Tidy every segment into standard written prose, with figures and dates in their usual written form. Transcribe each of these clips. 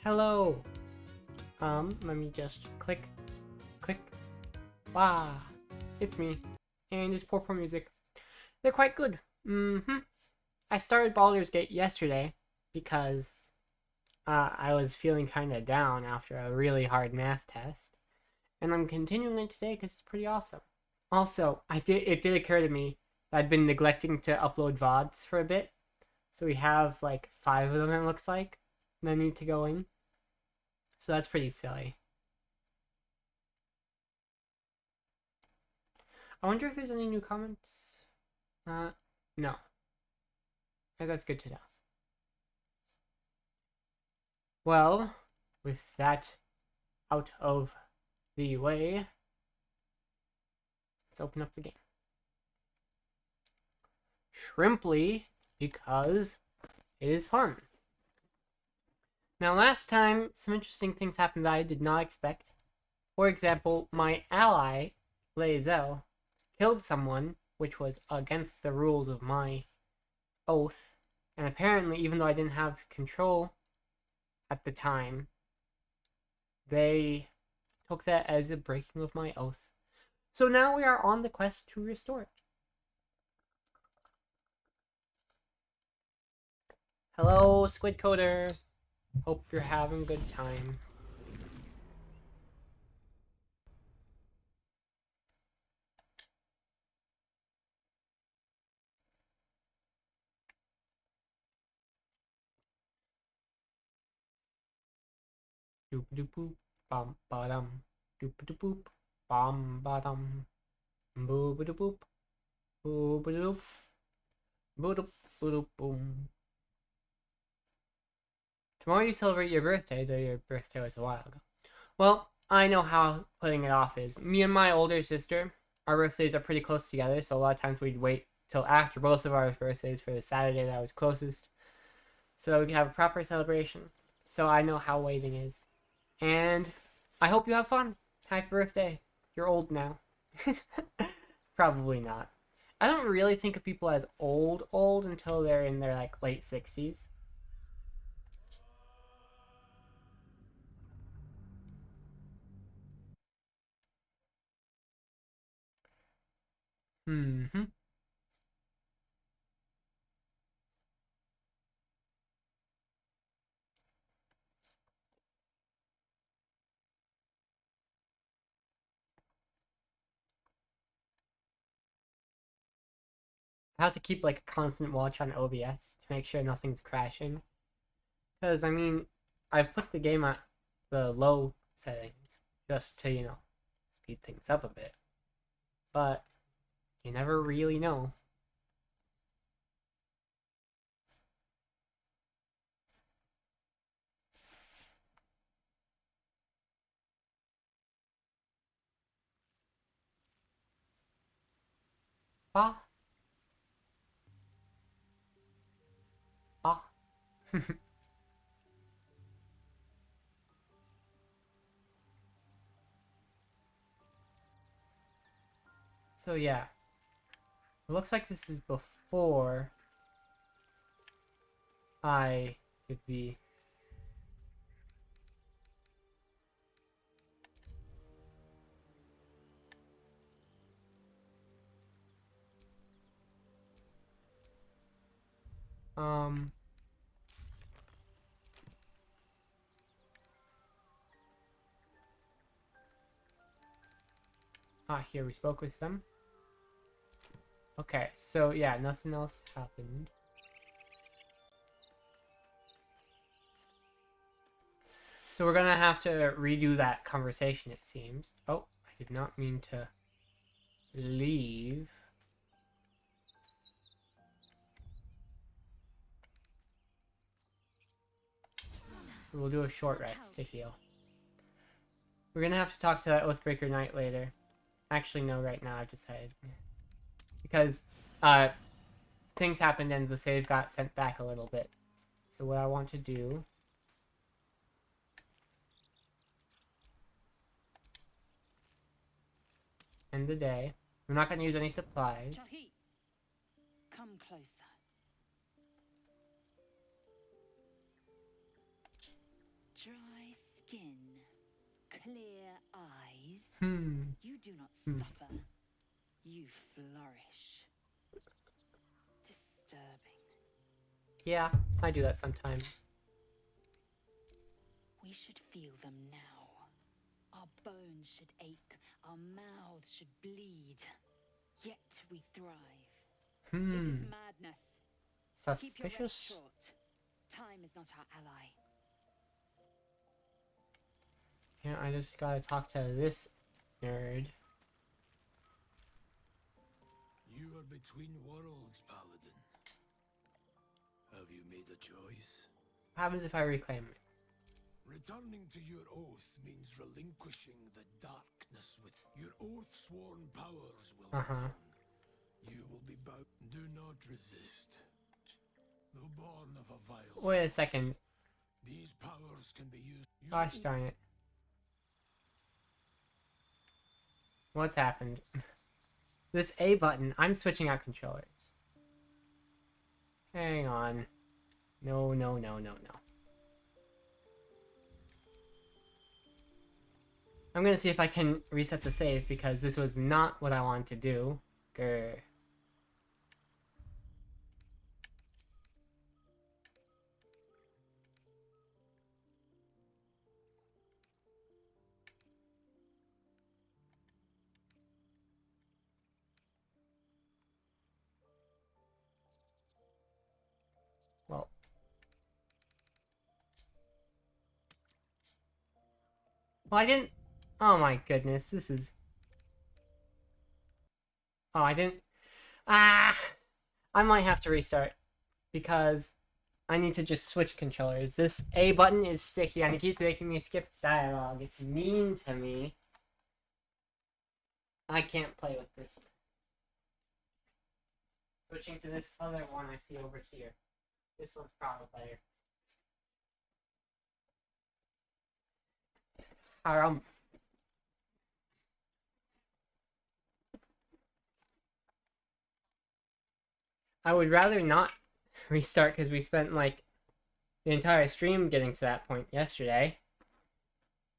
Hello. Let me just click. Wah. It's me. And it's poor music. They're quite good. I started Baldur's Gate yesterday because I was feeling kind of down after a really hard math test. And I'm continuing it today because it's pretty awesome. Also, it did occur to me that I'd been neglecting to upload VODs for a bit. So we have like 5 of them, it looks like, that need to go in. So that's pretty silly. I wonder if there's any new comments. No. That's good to know. Well, with that out of the way, let's open up the game. Shrimply, because it is fun. Now, last time, some interesting things happened that I did not expect. For example, my ally, Lae'zel, killed someone, which was against the rules of my oath. And apparently, even though I didn't have control at the time, they took that as a breaking of my oath. So now we are on the quest to restore it. Hello, Squid Coder. Hope you're having a good time. Doop doop boop, bum ba dum. Doop doop boop, bum ba dum. Boop doop boop, boop doop, boop doop boom. Tomorrow you celebrate your birthday, though your birthday was a while ago. Well, I know how putting it off is. Me and my older sister, our birthdays are pretty close together, so a lot of times we'd wait till after both of our birthdays for the Saturday that was closest, so we could have a proper celebration. So I know how waiting is. And I hope you have fun. Happy birthday. You're old now. Probably not. I don't really think of people as old until they're in their like late 60s. I have to keep like a constant watch on OBS to make sure nothing's crashing. Because, I mean, I've put the game at the low settings just to, speed things up a bit. But you never really know. Ah. Ah. So yeah. It looks like this is before I did the... here we spoke with them. Okay, so yeah, nothing else happened. So we're gonna have to redo that conversation, it seems. Oh, I did not mean to leave. We'll do a short rest to heal. We're gonna have to talk to that Oathbreaker Knight later. Actually, no, right now I've decided. Because, things happened and the save got sent back a little bit. So what I want to do... end the day. We're not gonna use any supplies. Come closer. Draw skin, clear eyes. Hmm. You do not Hmm. suffer. You flourish. Disturbing. Yeah, I do that sometimes. We should feel them now. Our bones should ache. Our mouths should bleed. Yet we thrive. It is madness. Keep your rest Suspicious. short. Time is not our ally. Yeah, I just gotta talk to this nerd. You are between worlds, Paladin. Have you made a choice? What happens if I reclaim it? Returning to your oath means relinquishing the darkness with your oath-sworn powers will return. You will be bound. Do not resist. Though born of a vile Wait a source, second. these powers can be used. Gosh darn it. What's happened? This A button, I'm switching out controllers. Hang on. No, no, no, no, no. I'm gonna see if I can reset the save because this was not what I wanted to do. Grr. Well. Well, I didn't... Oh my goodness, this is... Oh, I didn't... Ah! I might have to restart. Because I need to just switch controllers. This A button is sticky and it keeps making me skip dialogue. It's mean to me. I can't play with this. Switching to this other one I see over here. This one's probably better. Harumph. I would rather not restart because we spent like the entire stream getting to that point yesterday.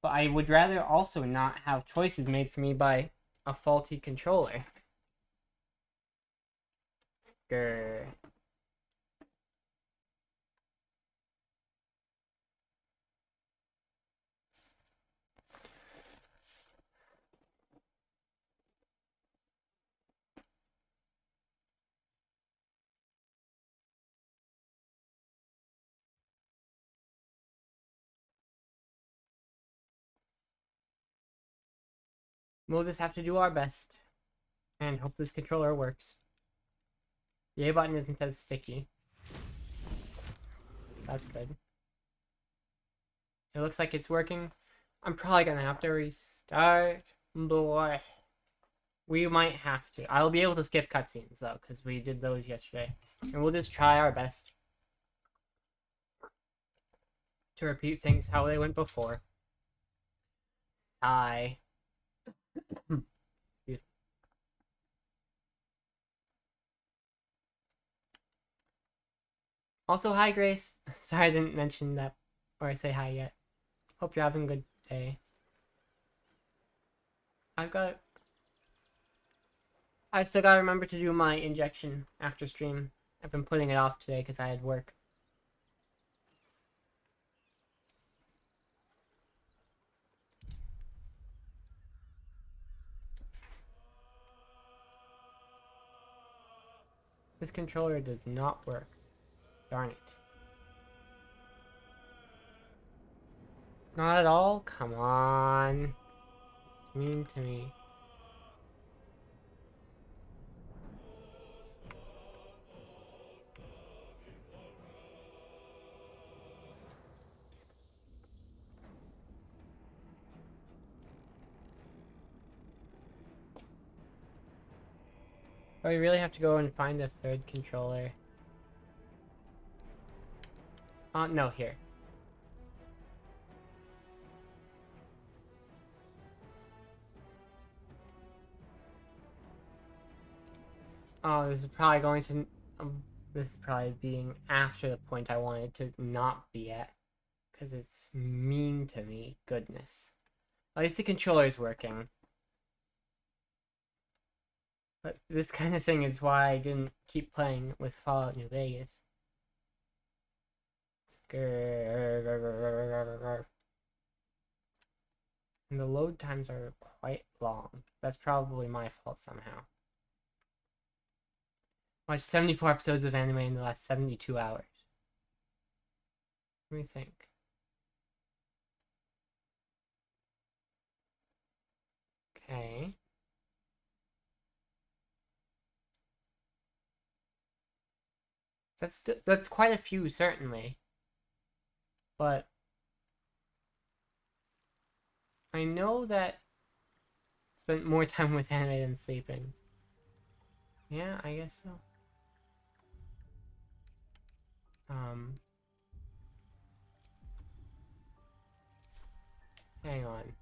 But I would rather also not have choices made for me by a faulty controller. Grr. We'll just have to do our best and hope this controller works. The A button isn't as sticky. That's good. It looks like it's working. I'm probably gonna have to restart. Boy. We might have to. I'll be able to skip cutscenes though, because we did those yesterday. And we'll just try our best to repeat things how they went before. Sigh. Excuse me. Also, hi Grace. Sorry I didn't mention that or say hi yet. Hope you're having a good day. I still gotta remember to do my injection after stream. I've been putting it off today because I had work. This controller does not work. Darn it. Not at all? Come on. It's mean to me. Oh, we really have to go and find a third controller. No, here. Oh, this is probably going to... this is probably being after the point I wanted to not be at. Because it's mean to me. Goodness. At least the controller's working. But this kind of thing is why I didn't keep playing with Fallout New Vegas. And the load times are quite long. That's probably my fault somehow. Watched 74 episodes of anime in the last 72 hours. Let me think. Okay. That's quite a few, certainly. But I know that I spent more time with anime than sleeping. Yeah, I guess so. Hang on.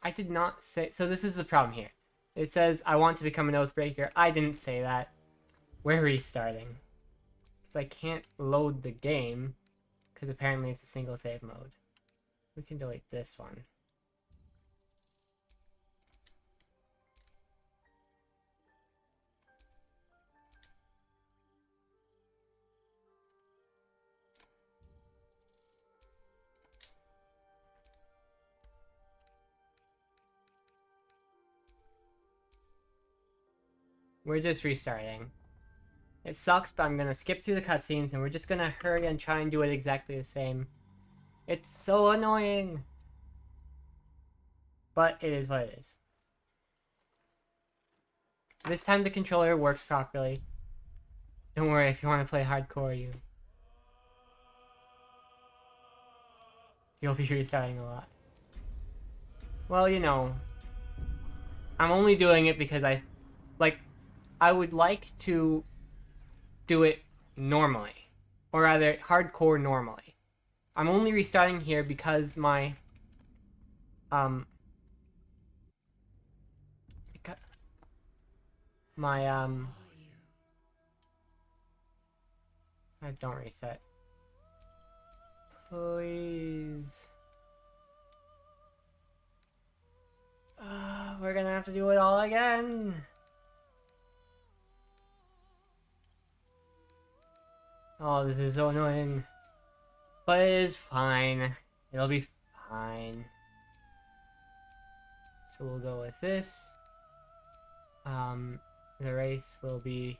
I did not say... So this is the problem here. It says, I want to become an Oathbreaker. I didn't say that. We're restarting. Because I can't load the game. Because apparently it's a single save mode. We can delete this one. We're just restarting. It sucks, but I'm gonna skip through the cutscenes and we're just gonna hurry and try and do it exactly the same. It's so annoying! But it is what it is. This time the controller works properly. Don't worry, if you want to play hardcore, you'll be restarting a lot. Well, you know, I'm only doing it because I would like to do it normally. Or rather, hardcore normally. I'm only restarting here because my, don't reset. Please. We're gonna have to do it all again. Oh, this is so annoying. But it is fine. It'll be fine. So we'll go with this. The race will be...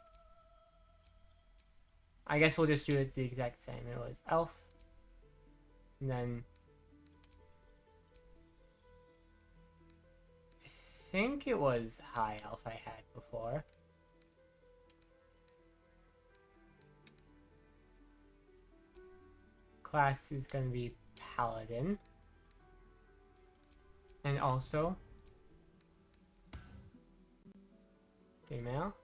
I guess we'll just do it the exact same. It was elf. And then... I think it was high elf I had before. Class is going to be paladin. And also... female.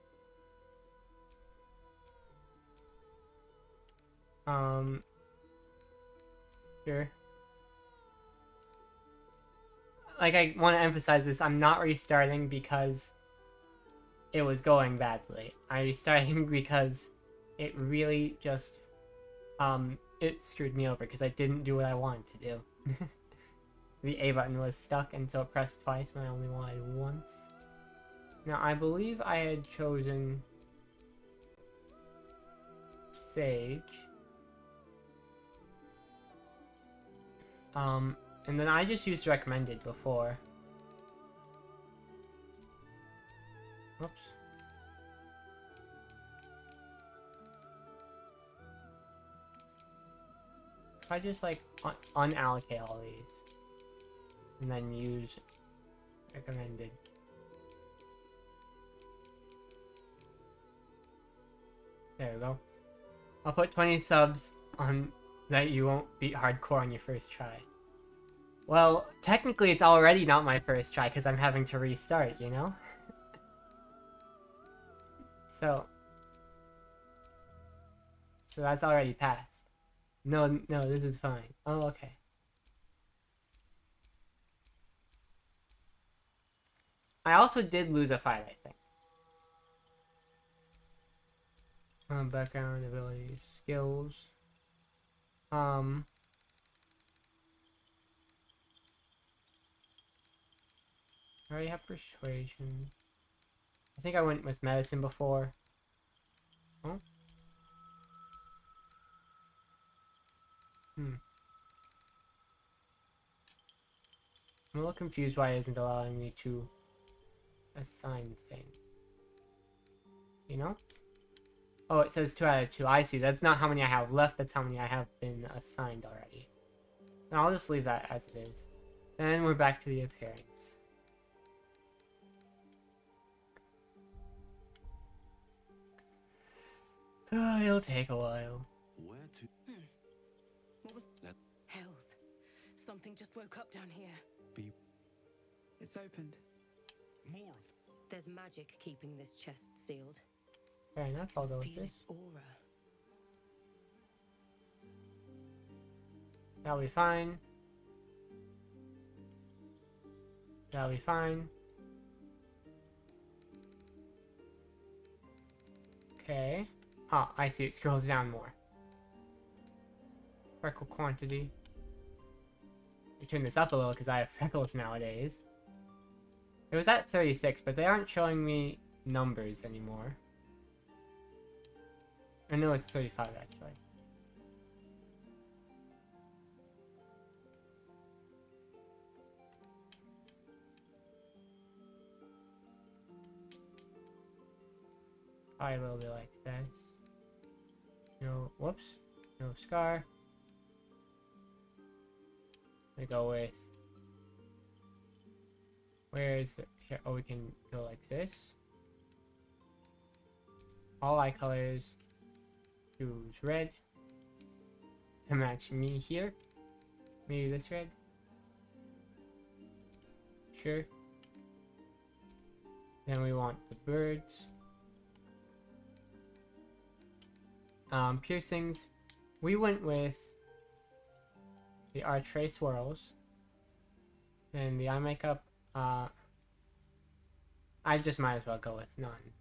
Sure. Like, I want to emphasize this, I'm not restarting because it was going badly. I'm restarting because it really just, it screwed me over because I didn't do what I wanted to do. The A button was stuck, and so it pressed twice when I only wanted once. Now, I believe I had chosen Sage. And then I just used recommended before. Whoops. If I just like unallocate all these and then use recommended. There we go. I'll put 20 subs on that you won't beat hardcore on your first try. Well, technically it's already not my first try because I'm having to restart, you know? So that's already passed. No, this is fine. Oh, okay. I also did lose a fight, I think. Background, abilities, skills. I already have persuasion. I think I went with medicine before. Oh. I'm a little confused why it isn't allowing me to assign things. You know? Oh, it says 2 out of 2. I see. That's not how many I have left. That's how many I have been assigned already. And I'll just leave that as it is. Then we're back to the appearance. Oh, it'll take a while. Where to? What was that? Hells. Something just woke up down here. It's opened. More of There's magic keeping this chest sealed. Fair enough, I'll go with Feel this. its aura. That'll be fine. That'll be fine. Okay. Oh, I see. It scrolls down more. Freckle quantity. We turn this up a little because I have freckles nowadays. It was at 36, but they aren't showing me numbers anymore. I know it's 35 actually. Probably a little bit like this. No, whoops. No scar. We go with. Where is it? Here, oh, we can go like this. All eye colors. Choose red. To match me here. Maybe this red. Sure. Then we want the birds. Piercings. We went with the Archray swirls. And the eye makeup, I just might as well go with none.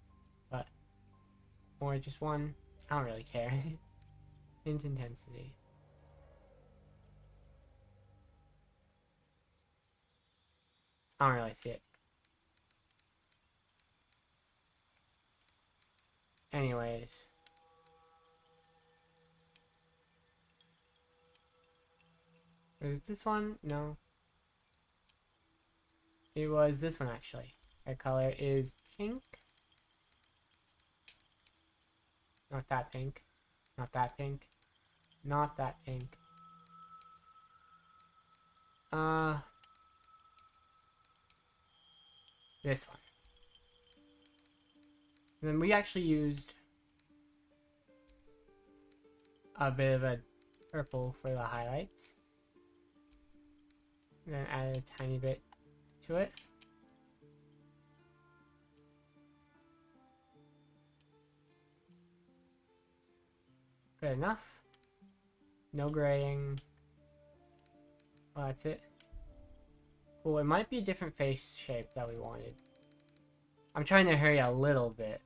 But, or just one. I don't really care. Hint intensity. I don't really see it. Anyways. Is it this one? No. It was this one actually. Our color is pink. Not that pink. Not that pink. Not that pink. This one. And then we actually used a bit of a purple for the highlights. And then add a tiny bit to it. Good enough. No graying. Oh, that's it. Cool, it might be a different face shape that we wanted. I'm trying to hurry a little bit.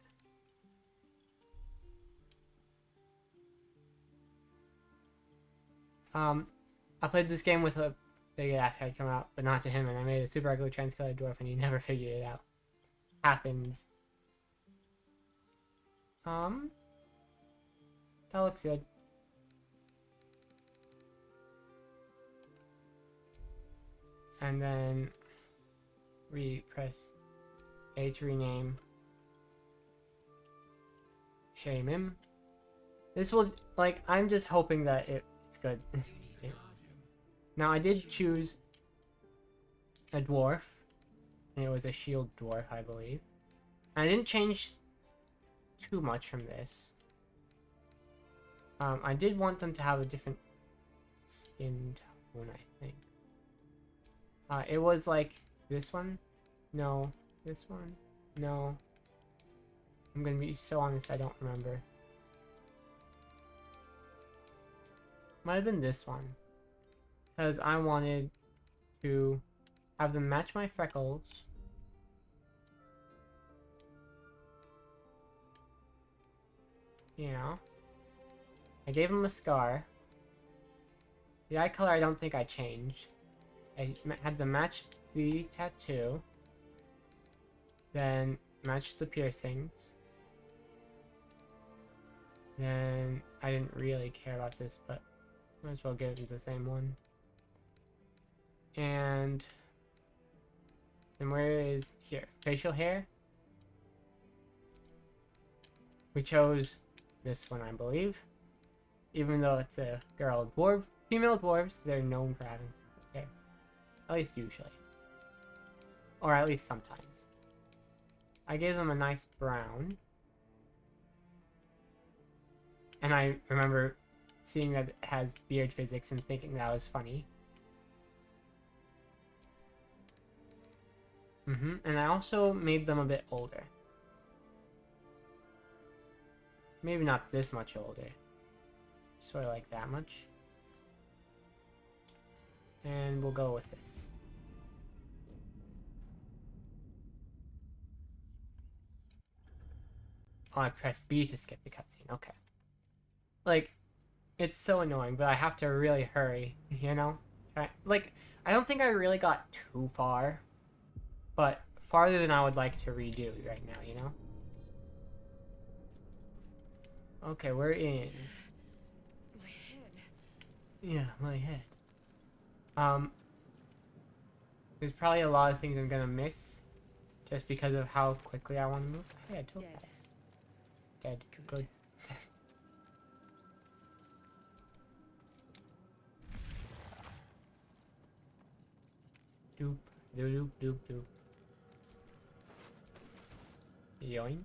I played this game with a big after I'd come out, but not to him, and I made a super ugly trans-colored dwarf and he never figured it out. Happens. That looks good. And then we press A to rename. Shame him. This will, like, I'm just hoping that it's good. Now I did choose a dwarf, and it was a shield dwarf, I believe. And I didn't change too much from this. I did want them to have a different skin tone, I think. It was like this one. No, this one. No. I'm gonna be so honest, I don't remember. Might have been this one. Because I wanted to have them match my freckles. you know. I gave him a scar. The eye color I don't think I changed. I had to match the tattoo. Then match the piercings. Then I didn't really care about this, but might as well give it the same one. And then where is here? Facial hair. We chose this one, I believe. Even though it's a girl dwarf. Female dwarves, they're known for having hair. At least usually. Or at least sometimes. I gave them a nice brown. And I remember seeing that it has beard physics and thinking that was funny. And I also made them a bit older. Maybe not this much older. Sort of like that much. And we'll go with this. Oh, I pressed B to skip the cutscene. Okay. Like, it's so annoying, but I have to really hurry, you know? Like, I don't think I really got too far, but farther than I would like to redo right now, you know? Okay, we're in. My head. Yeah, my head. There's probably a lot of things I'm gonna miss, just because of how quickly I want to move. Hey, I told that. Dead. Good. Doop, doop, doop, doop. Yoink.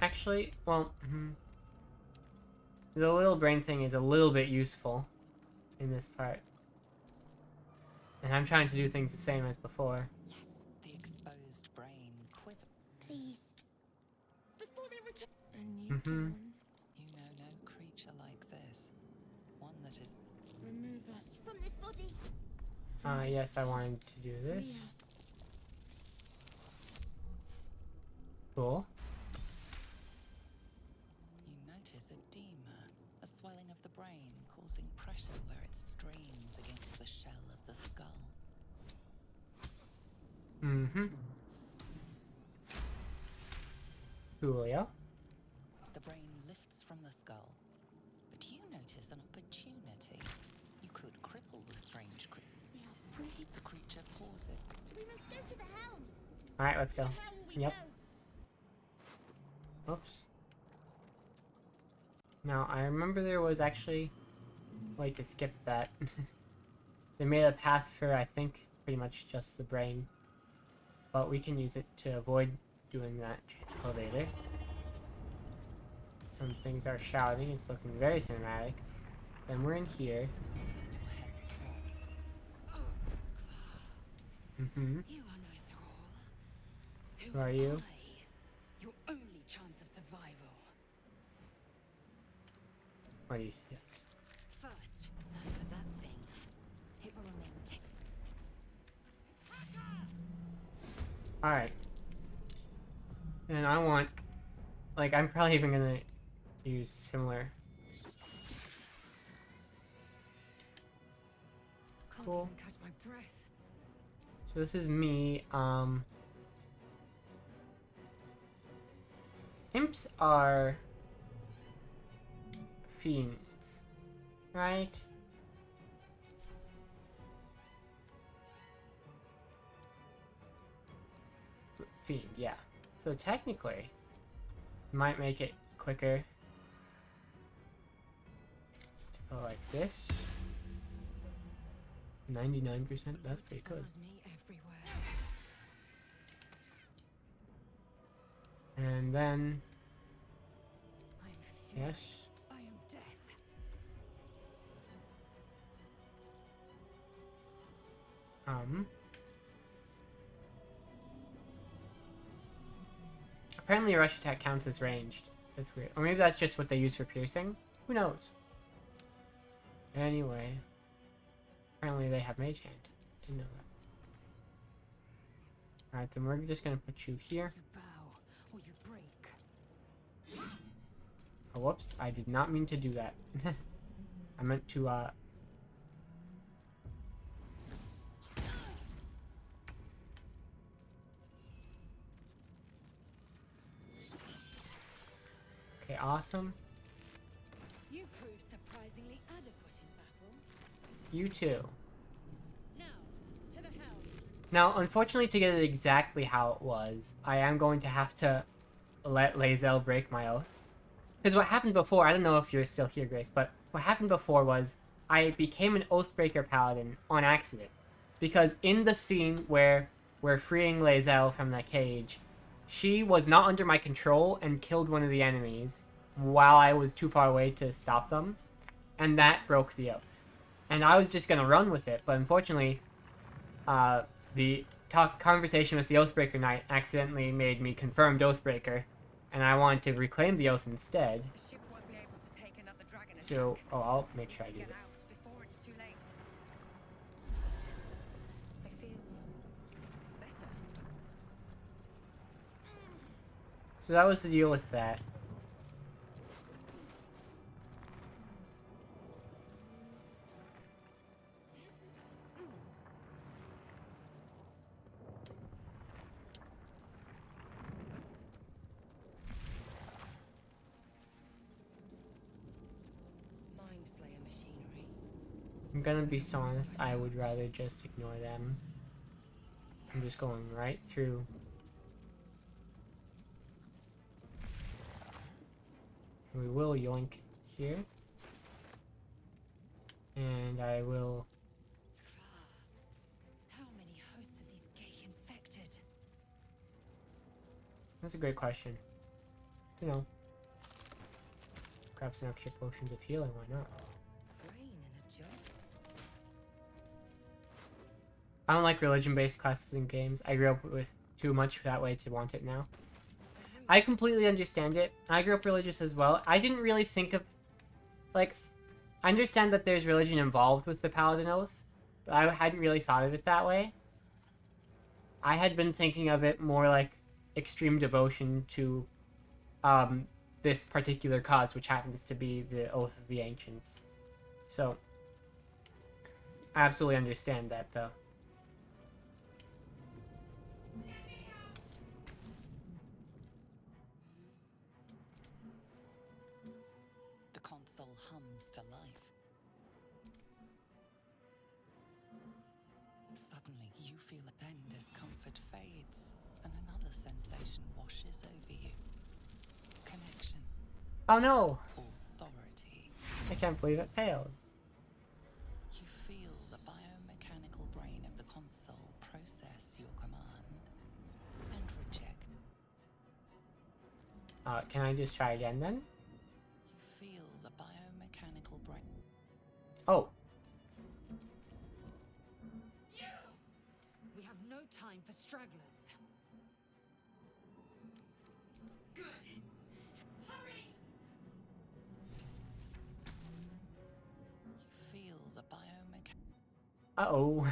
Actually, well, the little brain thing is a little bit useful in this part. And I'm trying to do things the same as before. Yes, the exposed brain quiver. Please. Before they return. A new dawn. You know no creature like this. One that is. Remove us. From this body. Yes, I wanted to do this. Free us. Cool. You notice edema, a swelling of the brain causing pressure where it strains against the shell of the skull. Coolio. The brain lifts from the skull, but you notice an opportunity. You could cripple the strange creature. We are free. The creature pauses. We must go to the helm. Alright, let's go. The helm we Yep. go. Oops. Now, I remember there was actually a way to skip that. They made a path for, I think, pretty much just the brain. But we can use it to avoid doing that elevator. Some things are shouting, it's looking very cinematic. Then we're in here. You are no thrall. Who are you? Your only chance of survival. What do you... Yeah. First, as for that thing, it will remain Alright. And I want... Like, I'm probably even gonna use similar... Cool. Can't even catch my breath. So this is me, Imps are... fiends, right? Fiend, yeah. So technically, might make it quicker to go like this. 99%, that's pretty good. Follows me everywhere. And then, I am fear. yes. I am death. Apparently a rush attack counts as ranged. That's weird. Or maybe that's just what they use for piercing. Who knows? Anyway. Apparently they have Mage Hand, didn't know that. Alright, then we're just gonna put you here. You bow or you break. Oh, whoops, I did not mean to do that. I meant to, Okay, awesome. You proved surprisingly adequate in battle. You too. Now, to the helm. Now, unfortunately, to get it exactly how it was, I am going to have to let Lae'zel break my oath. Because what happened before, I don't know if you're still here, Grace, but what happened before was I became an Oathbreaker Paladin on accident. Because in the scene where we're freeing Lae'zel from the cage, she was not under my control and killed one of the enemies while I was too far away to stop them. And that broke the oath. And I was just going to run with it, but unfortunately, the conversation with the Oathbreaker Knight accidentally made me confirmed Oathbreaker, and I wanted to reclaim the oath instead. The ship won't be able to take another dragon So, attack. oh, I'll make sure I do Get this. out before it's too late. I feel better. So that was the deal with that. Mind flayer machinery. I'm gonna be so honest, I would rather just ignore them. I'm just going right through. We will yoink here. And I will... Skrar. How many hosts of these gay infected? That's a great question. You know. Grab some extra potions of healing, why not? Brain in a jar. I don't like religion-based classes in games. I grew up with too much that way to want it now. I completely understand it. I grew up religious as well. I didn't really think of... Like, I understand that there's religion involved with the Paladin Oath, but I hadn't really thought of it that way. I had been thinking of it more like extreme devotion to this particular cause, which happens to be the Oath of the Ancients. So, I absolutely understand that, though. The console hums to life. Suddenly, you feel it. Then discomfort fades, and another sensation washes over you. Connection. Oh no! Authority. I can't believe it failed. You feel the biomechanical brain of the console process your command and reject. Can I just try again then? You feel the biomechanical brain. Oh, We have no time for stragglers. Good. Hurry. You feel the biomechanical. uh-oh.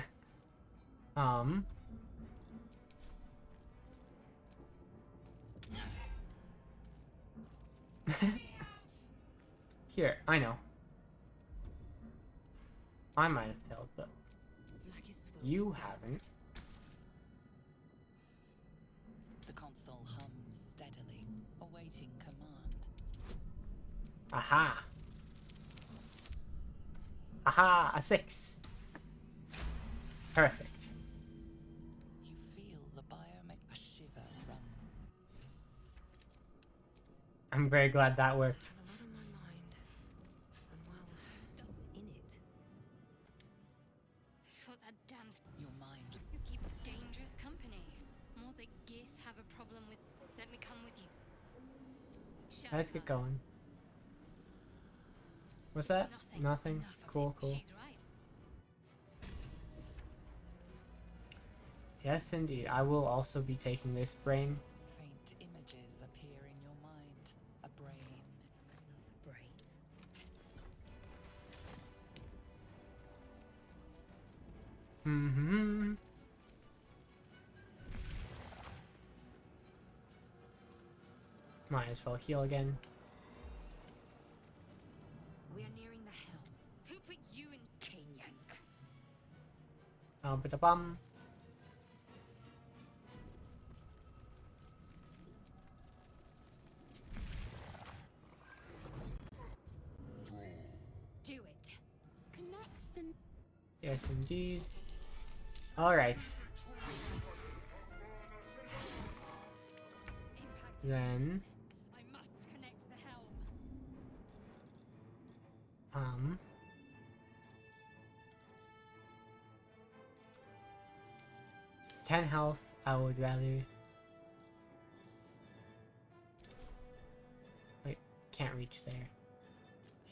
Here, I know. I might have failed, but you haven't. The console hums steadily, awaiting command. Aha! Aha! A 6! Perfect. You feel the a shiver runs. I'm very glad that worked. I have a lot on my mind. And well, stuck in it. Thought that damn your mind. You keep dangerous company. More that Gith have a problem with. Let me come with you. Let's get going. What's that? Nothing? Cool, cool. She's right. Yes, indeed. I will also be taking this brain. Faint images appear in your mind. A brain. Another brain. Mm-hmm. Might as well heal again. We are nearing the helm. Who put you in Kanyank? But a bum. Do it. Connect the Yes, indeed. Alright. impact. Then, I must connect the helm. it's 10 health. I would rather. Wait, can't reach there.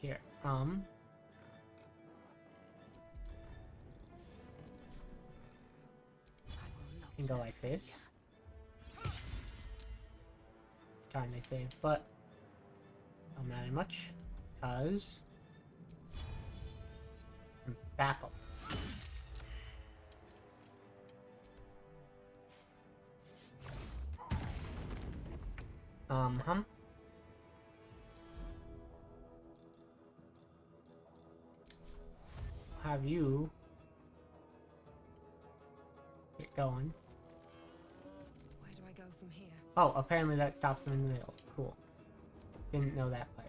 Here, can go like this. Time they save, but don't matter much, cause Bapple. Have you get going? Where do I go from here? Oh, apparently that stops them in the middle. Cool. Didn't know that part.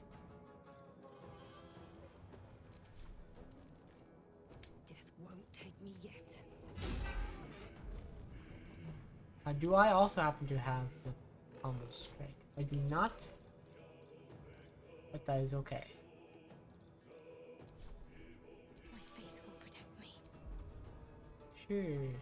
Death won't take me yet. Do I also happen to have the Pommel Strike? I do not, but that is okay. My faith will protect me. Sure.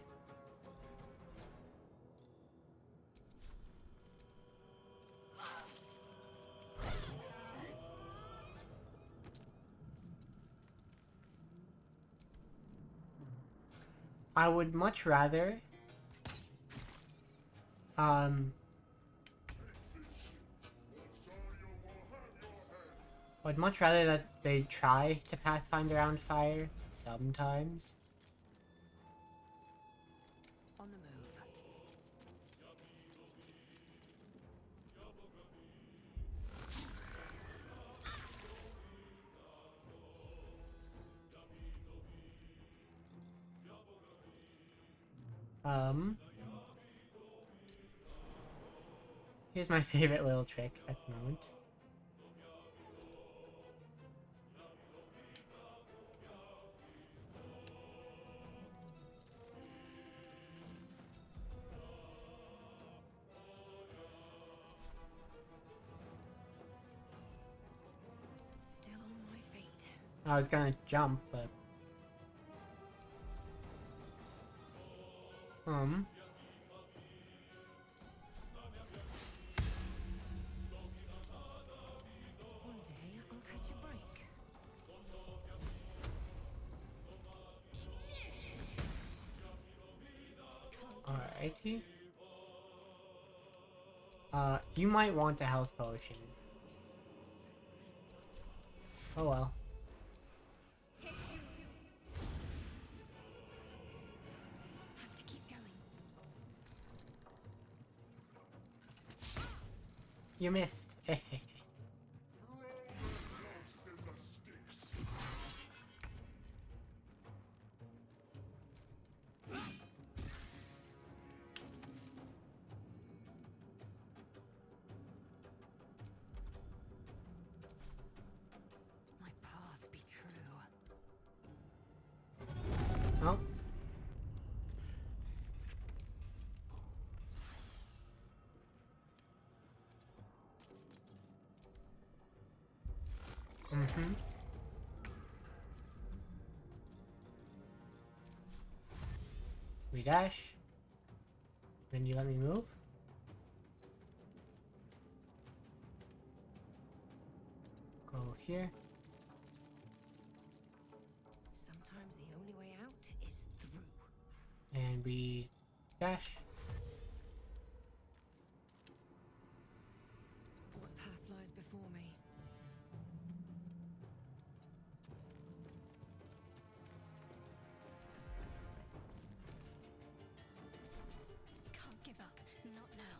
I would much rather I'd much rather that they try to Pathfinder around fire sometimes. On the move. Here's my favorite little trick at the moment. Still on my feet. I was gonna jump, but One day I'll catch a break. alrighty. You might want a health potion. Oh well. Have to keep going. You missed. My path be true. Oh. We dash. Then you let me move. Go here. Sometimes the only way out is through. And we dash. What path lies before me? Can't give up. Not now.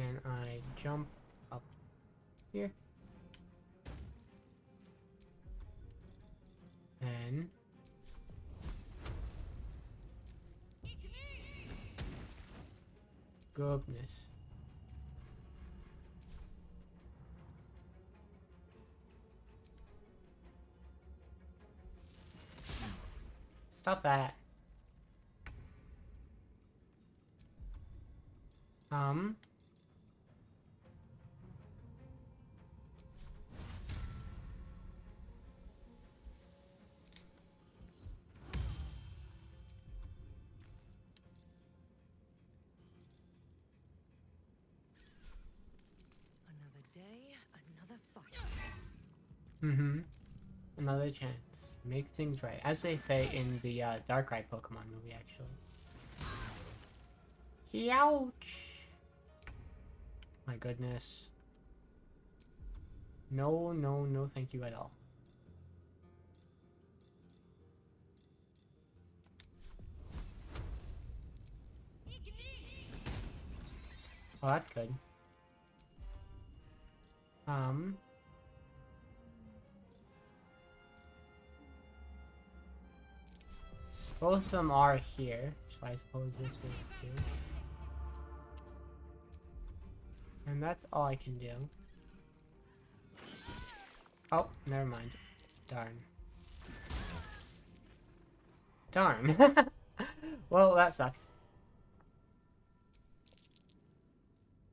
And I jump up here. And goodness. Stop that. Another day, another fight. Another chance. Make things right. As they say in the Darkrai Pokemon movie, actually. Ouch! My goodness. No, no, no thank you at all. Oh, that's good. Both of them are here, so I suppose this will do. And that's all I can do. Oh, never mind. Darn. Darn. Well, that sucks.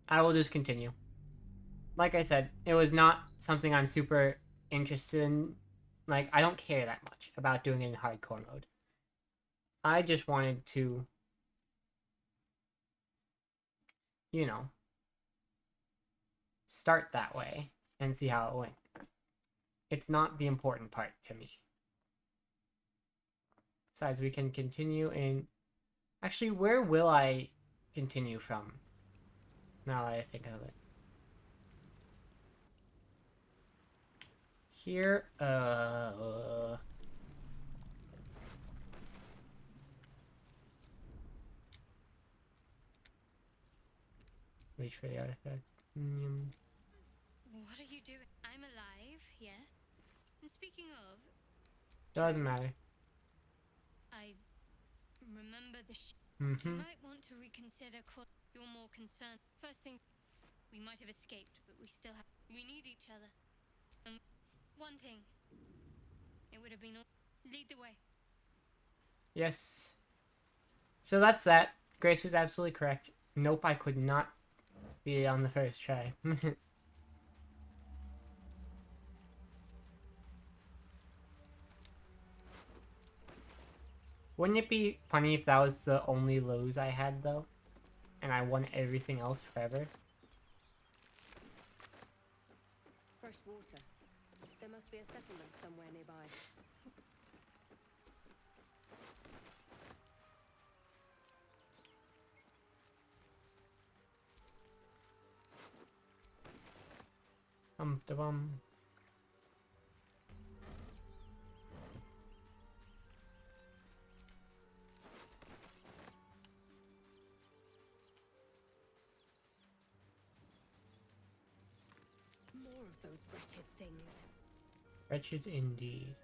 I will just continue. Like I said, it was not something I'm super interested in. Like, I don't care that much about doing it in hardcore mode. I just wanted to, you know, start that way and see how it went. It's not the important part to me. Besides, we can continue in... Actually, where will I continue from? Now that I think of it. Here, reach for the artifact. What are you doing? I'm alive, yes. And speaking of, Doesn't matter. I remember the Mm-hmm. You might want to reconsider. You're more concerned. First thing, we might have escaped, but we still have. We need each other. And one thing, it would have been. Lead the way. Yes. So that's that. Grace was absolutely correct. Nope, I could not be on the first try. Wouldn't it be funny if that was the only lose I had, though? And I won everything else forever? Fresh water. There must be a settlement somewhere nearby. Da-bum. More of those wretched things. Wretched indeed.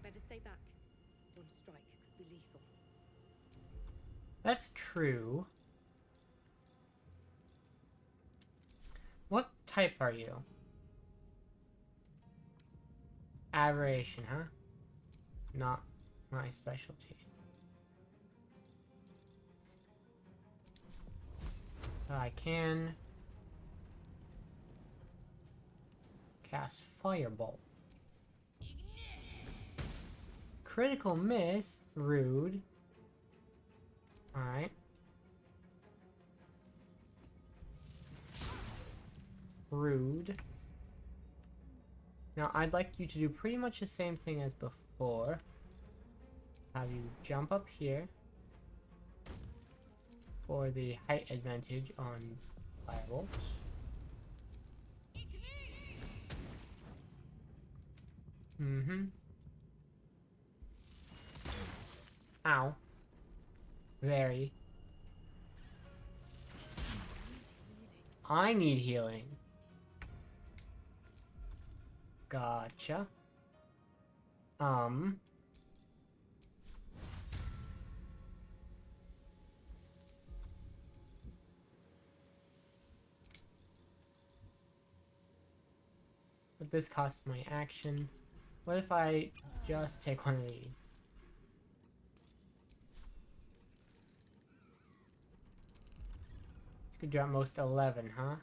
Better stay back. One strike could be lethal. That's true. What type are you? Aberration, huh? Not my specialty. I can cast Firebolt. Critical miss, rude. Alright. Rude. Now I'd like you to do pretty much the same thing as before. Have you jump up here. for the height advantage on Firebolt. Mm-hmm. Ow. Very. I need healing. Gotcha. But this costs my action. What if I just take one of these? You could do at most 11, huh?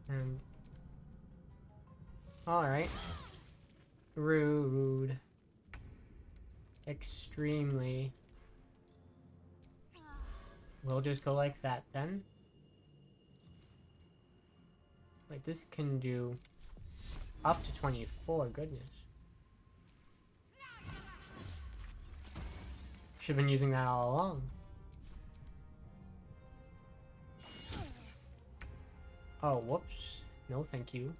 And alright. Rude. Extremely. We'll just go like that then. Wait, this can do up to 24, goodness. Should've been using that all along. Oh, whoops. No, thank you.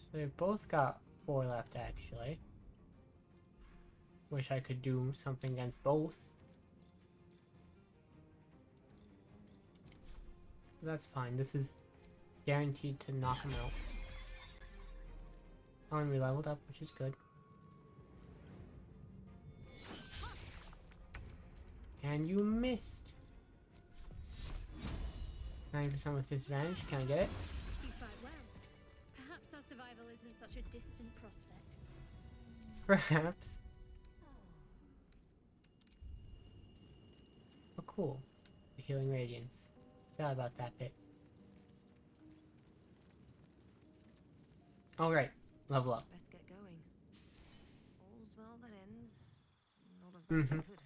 So they've both got 4 left, actually. Wish I could do something against both. That's fine. This is guaranteed to knock him out. Oh, and we leveled up, which is good. And you missed. 90% with disadvantage. Can I get it? You fight well. Perhaps our survival isn't such a distant prospect. Perhaps. Oh, cool. The Healing Radiance. Forgot about that bit. Alright, level up. Let's get going. All's well that ends. Not as bad as it could have.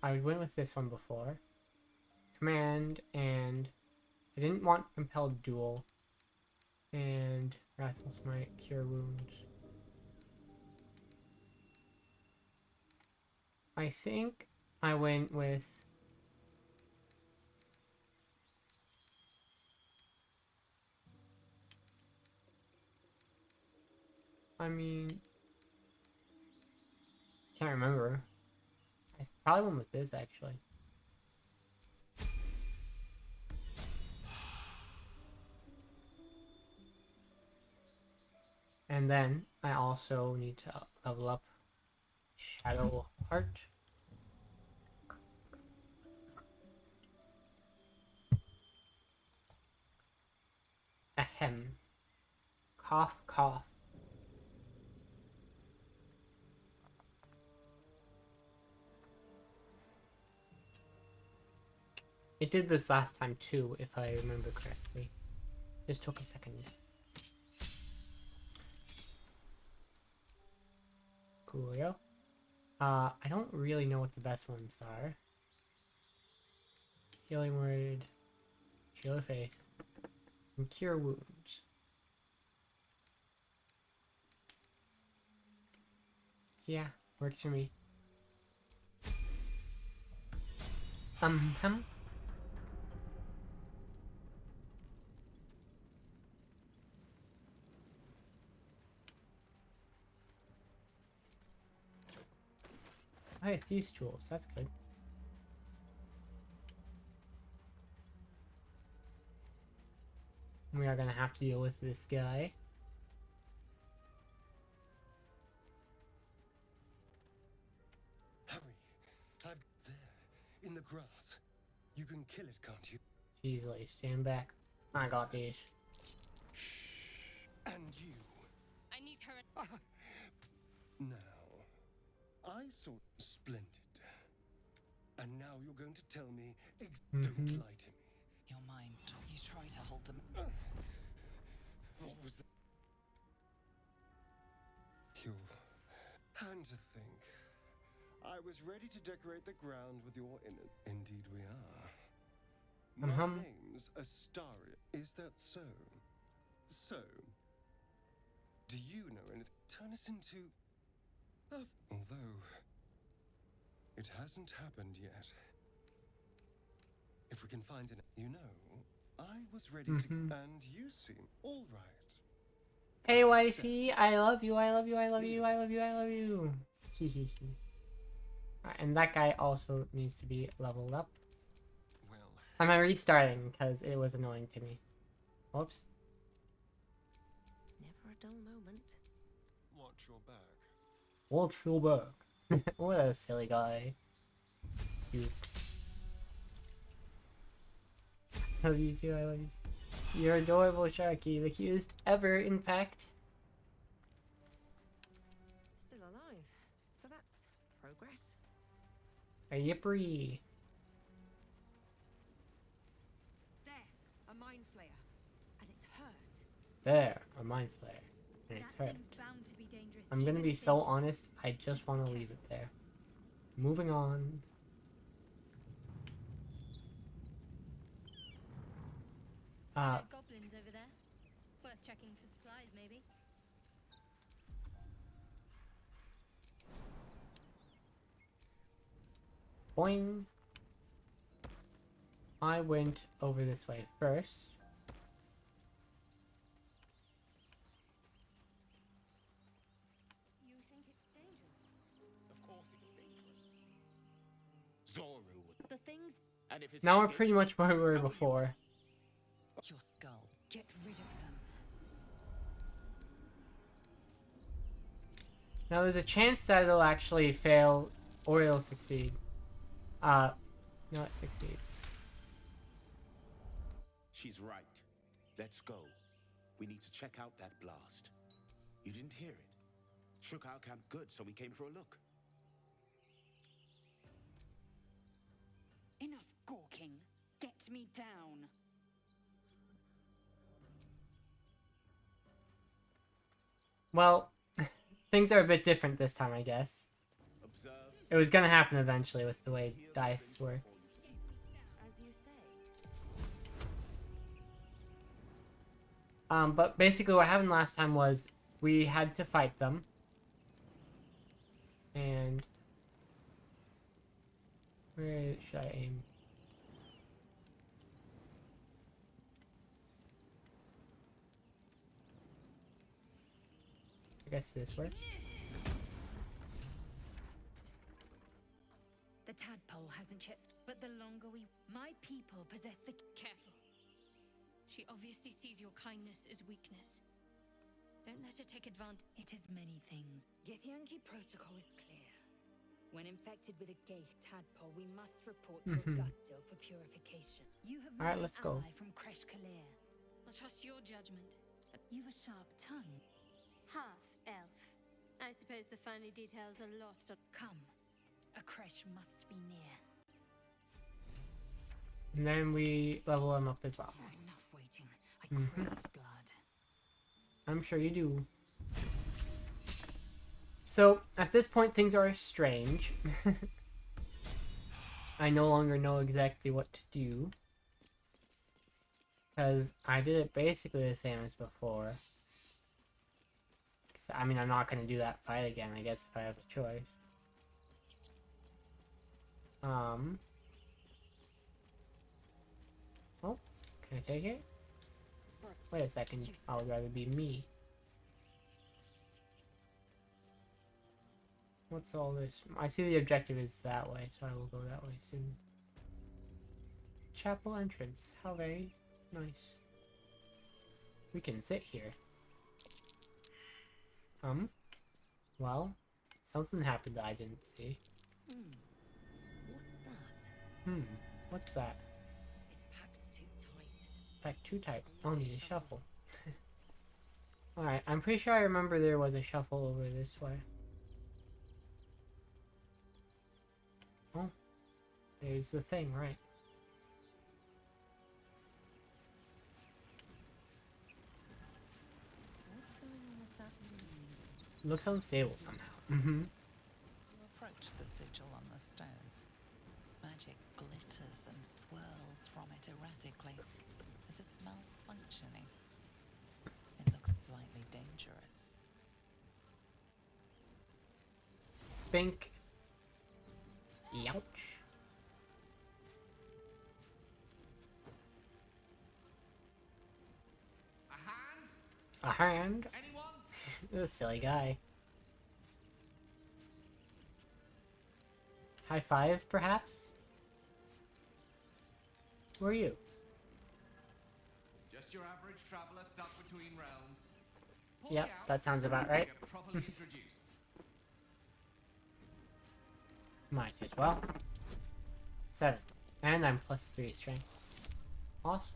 I went with this one before. Command, and I didn't want Compelled Duel. And Wrathful Smite, Cure Wounds. I think I went with can't remember. I probably went with this, actually. And then I also need to level up Shadow Heart. Ahem. Cough, cough. It did this last time too, if I remember correctly. Just took a second. Coolio. I don't really know what the best ones are. Healing Word, Shield of Faith, and Cure Wounds. Yeah, works for me. I have Thieves' Tools, that's good. We are gonna have to deal with this guy. Hurry! I've there, in the grass. You can kill it, can't you? Easily, stand back. I got these. Shh. And you. I need her. Now, saw splendid. And now you're going to tell me don't lie to me. You're mine. You try to hold them. What was that? You. And to think, I was ready to decorate the ground with your Indeed we are. My name's Astaria. Is that so? So, do you know anything? Turn us into... Although, it hasn't happened yet. If we can find an... You know, I was ready to... And you seem all right. Hey wifey, I love you, I love you, I love you, I love you, I love you. Hehehe. And that guy also needs to be leveled up. Well, I'm restarting because it was annoying to me. Whoops. Never a dull moment. watch your back. Watch your back. What a silly guy. You. I love you too, I love you too. You're adorable, Sharky. The cutest ever, in fact. Still alive. So that's progress. A yippery. There, a mind flayer. And it's hurt. There, a mind flare. And it's That hurt. thing's bound to be dangerous. I'm gonna even be if so it- honest, I just want to leave it there. Moving on. Goblins over there. Worth checking for supplies, maybe. Boing. I went over this way first. You think it's dangerous? Of course it's dangerous. Zoru would. The things. And if it's Now we're pretty much where we were before. Your skull. Get rid of them. Now there's a chance that it'll actually fail or it'll succeed. No, it succeeds. She's right. Let's go. We need to check out that blast. You didn't hear it. Shook our camp good, so we came for a look. Enough gawking. Get me down. Well, things are a bit different this time, I guess. Observe. It was gonna happen eventually with the way dice work. As you say. But basically what happened last time was we had to fight them. And where should I aim? I guess this way. The tadpole hasn't yet. But the longer we. My people possess the. Careful. She obviously sees your kindness as weakness. Don't let her take advantage. It is many things. Githyanki protocol is clear. When infected with a Gaith tadpole, we must report to Augustil for purification. You have Alright, met let's an go. ally from Kresh Kalir. I'll trust your judgment. You've a sharp tongue. Half elf. I suppose the finer details are lost on. Come. A Kresh must be near. And then we level them up as well. Enough waiting. I crave blood. I'm sure you do. So, at this point, things are strange. I no longer know exactly what to do. Because I did it basically the same as before. I mean, I'm not going to do that fight again, I guess, if I have a choice. Oh, can I take it? Wait a second, I would rather be me. What's all this? I see the objective is that way, so I will go that way soon. Chapel entrance. How very nice. We can sit here. Well, something happened that I didn't see. What's that? What's that? It's packed too tight. Packed too tight. I'll need a shuffle. Alright, I'm pretty sure I remember there was a shuffle over this way. Oh, there's the thing, right? What's going on with that lead? Looks unstable somehow. Mm-hmm. You approach the sigil on the stone. Magic glitters and swirls from it erratically, as if malfunctioning. It looks slightly dangerous. Think. Youch. A hand? A hand? Anyone? This silly guy. High five, perhaps? Who are you? Just your average traveler stuck between realms. Pull Yep, me out, that sounds about right. get properly introduced. Might as well. 7. And I'm +3 strength. Awesome.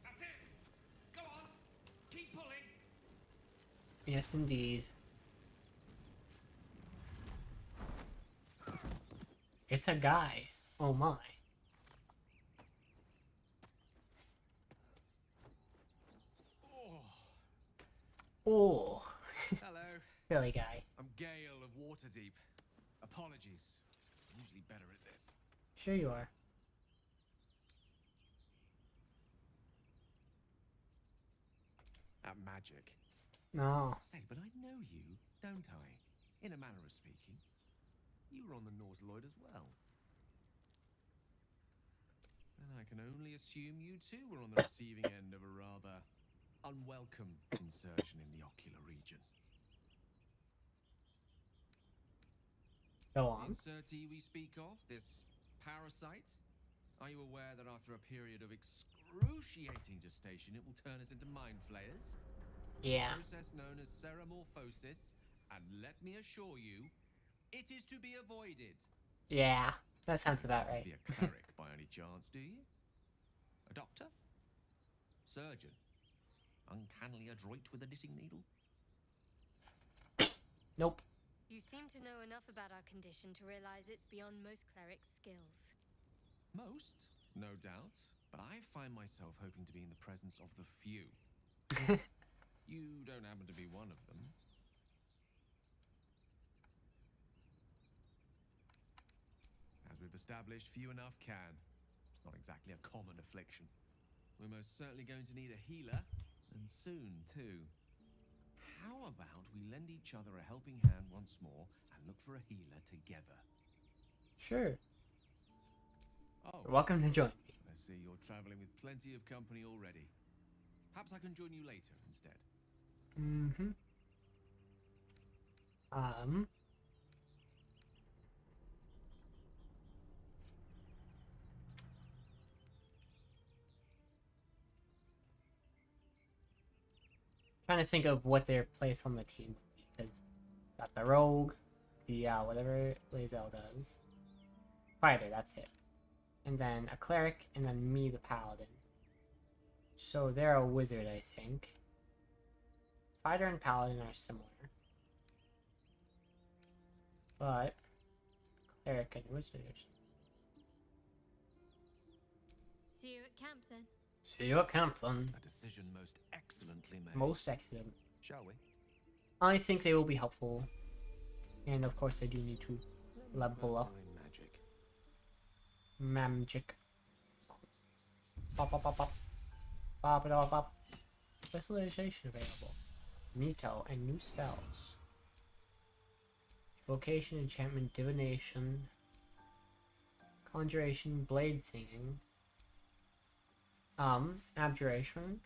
That's it! Go on! Keep pulling! Yes, indeed. It's a guy. Oh my. Oh. Hello. Silly guy. I'm Gale of Waterdeep. Apologies. I'm usually better at this. Sure you are. At magic. No. Say, but I know you, don't I? In a manner of speaking. You were on the Nautiloid as well. And I can only assume you too were on the receiving end of a rather unwelcome insertion in the ocular region. Go The on. insertee we speak of, this parasite, are you aware that after a period of excruciating gestation, it will turn us into mind flayers? Yeah. A process known as ceramorphosis, and let me assure you, it is to be avoided. Yeah. That sounds about To right. be a cleric by any chance, do you? A doctor? Surgeon? Uncannily adroit with a knitting needle? Nope. You seem to know enough about our condition to realize it's beyond most clerics' skills. Most, no doubt, but I find myself hoping to be in the presence of the few. You don't happen to be one of them. As we've established, few enough can. It's not exactly a common affliction. We're most certainly going to need a healer, and soon, too. How about we lend each other a helping hand once more and look for a healer together? Sure. Oh, You're welcome to join me. I see you're traveling with plenty of company already. Perhaps I can join you later instead. Mm-hmm. Trying to think of what their place on the team would be, because got the rogue, the whatever Lae'zel does, fighter, that's it, and then a cleric, and then me, the paladin. So they're a wizard, I think. Fighter and paladin are similar, but cleric and wizard. See you at camp then. See you at camp then. A decision most excellently made. Most excellent. Shall we? I think they will be helpful. And of course I do need to level up. Magic. Magic. Pop pop pop pop. Pop it all pop. Specialization available. Nito and new spells. Evocation, enchantment, divination. Conjuration, blade singing. Abjuration.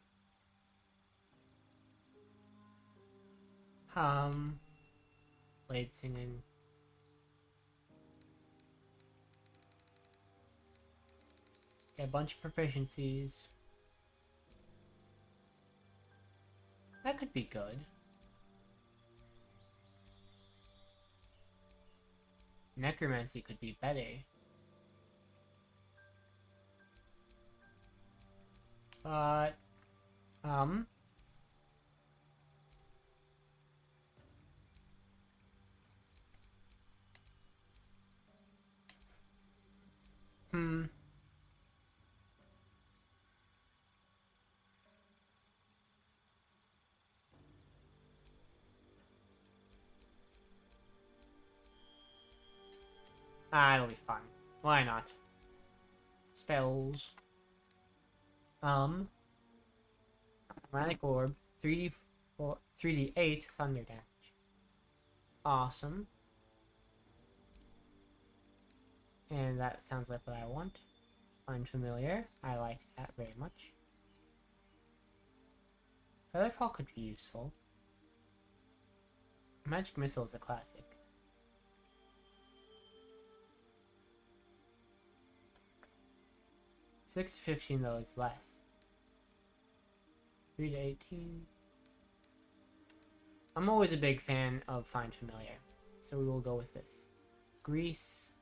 Blade singing. Yeah, a bunch of proficiencies. That could be good. Necromancy could be better. But, Hmm. Ah, it'll be fun. Why not? Spells. Chromatic Orb, 3d8 thunder damage. Awesome. And that sounds like what I want. Unfamiliar. I like that very much. Featherfall could be useful. Magic Missile is a classic. Six to 15 though is less. 3 to 18. I'm always a big fan of Find Familiar, so we will go with this. Grease.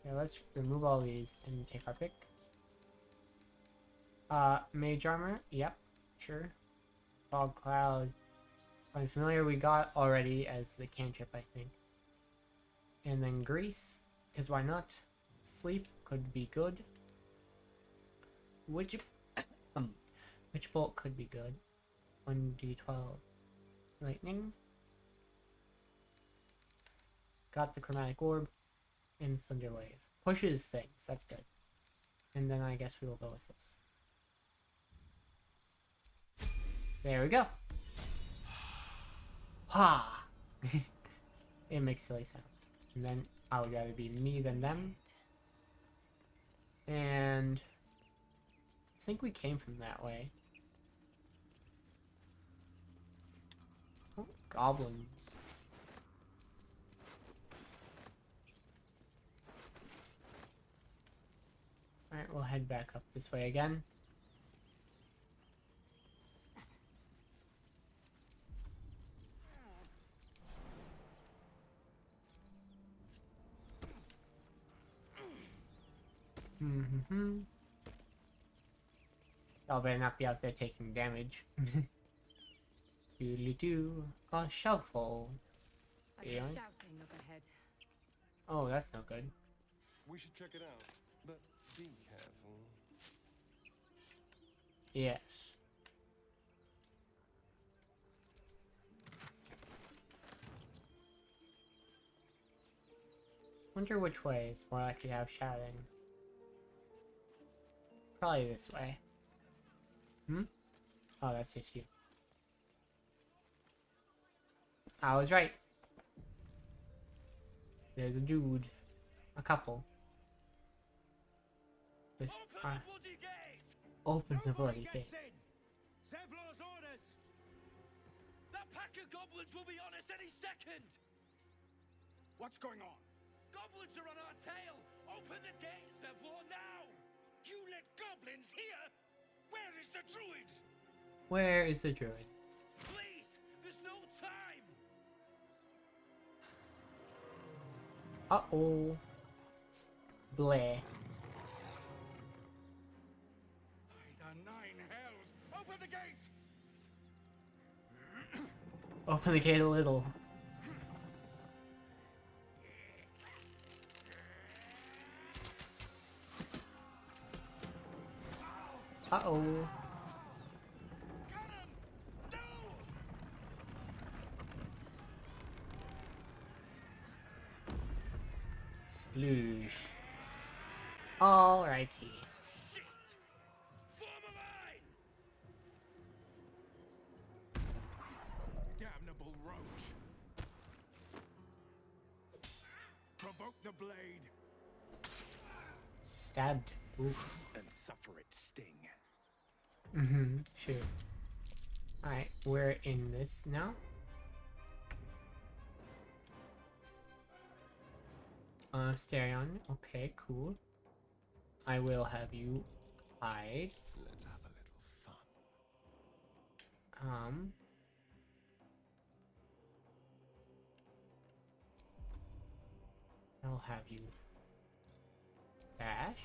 Yeah, let's remove all these and take our pick. Mage Armor. Yep, sure. Fog Cloud. Find Familiar we got already as the cantrip, I think. And then Grease, because why not? Sleep could be good. Witch Bolt could be good. 1d12. Lightning. Got the Chromatic Orb. And Thunder Wave. Pushes things, that's good. And then I guess we will go with this. There we go. Ha! It makes silly sounds. And then I would rather be me than them. And I think we came from that way. Oh, goblins. Alright, we'll head back up this way again. Y'all better not be out there taking damage. Doodly-doo. A shovel. I hear shouting up ahead. Oh, that's no good. We should check it out, but be careful. Yes. Wonder which way is more likely to have shouting. Probably this way. Hmm? Oh, that's just you. I was right. There's a dude. A couple. With, open the bloody gate. Zevlor's orders. That pack of goblins will be on us any second. What's going on? Goblins are on our tail. Open the gate, Zevlor, now. You let goblins here? Where is the druid? Where is the druid? Please, there's no time. Uh-oh. Bleh. By the nine hells! Open the gates! Open the gate a little. Uh-oh. Sploosh. Alrighty. Shit! Form a line! Damnable roach! Provoke the blade! Stabbed. Oof. And suffer its sting. Sure. Alright, we're in this now. Stereon. Okay, cool. I will have you hide. Let's have a little fun. I'll have you dash.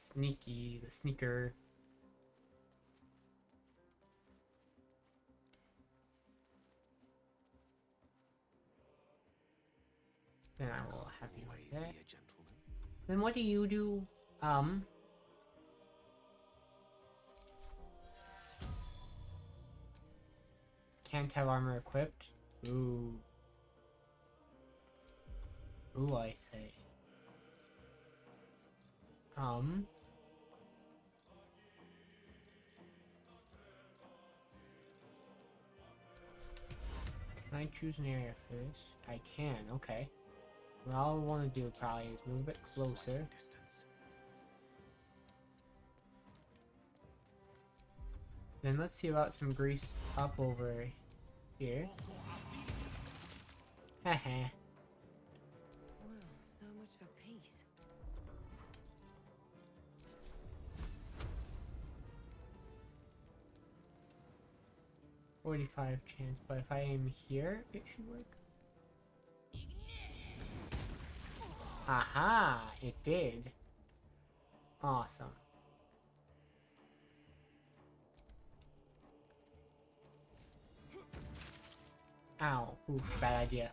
sneaky, the sneaker. Then I will have you right there. Then what do you do? Can't have armor equipped. Ooh. Ooh, I say. Can I choose an area for this? I can, okay. What I'll want to do probably is move a bit closer. Then let's see about some grease up over here. Haha. Well, so much for peace. .45 chance, but if I aim here, it should work. Aha! It did. Awesome. Ow. Oof, bad idea.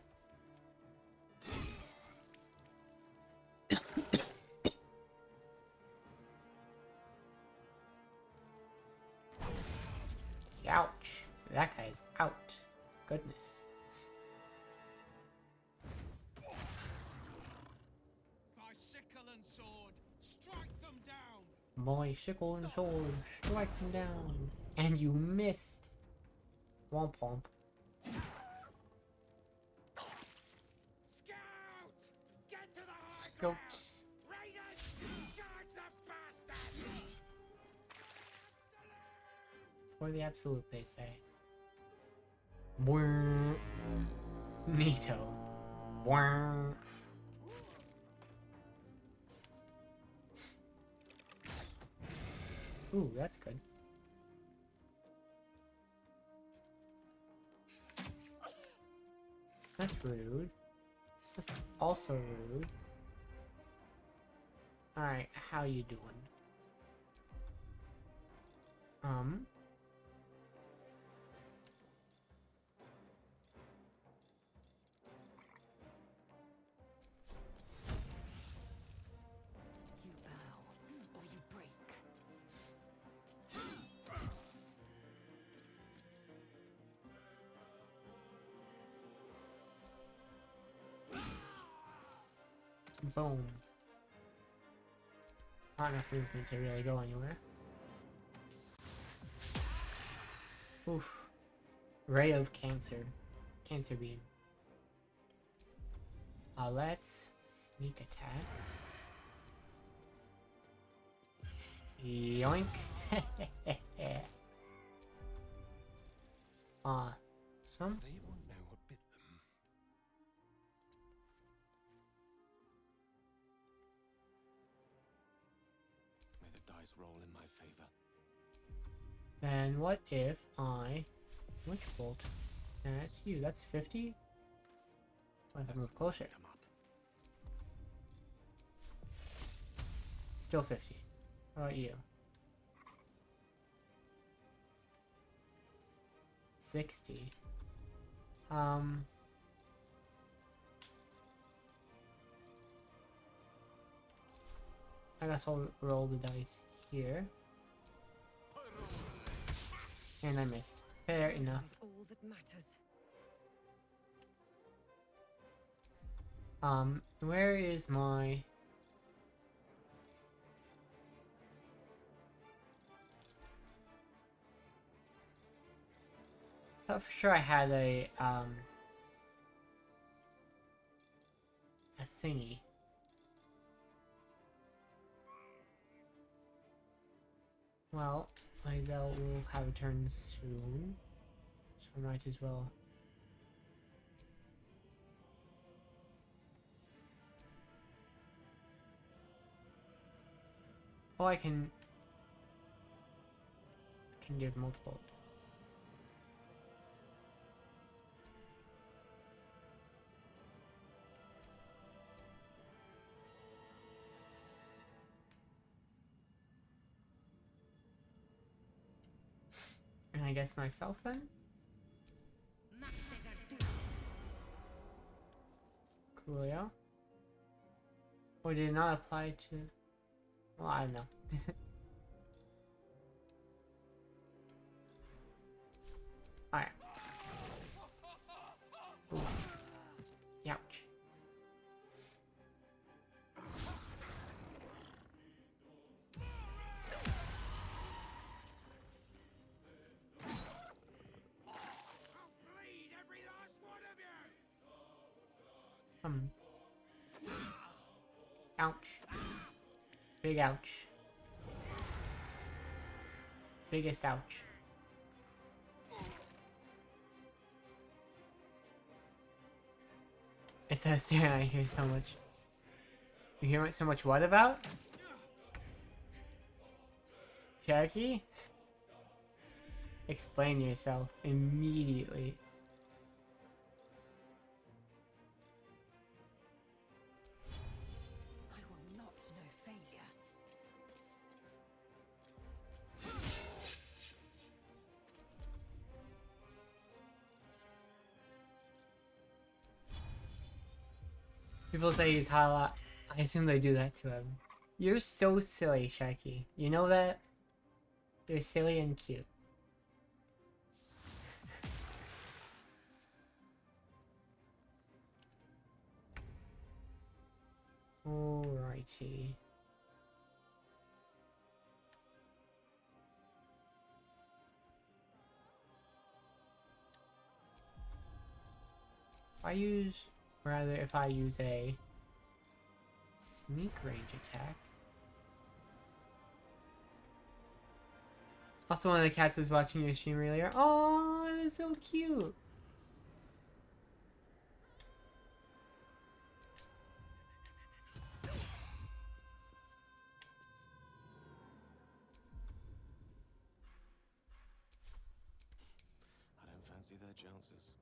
Ouch. That guy's out. Goodness. By sickle and sword, strike them down. By sickle and sword, strike them down. And you missed. Womp womp. Scouts. For the absolute, they say. Brrr. Neato. Brrr. Ooh, that's good. That's rude. That's also rude. Alright, how you doing? You bow, or you break. Boom. Not enough movement to really go anywhere. Oof. Ray of Cancer. Cancer Beam. Let's sneak attack. Yoink. Some. They won't know what bit them. May the dice roll in my favor. Then what if I Witch Bolt? That's you. That's 50? Let's move closer. Come up. Still 50. How about you? 60. I guess I'll roll the dice here. And I missed. Fair enough. Is all that matters. Where is my... I thought for sure I had a thingy. Well, Lizelle will have a turn soon, so I might as well. Oh, I can give multiple. I guess myself then? Coolio. Or did it not apply to... Well, I don't know. Alright. Ooh. Ouch. Ouch. Big ouch. Biggest ouch. It says here I hear so much. You hear so much what about? Cherokee? Explain yourself immediately. I will not know failure. People say he's hot a lot. I assume they do that to him. You're so silly, Sharky. You know that? You're silly and cute. Alrighty. If I use a sneak range attack. Also, one of the cats was watching your stream earlier. Oh, that's so cute. I don't fancy their chances.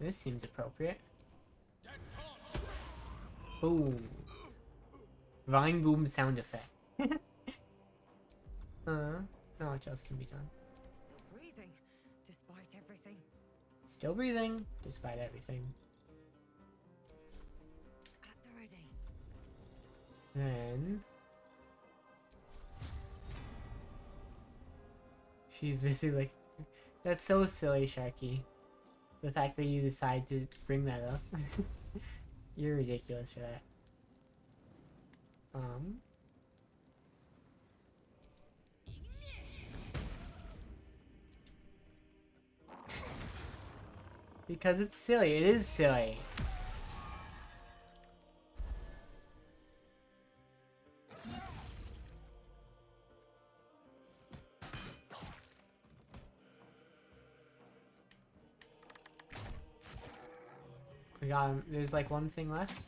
This seems appropriate. Boom. Vine boom sound effect. Not much else can be done. Still breathing, despite everything. Still breathing, despite everything. At the ready. Then... she's busy like... That's so silly, Sharky. The fact that you decide to bring that up. You're ridiculous for that. Because it's silly. It is silly. We got him. There's like one thing left.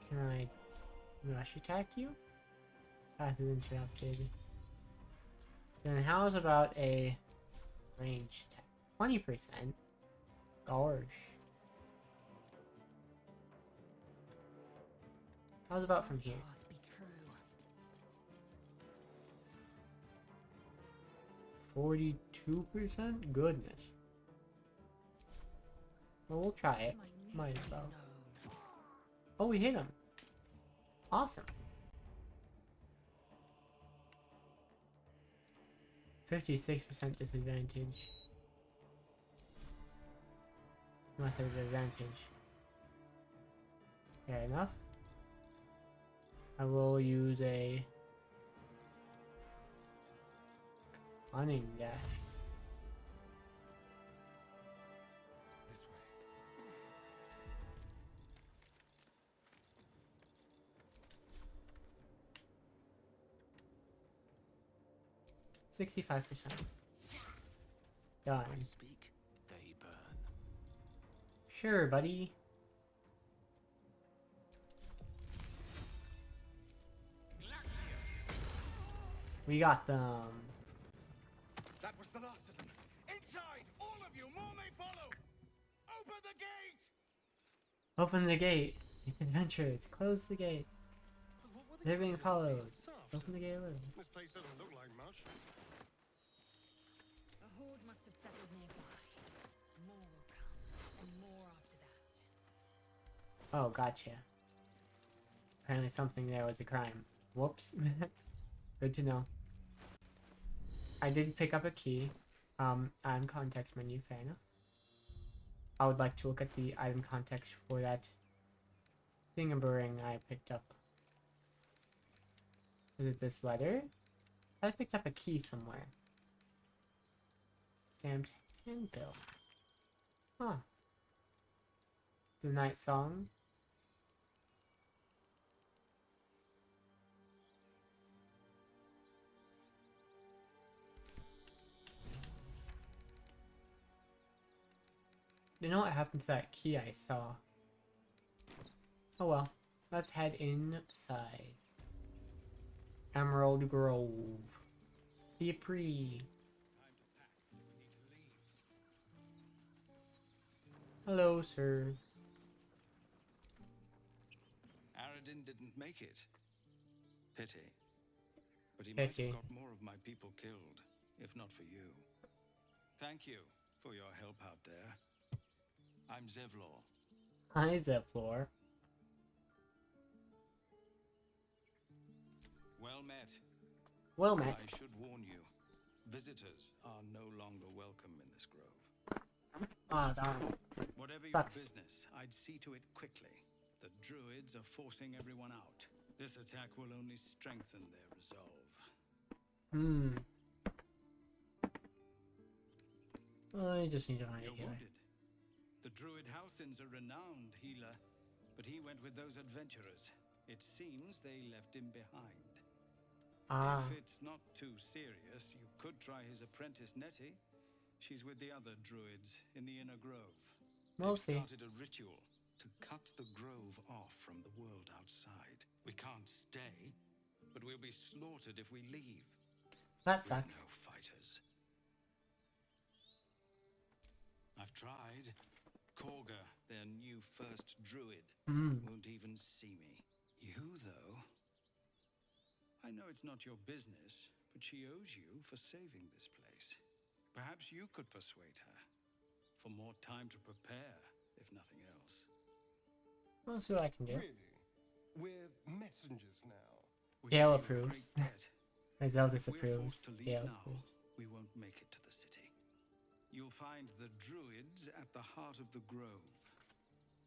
Can I rush attack you? Path is interrupted. Then how's about a range attack? 20%? Gosh. How's about from here? 42%? Goodness. Well, we'll try it. Might as well. Oh, we hit him. Awesome. 56% disadvantage. Must have an advantage. Fair enough. I will use a cunning dash. This way. 65%. Done. I speak, they burn. Sure, buddy. We got them. That was the last of them. Inside, all of you. More may follow. Open the gate! Open the gate. It's adventurers. Close the gate. They're being followed. Open the gate a little. This place doesn't look like much. A horde must have settled nearby. More will come, and more after that. Oh, gotcha. Apparently something there was a crime. Whoops. Good to know. I did pick up a key. Item context menu, fair enough. I would like to look at the item context for that thingaboring I picked up. Is it this letter? I picked up a key somewhere. Stamped handbill. Huh. The night song. You know what happened to that key I saw? Oh well. Let's head inside. Emerald Grove. Be free. Hello, sir. Aradin didn't make it. Pity. But he Pity. might have got more of my people killed, if not for you. Thank you for your help out there. I'm Zevlor. Hi, Zevlor. Well met. Well met. I should warn you, visitors are no longer welcome in this grove. Ah, darn. Whatever your Sucks. business, I'd see to it quickly. The druids are forcing everyone out. This attack will only strengthen their resolve. I just need to find You're it here. wounded. The druid Halsin's a renowned healer, but he went with those adventurers. It seems they left him behind. Ah. If it's not too serious, you could try his apprentice Nettie. She's with the other druids in the inner grove. We'll They've see. started a ritual to cut the grove off from the world outside. We can't stay, but we'll be slaughtered if we leave. That We're sucks. no fighters. I've tried. Korga, their new first druid, won't even see me. You, though, I know it's not your business, but she owes you for saving this place. Perhaps you could persuade her for more time to prepare, if nothing else. We'll see what I can do. Really? We're messengers now. Gale approves. As Zelda If we're disapproves. forced to leave Gale now, approves. we won't make it to the city. You'll find the druids at the heart of the grove.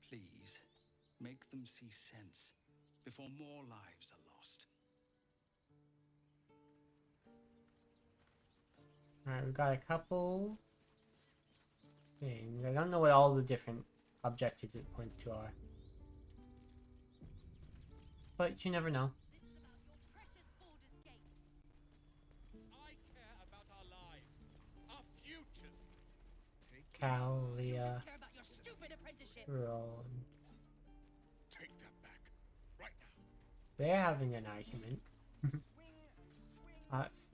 Please, make them see sense before more lives are lost. Alright, we've got a couple things. I don't know what all the different objectives it points to are. But you never know. I care about our lives, our futures. Kalia. Care about your stupid apprenticeship. Roland. Take that back, right now. They're having an argument.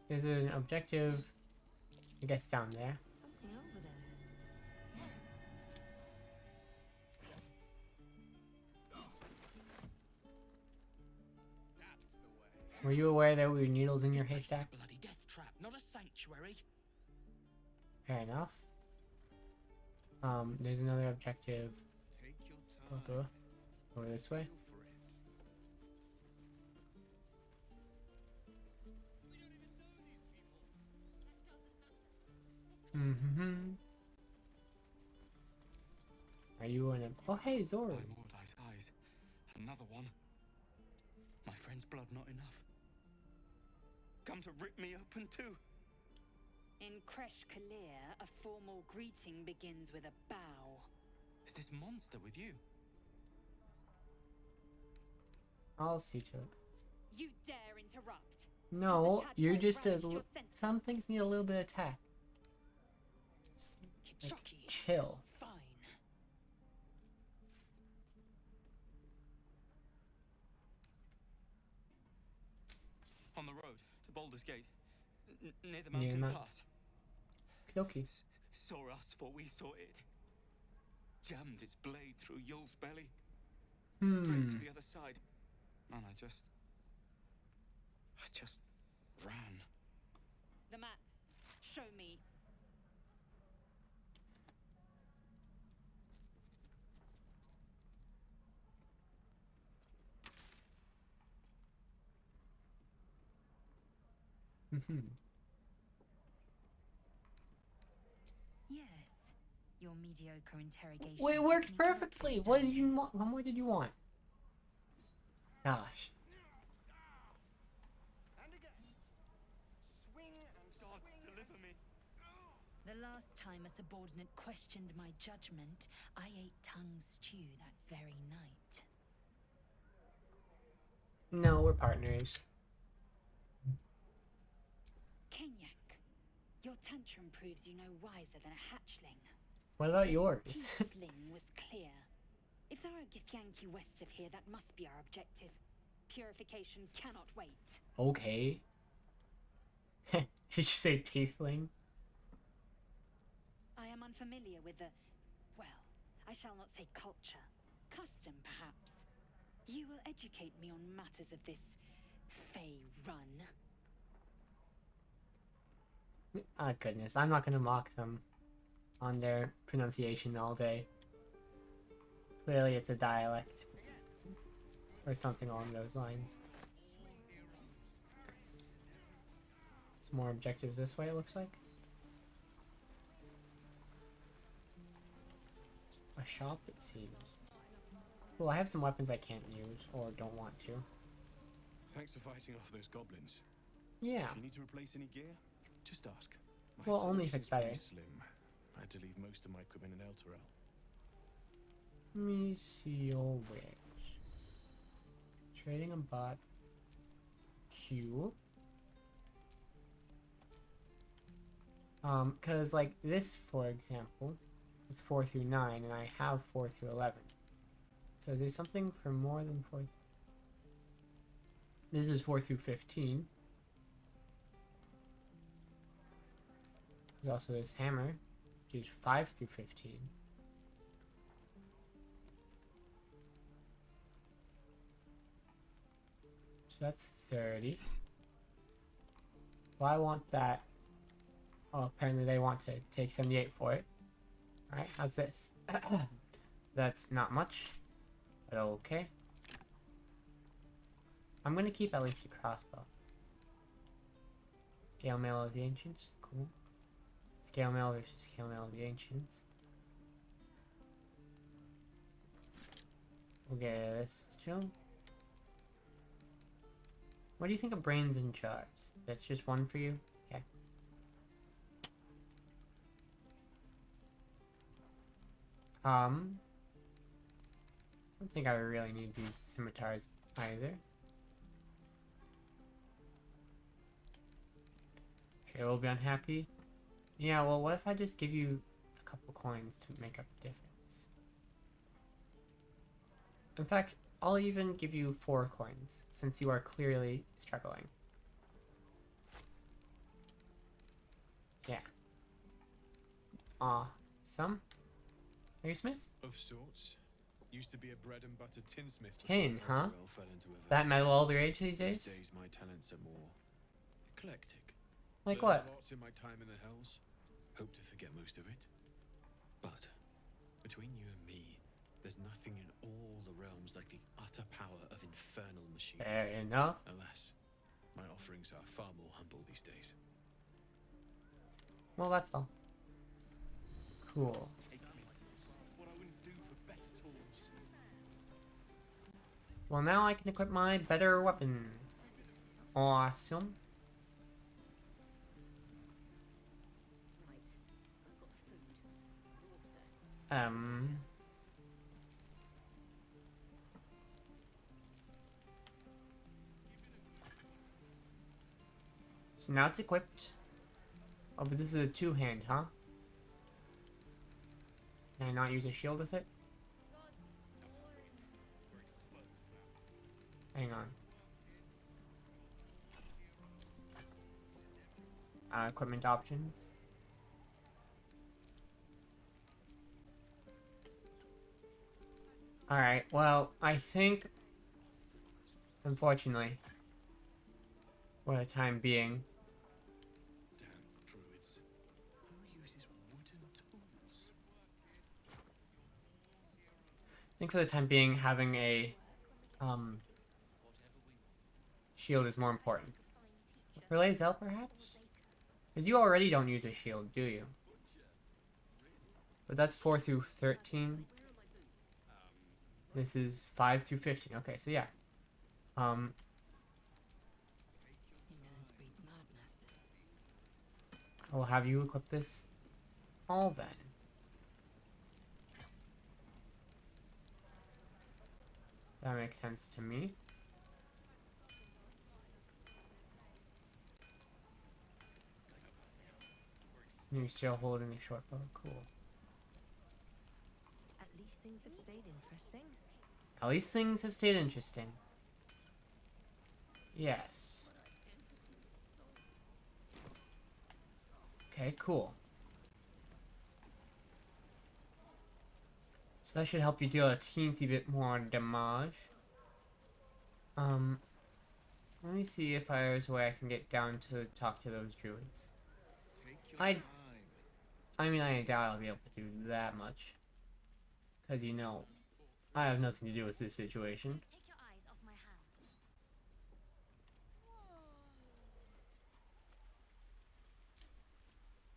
Is it an objective? I guess down there. Something over there. Were you aware there were needles in your haystack? Bloody death trap, not a sanctuary. Fair enough. There's another objective. Take your time. Over this way. Are you in a... Oh, hey, Zord. My Mordai's eyes. Another one. My friend's blood not enough. Come to rip me open too. In Kresh Kalir, a formal greeting begins with a bow. Is this monster with you? I'll see to it. You dare interrupt? No, you're just a... roused your senses? Some things need a little bit of attack. Like, Kitchaki. chill. Fine. On the road to Baldur's Gate. Near the Near mountain the pass. Okie. Saw us, for we saw it. jammed its blade through Yul's belly. Straight to the other side. And I just ran. The map. Show me. Yes. Your mediocre interrogation. Well, it worked technique perfectly. works. What did you want? What more did you want? Gosh. And again. Swing and God, deliver me. The last time a subordinate questioned my judgment, I ate tongue stew that very night. No, we're partners. Kenyak, your tantrum proves you no wiser than a hatchling. What about yours? Sling was clear. If there are Githyanki west of here, that must be our objective. Purification cannot wait. Okay. Did you say tiefling? I am unfamiliar with the, well, I shall not say culture. Custom, perhaps. You will educate me on matters of this Fey run. Oh goodness, I'm not gonna mock them on their pronunciation all day. Clearly it's a dialect. Or something along those lines. Some more objectives this way, it looks like. A shop, it seems. Well, I have some weapons I can't use, or don't want to. Thanks for fighting off those goblins. Yeah. If you need to replace any gear, just ask. Well, only if it's better. Slim. I had to leave most of my equipment in Elturel. Let me see your wares. Trading a bot. Q. Cause like this, for example, it's 4 through 9, and I have 4 through 11. So is there something for more than 4? This is 4 through 15. There's also this hammer, which is 5 through 15. So that's 30. Well, I want that. Oh, apparently they want to take 78 for it. Alright, how's this? That's not much, but okay. I'm gonna keep at least a crossbow. Scale mail of the Ancients, cool. Scale mail versus scale mail of the Ancients. We'll get rid of this too. What do you think of brains and jars? That's just one for you? Okay. I don't think I really need these scimitars either. Okay, we'll be unhappy. Yeah, well, what if I just give you a couple coins to make up the difference? In fact, I'll even give you 4 coins, since you are clearly struggling. Yeah. Awesome. Are you Smith? Of sorts. Used to be a bread and butter tinsmith. Tin, huh? Elturel fell into a That village. metal all the rage these days? These days my talents are more eclectic. Like Learned what? a lot in my time in the Hells. Hope to forget most of it. But between you and me, there's nothing in all the realms like the utter power of infernal machinery. Fair enough. Alas, my offerings are far more humble these days. Well, that's all. Cool. What I wouldn't do for better tools. Well, now I can equip my better weapon. Awesome. So now it's equipped. Oh, but this is a 2-hand, huh? Can I not use a shield with it? Hang on. Equipment options. Alright, well, I think, unfortunately, for the time being, Damn druids. Who uses wooden tools? I think for the time being, having a shield is more important. For Lae'zel, perhaps? Because you already don't use a shield, do you? But that's 4 through 13. This is 5 through 15. Okay, so yeah. Ignorance breeds madness. I will have you equip this all then. That makes sense to me. You're still holding the short bow. Cool. At least things have stayed interesting. At least things have stayed interesting. Yes. Okay, cool. So that should help you deal a teensy bit more damage. Let me see if there's a way I can get down to talk to those druids. I mean, I doubt I'll be able to do that much. Because, you know, I have nothing to do with this situation. Take your eyes off my hands.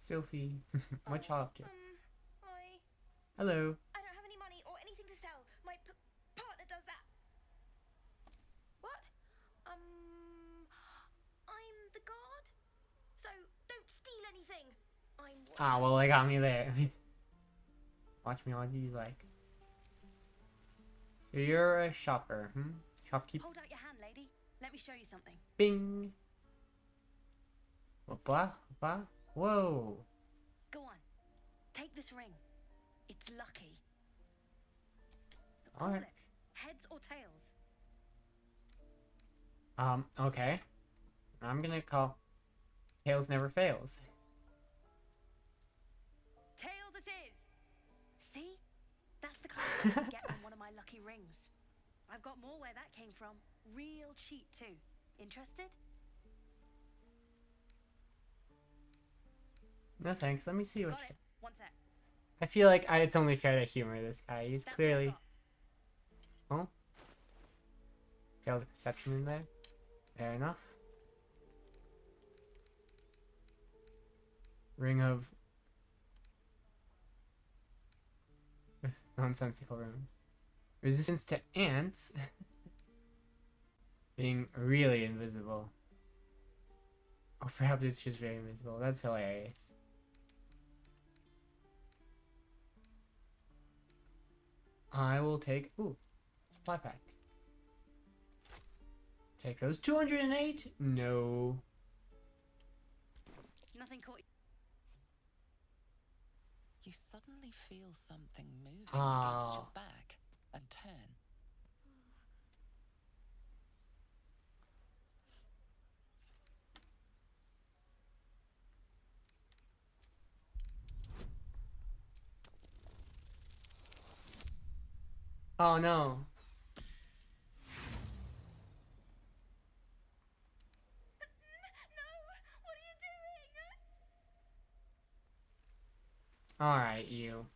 Sylphie, what y'all up to? Hi. Hello. I don't have any money or anything to sell. My partner does that. What? I'm the guard. So don't steal anything. Ah, well, they got me there. Watch me all you like. So you're a shopper, Shopkeep. Hold out your hand, lady. Let me show you something. Bing. Whoa. Whoa. Go on. Take this ring. It's lucky. All right. Call it heads or tails. Okay. I'm gonna call Tails Never Fails. Tails it is. See? That's the kind of thing you get on one of my lucky rings. I've got more where that came from. Real cheap too. Interested? No thanks. Let me see what. Got it. One sec. I feel like it's only fair to humor this guy. He's That's clearly. Oh. Failed a perception in there. Fair enough. Ring of nonsensical runes. Resistance to ants. Being really invisible. Oh, perhaps it's just very invisible. That's hilarious. I will take... Ooh. Supply pack. Take those 208? No. Nothing caught you. You suddenly feel something moving against your back and turn. Oh no. Alright, you.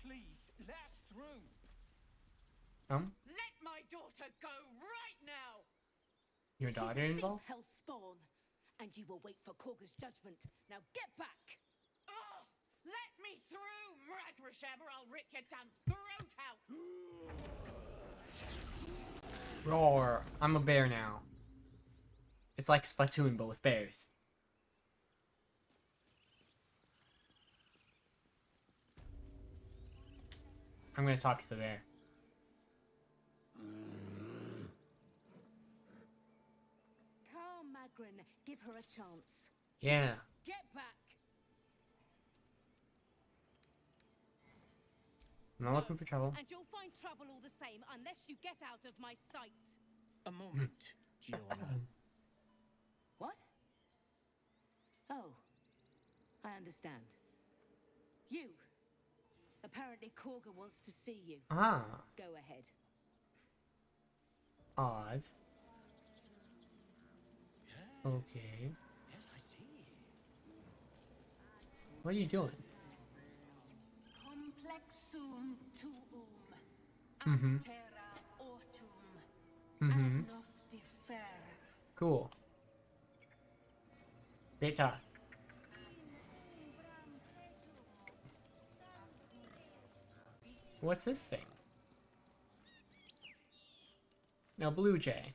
Please, let us through. Let my daughter go right now. Your daughter involved? Hellspawn, and you will wait for Korga's judgment. Now get back! Oh, let me through, Mradrasham, or I'll rip your damn throat out. Roar. I'm a bear now. It's like Splatoon, but with bears. I'm gonna talk to the bear. Calm, Magrin. Give her a chance. Yeah. Get back! I'm not looking for trouble. And you'll find trouble all the same unless you get out of my sight. A moment, Giona. What? Oh, I understand. understand. You. Apparently Korga wants to see you. Ah. Go ahead. Odd. Okay. Yes, I see. What are you doing? Complexum tuum. Mm-hmm. Terra ortum. Mm-hmm. Agnostifera. Cool. Great talk. What's this thing? No, Blue Jay.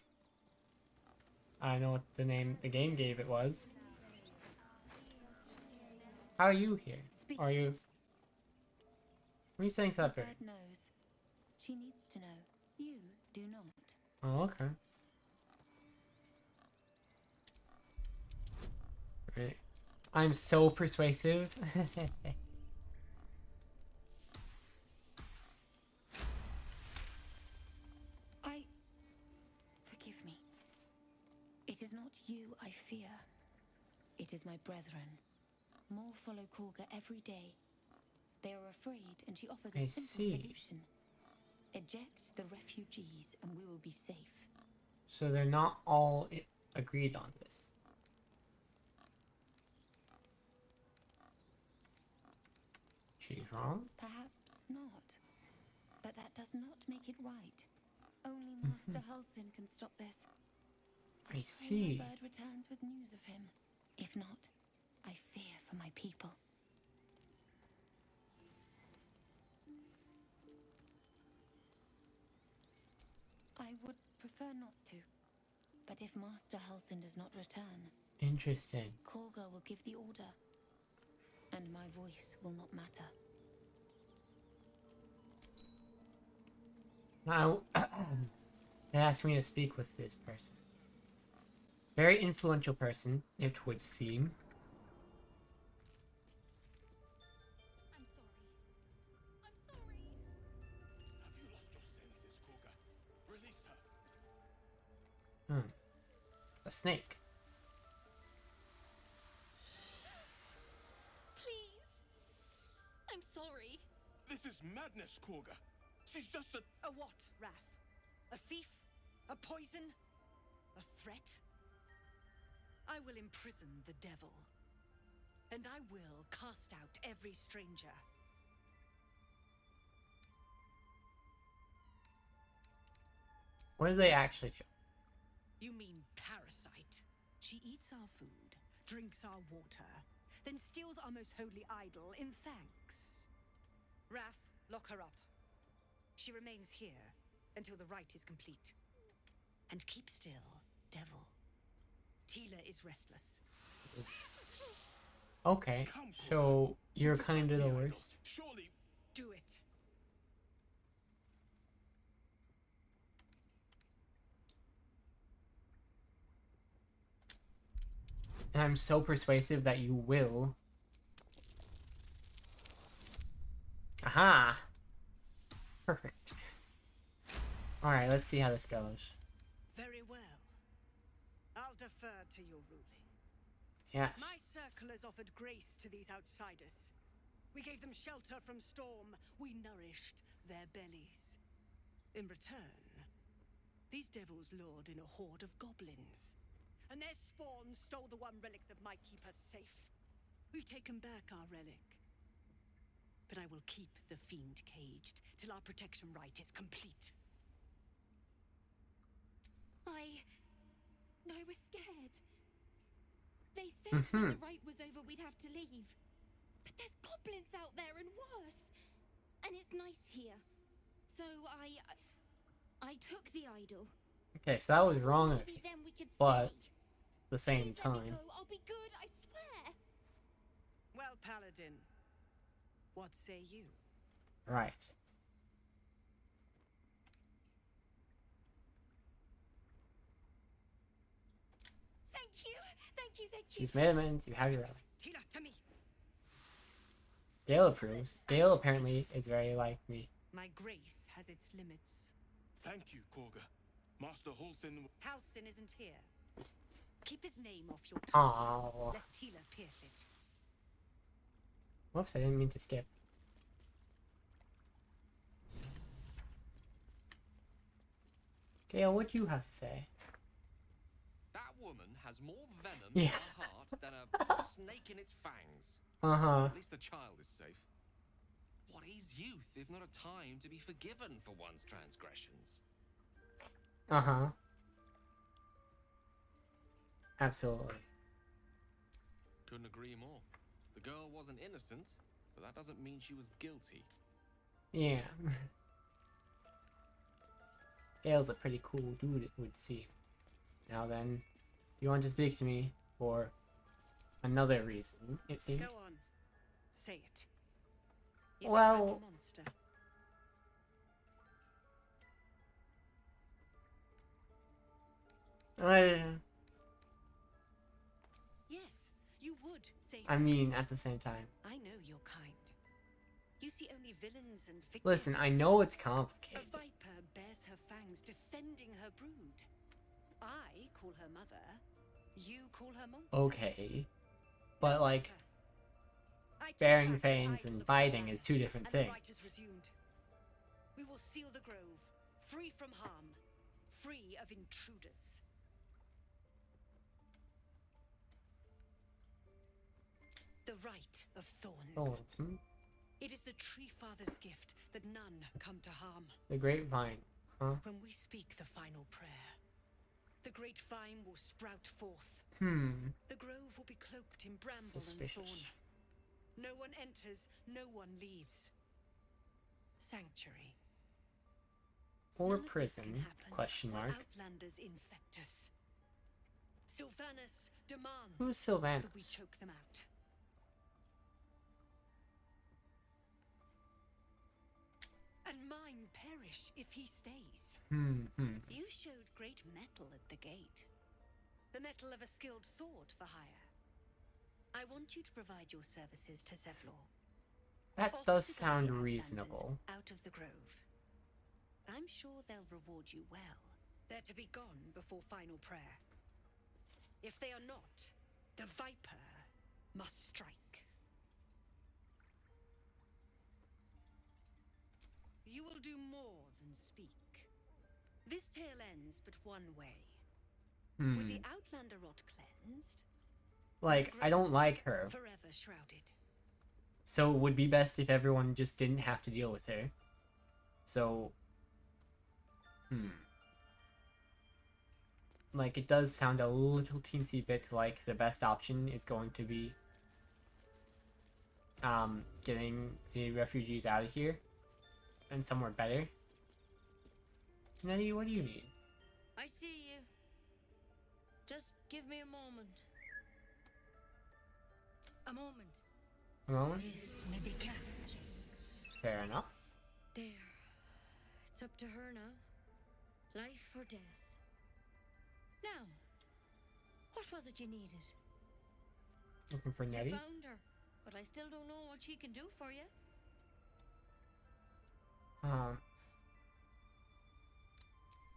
I know what the name the game gave it was. How are you here? Are you? What are you saying, Celebrate? Bird knows. She needs to know. You do not. Oh, okay. Right. I'm so persuasive. Forgive me. It is not you I fear. It is my brethren. More follow Korga every day. They are afraid, and she offers a simple solution. Eject the refugees, and we will be safe. So they're not all agreed on this. She's wrong? Perhaps not. But that does not make it right. Only Master Halsin can stop this. I see. My bird returns with news of him. If not, I fear for my people. I would prefer not to. But if Master Halsin does not return, Interesting. Korga will give the order. And my voice will not matter. Now, they asked me to speak with this person. Very influential person, it would seem. I'm sorry. I'm sorry. Have you lost your senses, Korga? Release her. A snake. Please. I'm sorry. This is madness, Korga. She's just a what, Wrath? A thief? A poison? A threat? I will imprison the devil. And I will cast out every stranger. What do they actually do? You mean parasite? She eats our food, drinks our water, then steals our most holy idol in thanks. Wrath, lock her up. She remains here until the rite is complete. And keep still, devil. Tila is restless. Okay, so you're kind of the worst. Surely. Do it. And I'm so persuasive that you will. Aha! Perfect. Alright, let's see how this goes. Very well. I'll defer to your ruling. Yes. My circle has offered grace to these outsiders. We gave them shelter from storm. We nourished their bellies. In return, these devils lured in a horde of goblins. And their spawn stole the one relic that might keep us safe. We've taken back our relic. But I will keep the fiend caged till our protection rite is complete. I was scared. They said when the rite was over we'd have to leave. But there's goblins out there and worse. And it's nice here. So I took the idol. Okay, so that was wrong of you. Then we could But stay. at the same Please let me time. go. I'll be good, I swear. Well, Paladin, what say you? Right. Thank you. Thank you. She's made amends, you have your own. Tila, to me. Gale approves. Gale apparently is very like me. My grace has its limits. Thank you, Korga. Master Halsin. Halsin isn't here. Keep his name off your tongue, Aww. lest Tila pierce it. Whoops, I didn't mean to skip. Gale, what do you have to say? That woman has more venom Yeah. in her heart than a snake in its fangs. Uh-huh. At least the child is safe. What is youth if not a time to be forgiven for one's transgressions? Uh-huh. Absolutely. Couldn't agree more. The girl wasn't innocent, but that doesn't mean she was guilty. Yeah. Gale's a pretty cool dude, it would seem. Now then, you want to speak to me for another reason, it seems. Go on. Say it. Is Well- the monster. Yes, you would say so. I mean, at the same time. I know your kind. You see only villains and victims. Listen, I know it's A complicated. viper bears her fangs defending her brood. I call her mother. You call her monster. Okay. But, like, I take bearing back the fangs idol and of fighting is Sylvanas, two different and the things. right is resumed. We will seal the grove, free from harm, free of intruders. The right of thorns. Thorns, hmm? It is the Tree Father's gift that none come to harm. The grapevine, huh? When we speak the final prayer, the great vine will sprout forth. The grove will be cloaked in bramble Suspicious. and thorn. No one enters, no one leaves. Sanctuary. Or None of this prison, can happen question while mark. Outlanders infect us. Sylvanas demands Who's Sylvanas? that we choke them out. And mine perish if he stays. You showed great mettle at the gate. The metal of a skilled sword for hire. I want you to provide your services to Zevlor. That Off does to the sound Outlanders, reasonable. Out of the grove. I'm sure they'll reward you well. They're to be gone before final prayer. If they are not, the Viper must strike. You will do more than speak. This tale ends but one way. With the Outlander rot cleansed, Like, I don't like her. forever shrouded. So it would be best if everyone just didn't have to deal with her. So... Like, it does sound a little teensy bit like the best option is going to be... getting the refugees out of here. And somewhere better. Nettie, what do you need? I see you. Just give me a moment. A moment. A moment? This may be cat. Fair enough. There. It's up to her now. Life or death. Now, what was it you needed? Looking for Nettie? You found her, but I still don't know what she can do for you.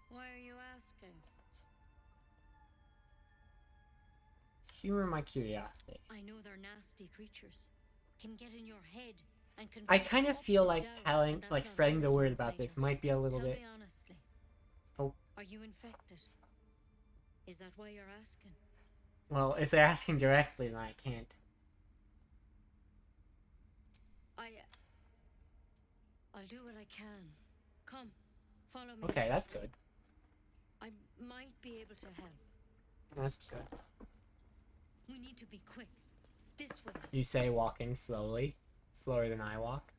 Why are you asking? Humor my curiosity. I know they're nasty creatures. Can get in your head and can. I kind of feel like telling, like spreading the word about this might be a little Tell bit. me honestly. Oh, Are you infected? Is that why you're asking? well, if they're asking directly, then I can't. I'll do what I can. Come, follow me. Okay, that's good. I might be able to help. That's good. We need to be quick. This way. You say walking slowly, slower than I walk.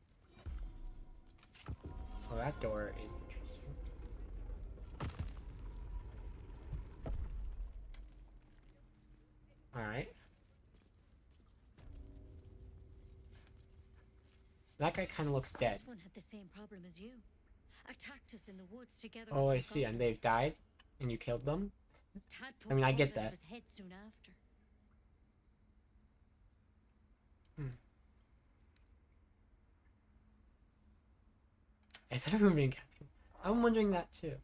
Oh, that door is interesting. Alright. That guy kind of looks dead. This one had the same problem as you. Attacked us in the woods together. Oh, with I some see. And they've died? And you killed them? Tadpole I mean, I crawled get out that. of his head soon after. Is everyone being captured? I'm wondering that too.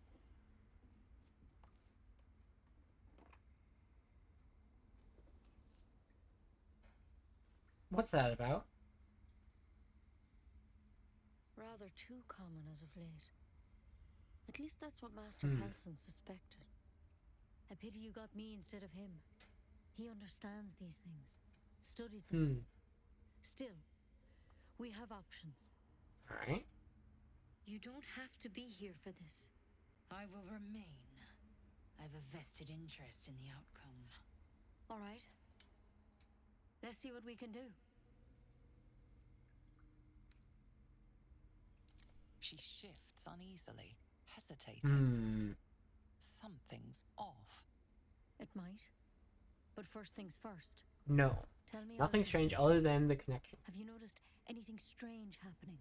What's that about? rather too common as of late. At least that's what Master Halsin suspected. A pity you got me instead of him. He understands these things. Studied them. Still, we have options. Alright. You don't have to be here for this. I will remain. I have a vested interest in the outcome. All right. Let's see what we can do. She shifts uneasily, hesitating. Something's off. It might. But first things first. No. Tell me nothing strange other than the connection. Have you noticed anything strange happening?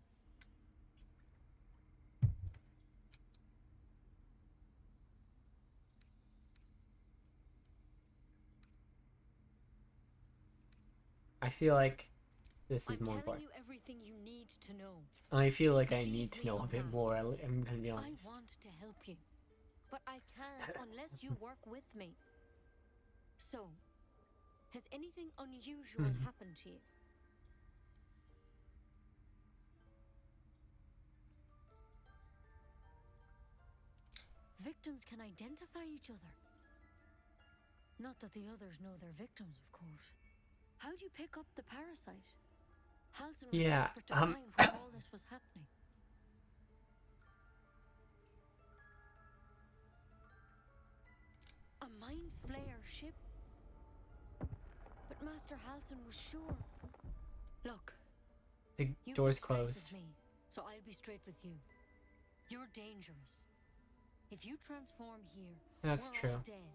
I feel like this is more I'm telling important. you everything you need to know. I feel like I need to know a bit more, I'm gonna be honest. I want to help you, but I can't unless you work with me. So, has anything unusual happened to you? Victims can identify each other. Not that the others know they're victims, of course. How'd you pick up the parasite? Halsin was desperate to find where all this was happening. A mind flayer ship? But Master Halsin was sure. Look. The door's closed. Me, so I'll be straight with you. You're dangerous. If you transform here, that's we're true. all dead.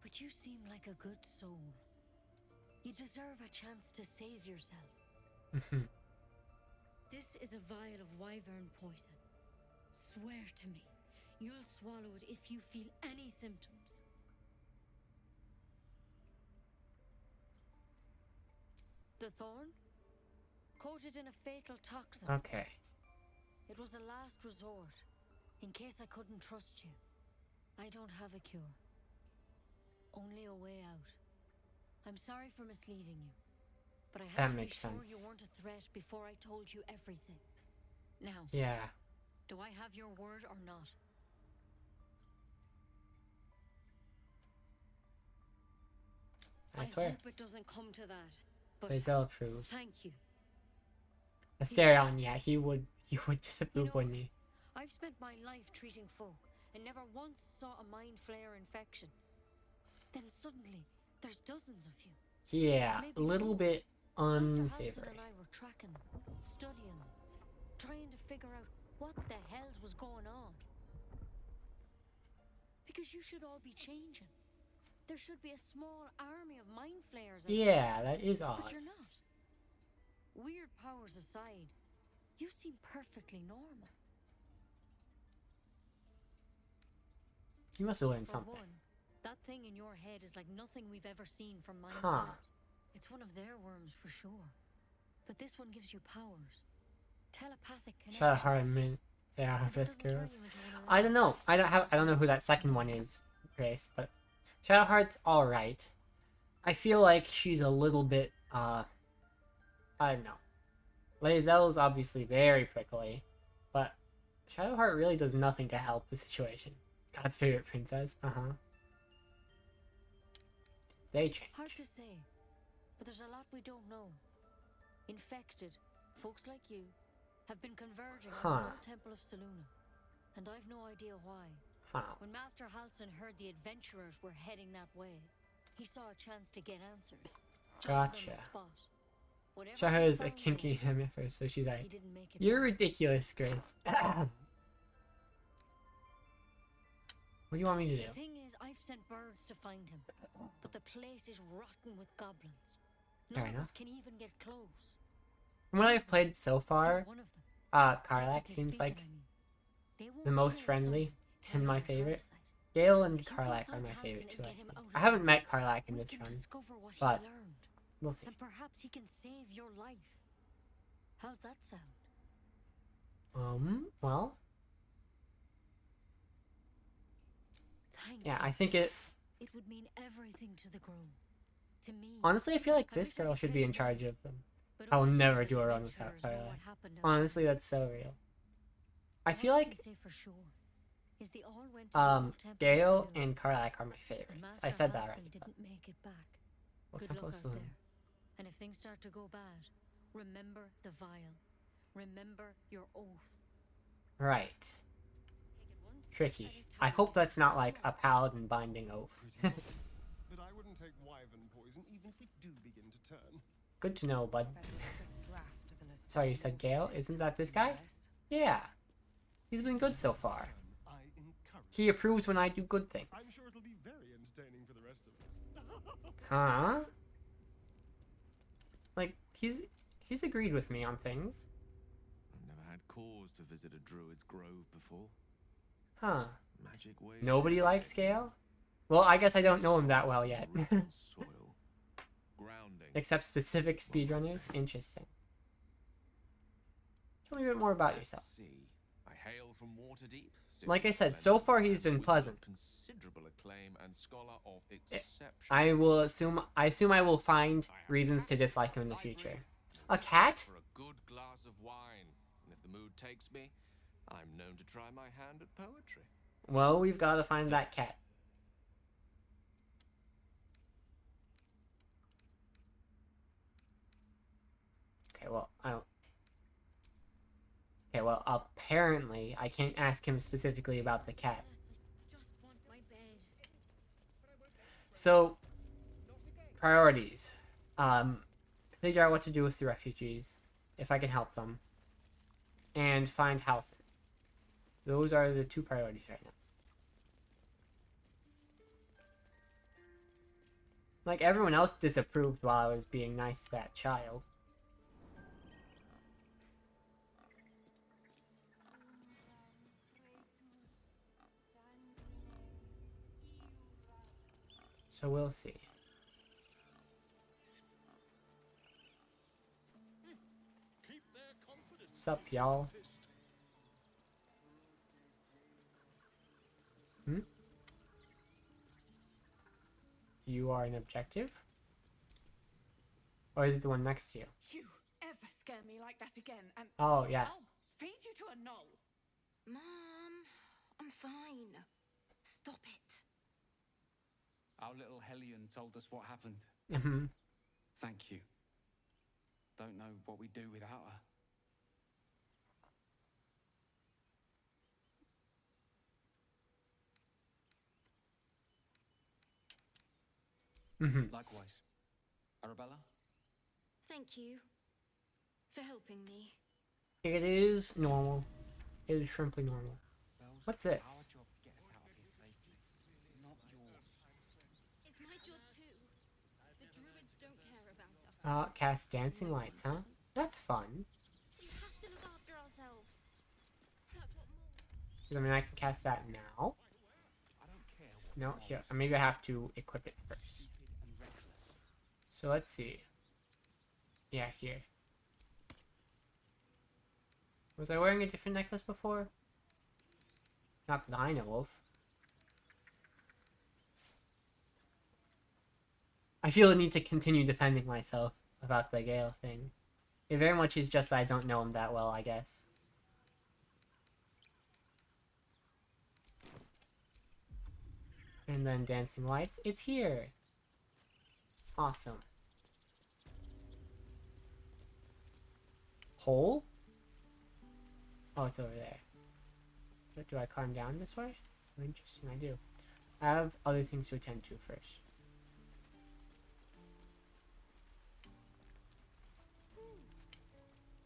But you seem like a good soul. You deserve a chance to save yourself. This is a vial of wyvern poison. Swear to me, you'll swallow it if you feel any symptoms. The thorn? Coated in a fatal toxin. Okay. It was a last resort, in case I couldn't trust you. I don't have a cure. Only a way out. I'm sorry for misleading you, but I had to be sure you weren't a threat before I told you everything. Now, do I have your word or not? I swear. hope it doesn't come to that. But Lae'zel approves. Thank you. Astarion, yeah, he would disapprove, wouldn't he? I've spent my life treating folk and never once saw a mind flare infection. Then suddenly, there's dozens of you. Yeah, a little bit unsavory. Master Halsin and I were tracking them, studying them, trying to figure out what the hells was going on. Because you should all be changing. There should be a small army of mind flayers. Yeah, that is odd. But you're not. Weird powers aside, you seem perfectly normal. You must have learned For something. one, that thing in your head is like nothing we've ever seen from mind Huh. flayers. It's one of their worms for sure. But this one gives you powers. Telepathic connections. Shadowheart, they are best girls. I don't know. I don't know who that second one is, Grace, but Shadowheart's alright. I feel like she's a little bit I don't know. Lae'zel is obviously very prickly, but Shadowheart really does nothing to help the situation. God's favorite princess. They change. Hard to say, but there's a lot we don't know. Infected, folks like you, have been converging on the whole Temple of Selûne, and I've no idea why. When Master Halsin heard the adventurers were heading that way, he saw a chance to get answers. Gotcha. Whatever Shadowheart he is a found kinky there, hemifer, so she's like, he didn't make it "You're back. ridiculous, Grace." What do you want me to do? The thing is, I've sent birds to find him, but the place is rotten with goblins. None Fair of enough. us can even get close. From what I've played so far, One of them, Karlach seems speaking, like they won't the most kill friendly someone and my carrying a favorite. parasite. Gale and If you can Karlach are find my Halsin favorite and too, I get him think. out of I haven't here, met Karlach in we this can run, discover what he but learned, we'll see. and perhaps he can save your life. How's that sound? Well, Thank yeah, you. I think it... It would mean everything to the Grove. To me. Honestly, I feel like I this wish I girl could should tell be you in more. charge of them. But I'll all I never think do a run adventurers without know Carlisle. what happened out Honestly, there. that's so real. I What feel I like can say for sure is they all went to the old temple of Gale Phil. and Karlach are my And favorites. Master I said that Halsin already. but- didn't make it back. Well, Good Temple luck of out Saloon. there. And if things start to go bad, remember the vial. Remember your oath. Right. Tricky. I hope that's not like a paladin binding oath. But I wouldn't take wyvern poison even if we do begin to turn. Good to know, bud. Better a good draft than a Sorry, you said Gale? Isn't that this guy? Yeah. He's been good so far. I encourage. He approves when I do good things. I'm sure it'll be very entertaining for the rest of us. Huh? Like, he's agreed with me on things. I've never had cause to visit a druid's grove before. Huh. Magic ways. Nobody likes Gale? Well, I guess I don't know him that well yet. Soil. Grounding. Except specific speedrunners? Interesting. Tell me a bit more about yourself. See, I hail from Waterdeep. Like I said, so far he's been pleasant. Considerable acclaim and scholar of exception. I assume I will find reasons to dislike him in the future. A cat? For a good glass of wine, and if the mood takes me, I'm known to try my hand at poetry. Well, we've got to find that cat. Okay, well, I don't... Okay, well, apparently I can't ask him specifically about the cat. Just want my bed. So, priorities. Figure out what to do with the refugees, if I can help them, and find Halsin. Those are the two priorities right now. Like, everyone else disapproved while I was being nice to that child. So we'll see. Sup, y'all? Hmm? You are an objective? Or is it the one next to you? You ever scare me like that again, and Oh, yeah. I'll feed you to a knoll. Mom, I'm fine. Stop it. Our little Hellion told us what happened. Mm-hmm. Thank you. Don't know what we'd do without her. Mm-hmm. Likewise. Arabella? Thank you for helping me. It is normal. It is shrimply normal. What's this? Our job to get us out of here safely. It's not yours. It's my job too. The druids don't care about us. Cast dancing lights, huh? That's fun. We have to look after ourselves. That's what more. 'Cause, I mean, I can cast that now. I don't care what No, it here. was. Maybe I have to equip it first. Stupid and reckless. So let's see. Yeah, here. Was I wearing a different necklace before? Not that I know of. I feel the need to continue defending myself about the Gale thing. It very much is just that I don't know him that well, I guess. And then dancing lights. It's here! Awesome. Hole? Oh, it's over there. But do I climb down this way? Oh, interesting, I do. I have other things to attend to first.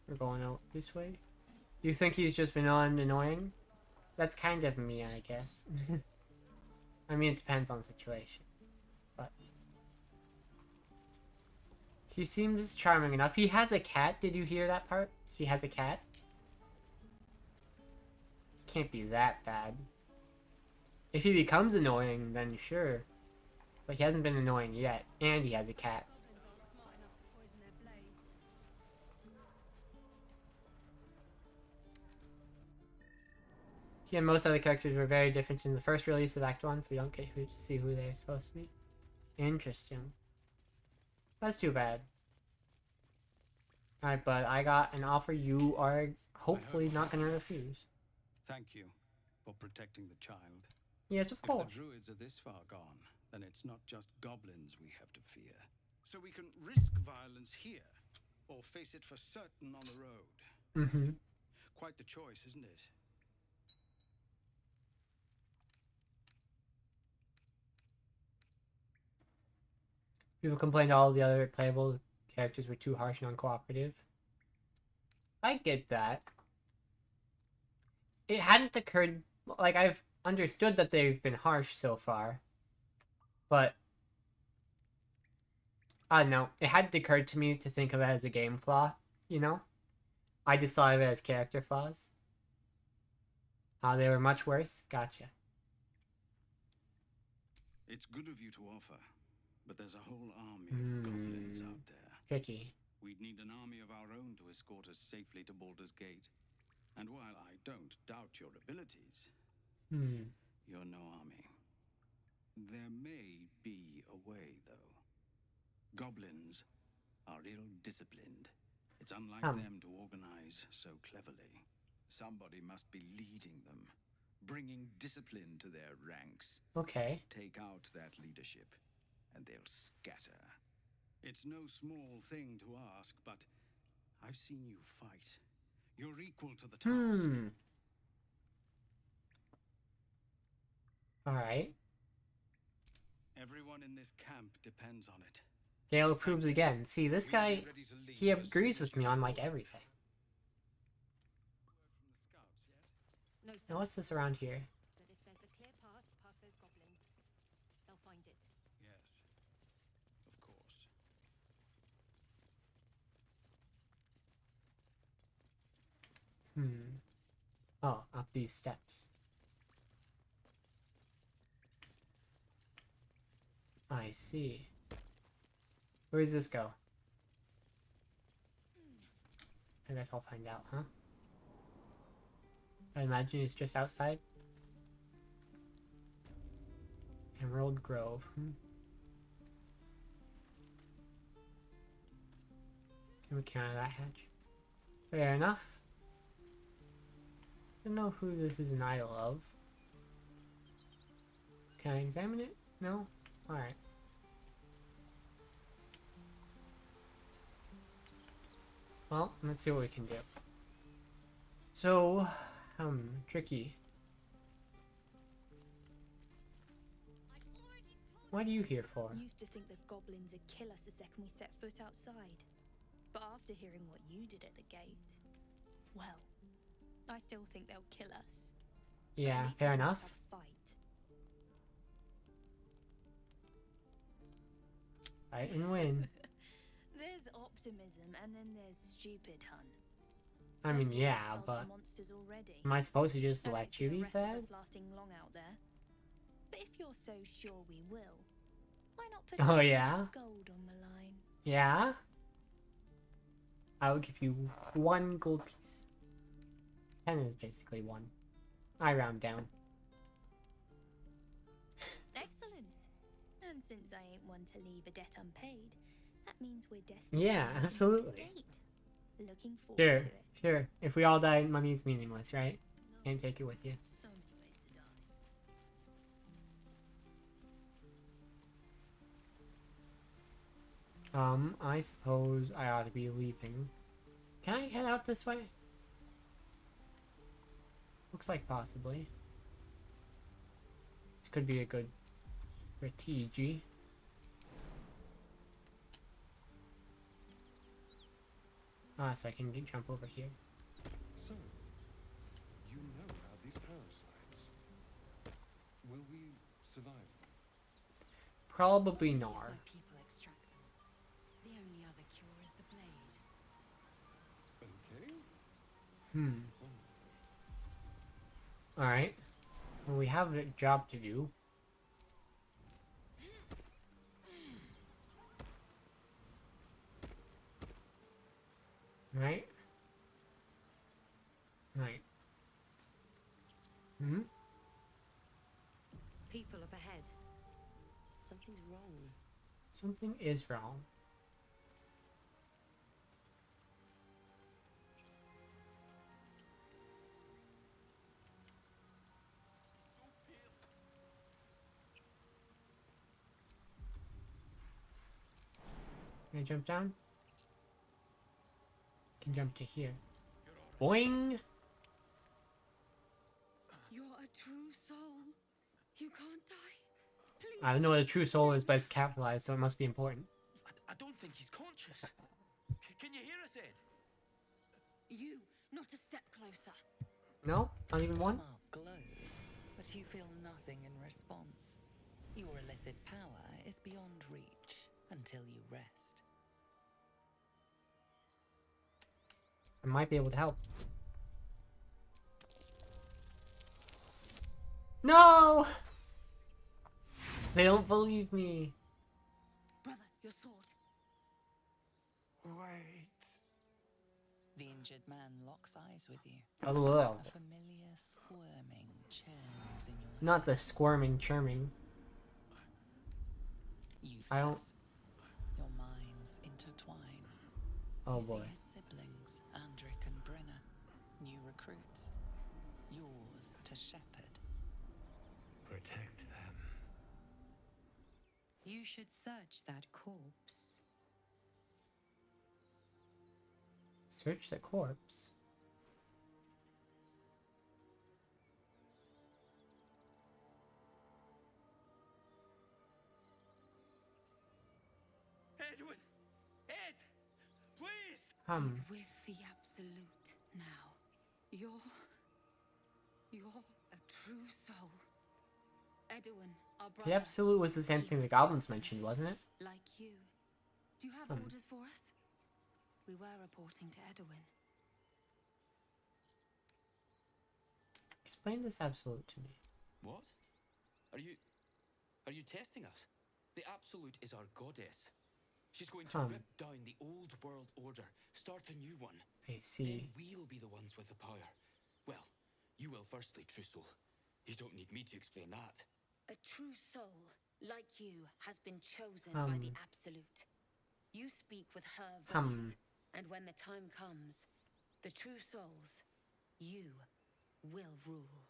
We're going out this way. You think he's just vanilla and annoying? That's kind of me, I guess. I mean, it depends on the situation. But he seems charming enough. He has a cat. Did you hear that part? He has a cat. Can't be that bad. If he becomes annoying, then sure. But he hasn't been annoying yet. And he has a cat. He and most other characters were very different in the first release of Act 1, so we don't get to see who they're supposed to be. Interesting. That's too bad. Alright, but I got an offer you are hopefully not gonna refuse. Thank you for protecting the child. Yes, of course. If the druids are this far gone, then it's not just goblins we have to fear. So we can risk violence here, or face it for certain on the road. Mm-hmm. Quite the choice, isn't it? People complained all the other playable characters were too harsh and uncooperative. I get that. It hadn't occurred, like, I've understood that they've been harsh so far, but I don't know, it hadn't occurred to me to think of it as a game flaw, you know? I just saw it as character flaws. They were much worse? Gotcha. It's good of you to offer, but there's a whole army of goblins out there. Tricky. We'd need an army of our own to escort us safely to Baldur's Gate. And while I don't doubt your abilities, you're no army. There may be a way, though. Goblins are ill-disciplined. It's unlike them to organize so cleverly. Somebody must be leading them, bringing discipline to their ranks. Okay. Take out that leadership, and they'll scatter. It's no small thing to ask, but I've seen you fight. You're equal to the task. Alright. Everyone in this camp depends on it. Gale approves again. See, this guy, he agrees with me on, like, everything. Now, what's this around here? But if there's a clear path past those goblins, they'll find it. Yes, of course. Oh, up these steps. I see. Where does this go? I guess I'll find out, huh? I imagine it's just outside. Emerald Grove. Can we count that hatch? Fair enough. I don't know who this is an idol of. Can I examine it? No? Alright. Well, let's see what we can do. So, tricky. What are you here for? I used to think the goblins would kill us the second we set foot outside. But after hearing what you did at the gate, well, I still think they'll kill us. Yeah, fair enough. Fight and win. There's optimism and then there's stupid, hun. I mean, yeah, but am I supposed to just let you be sad? Lasting long out there. But if you're so sure we will, why not put Oh yeah? gold on the line? Yeah? I'll give you 1 gold piece. 10 is basically 1. I round down. Excellent. And since I ain't one to leave a debt unpaid, that means we're destined to Yeah, absolutely. Looking forward Sure, to it. sure. If we all die, money is meaningless, right? Can't take it with you. So many ways to die. I suppose I ought to be leaving. Can I head out this way? Looks like possibly. This could be a good strategy. So I can jump over here. So, you know about these parasites. Will we survive? Probably not. People extract them. The only other cure is the blade. Okay. Alright. Well, we have a job to do. Right? Right. People up ahead. Something's wrong. Something is wrong. Can I jump down? Can jump to here. Boing! You're a true soul. You can't die. Please. I don't know what a true soul is, but it's capitalized, so it must be important. I don't think he's conscious. Can you hear us, Ed? You, not a step closer. No? Not even one? Mark glows, but you feel nothing in response. Your illithid power is beyond reach until you rest. I might be able to help. No! They don't believe me. Brother, your sword. Wait. The injured man locks eyes with you. A little. A familiar squirming churns in your Not the squirming, churming. Useless. I don't. Your minds intertwine. Oh you boy. See his siblings, Andric and Brenna, new recruits. Yours to shepherd. Protect them. You should search that corpse. Search the corpse. Edwin! Ed! Please! He's with the Absolute now. You're a true soul. Edwin, our brother. The Absolute was the same thing the goblins mentioned, wasn't it? Like you. Do you have orders for us? We were reporting to Edwin. Explain this Absolute to me. What? Are you testing us? The Absolute is our goddess. She's going to rip down the old world order, start a new one. I see. Then we'll be the ones with the power. Well, you will firstly, true soul. You don't need me to explain that. A true soul, like you, has been chosen by the Absolute. You speak with her voice, and when the time comes, the true souls, you will rule.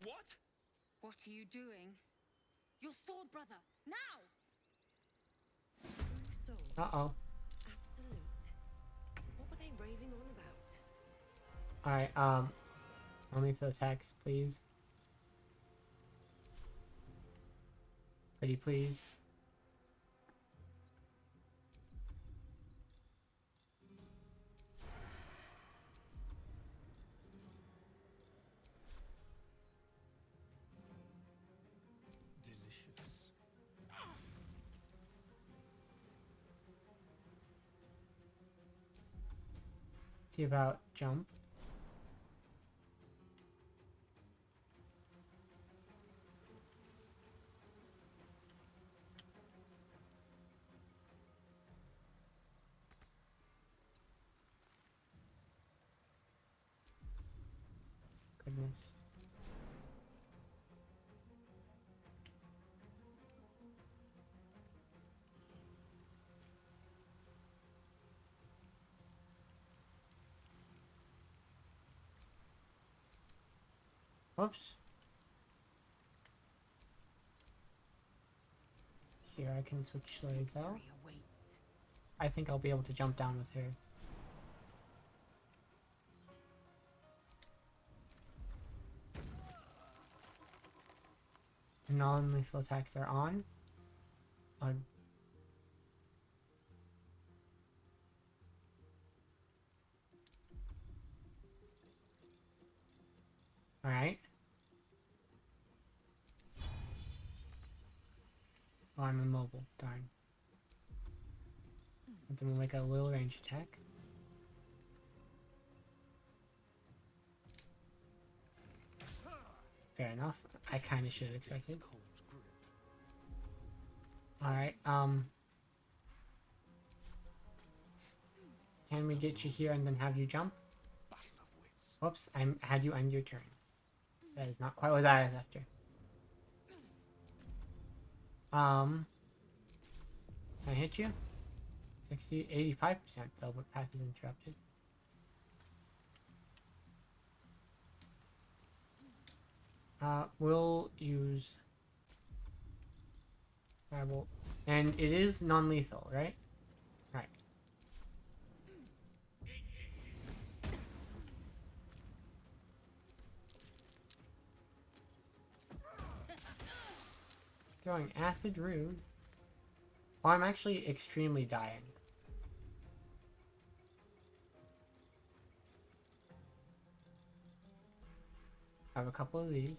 What? What are you doing? Your sword, brother! Now! Uh-oh. Absolute. What were they raving on about? Alright, only for attacks, please. Pretty please. Delicious. See about jump. Goodness. Oops. Here I can switch lanes out. I think I'll be able to jump down with her. The non-lethal attacks are on. Alright. Oh, I'm immobile. Darn. And then we'll make a little range attack. Fair enough. I kind of should have expected. Alright, can we get you here and then have you jump? Whoops, I had you end your turn. That is not quite what I was after. Can I hit you? 85% though, but path is interrupted. We'll use Firebolt. And it is non-lethal, right? Right. Throwing acid rude. Oh, I'm actually extremely dying. I have a couple of these.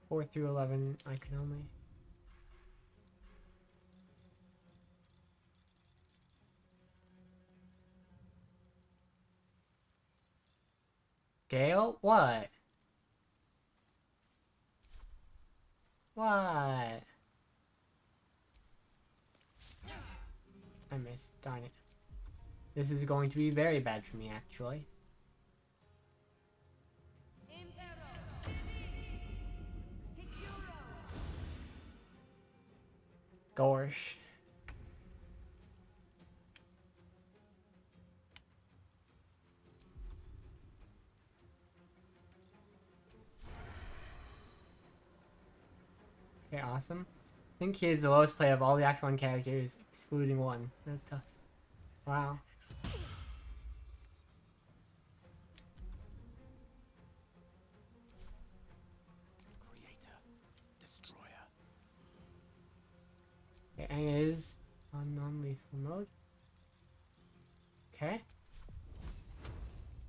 Four through 11, I can only. Gale? What? What? I missed. Darn it. This is going to be very bad for me, actually. Gosh. Okay, awesome. I think he is the lowest play of all the Act 1 characters, excluding one. That's tough. Wow. Creator, destroyer. Okay, and it is on non-lethal mode. Okay.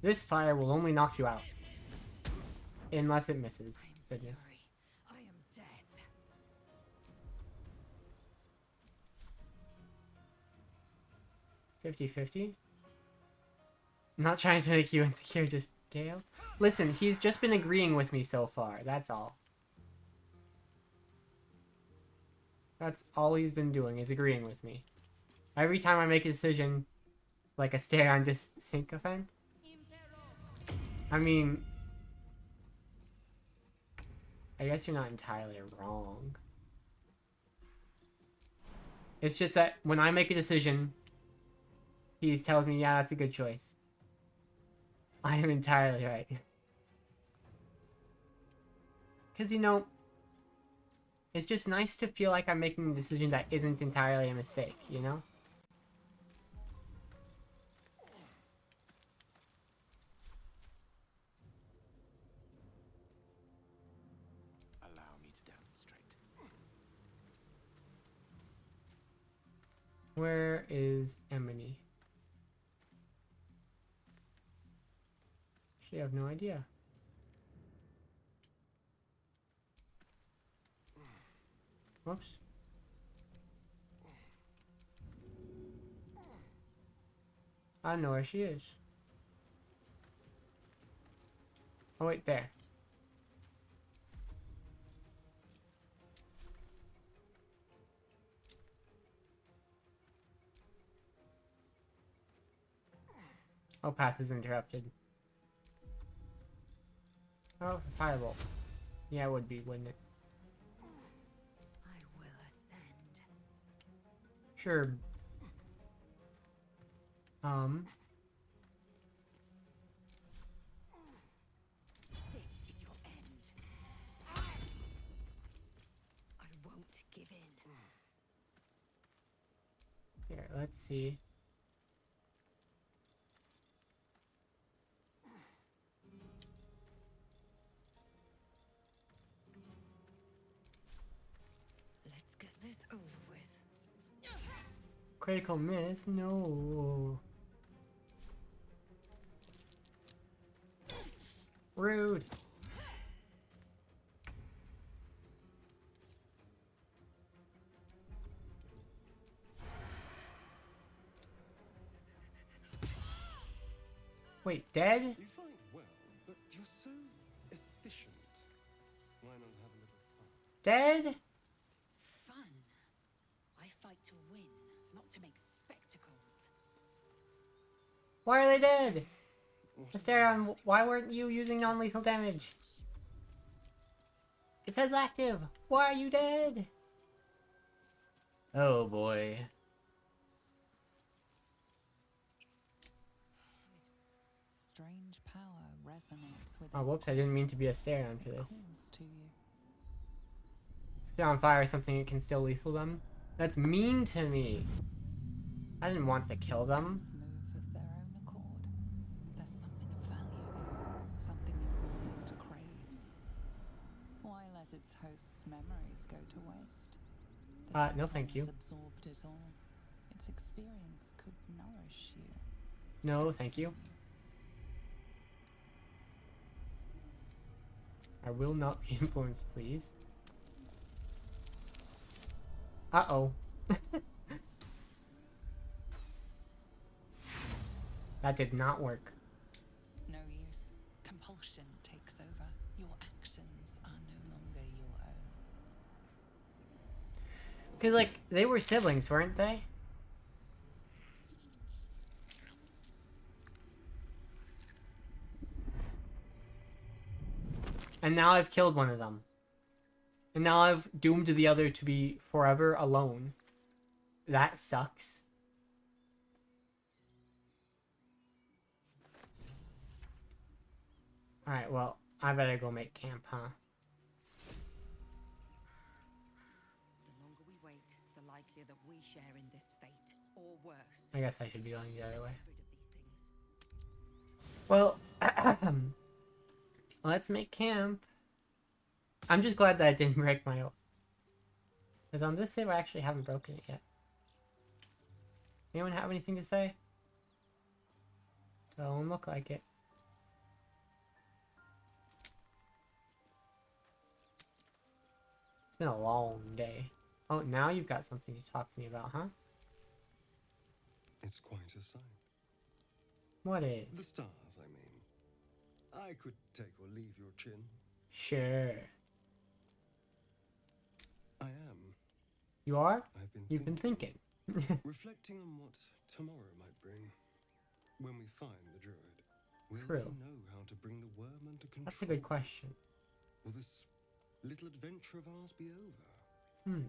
This fire will only knock you out. Unless it misses. Goodness. 50-50. I'm not trying to make you insecure, just Gale. Listen, he's just been agreeing with me so far, that's all. That's all he's been doing, is agreeing with me. Every time I make a decision, it's like a stare on sycophant. I mean, I guess you're not entirely wrong. It's just that when I make a decision, he tells me, yeah, that's a good choice. I am entirely right. Because, you know, it's just nice to feel like I'm making a decision that isn't entirely a mistake, you know? Allow me to demonstrate. Where is Emily? Actually, I have no idea. Whoops. I know where she is. Oh wait, there. Oh, path is interrupted. Oh, firebolt. Yeah, it would be, wouldn't it? I will ascend. Sure. This is your end. I won't give in. Here, let's see. Let's get this over with. Critical miss? No. Rude. Wait, dead? You fight well, but you're so efficient. Why not have a little fun? Dead? Fun. I fight to win, not to make spectacles. Why are they dead? Asterion, why weren't you using non-lethal damage? It says active. Why are you dead? Oh boy. resonates with Oh, whoops, I didn't mean to be a stare-on for this. calls to you. If they're on fire or something, it can still lethal them. That's mean to me. I didn't want to kill them. Move of their own accord. There's something of value, something your mind craves. Why let its host's memories go to waste? No thank you. Absorbed it all. Its experience could nourish you. No, thank you. I will not be influenced, please. Uh-oh. That did not work. No use. Compulsion takes over. Your actions are no longer your own. Because, like, they were siblings, weren't they? And now I've killed one of them. And now I've doomed the other to be forever alone. That sucks. Alright, well, I better go make camp, huh? The longer we wait, the likelier that we share in this fate, or worse. I guess I should be going the other way. Well, let's make camp. I'm just glad that I didn't break my oath. Because on this save, I actually haven't broken it yet. Anyone have anything to say? Don't look like it. It's been a long day. Oh, now you've got something to talk to me about, huh? It's quite a sight. What is? The stars, I mean. I could take or leave your chin. Sure. I am. You are? You've been thinking. Reflecting on what tomorrow might bring. When we find the druid, will True. we know how to bring the worm under control? That's a good question. Will this little adventure of ours be over?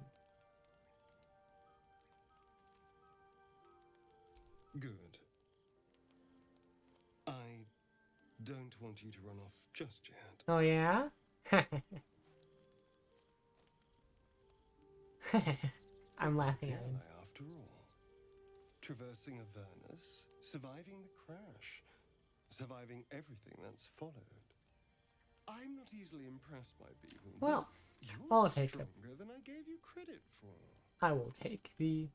Good. I don't want you to run off just yet. Oh, yeah? I'm laughing at him. After all, traversing Avernus, surviving the crash, surviving everything that's followed. I'm not easily impressed by people. Well, you're I'll take it. stronger than I gave you credit for. I will take the...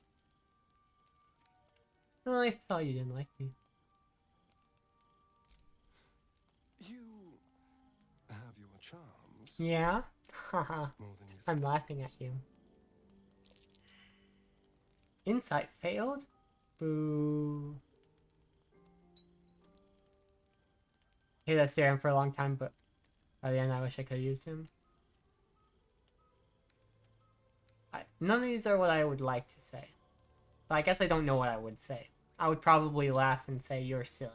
Oh, I thought you didn't like me. You have your charms. Yeah? Haha. More than you I'm laughing at you. Insight failed? Boo. Hey, that staring for a long time, but by the end I wish I could have used him. None of these are what I would like to say. But I guess I don't know what I would say. I would probably laugh and say, you're silly.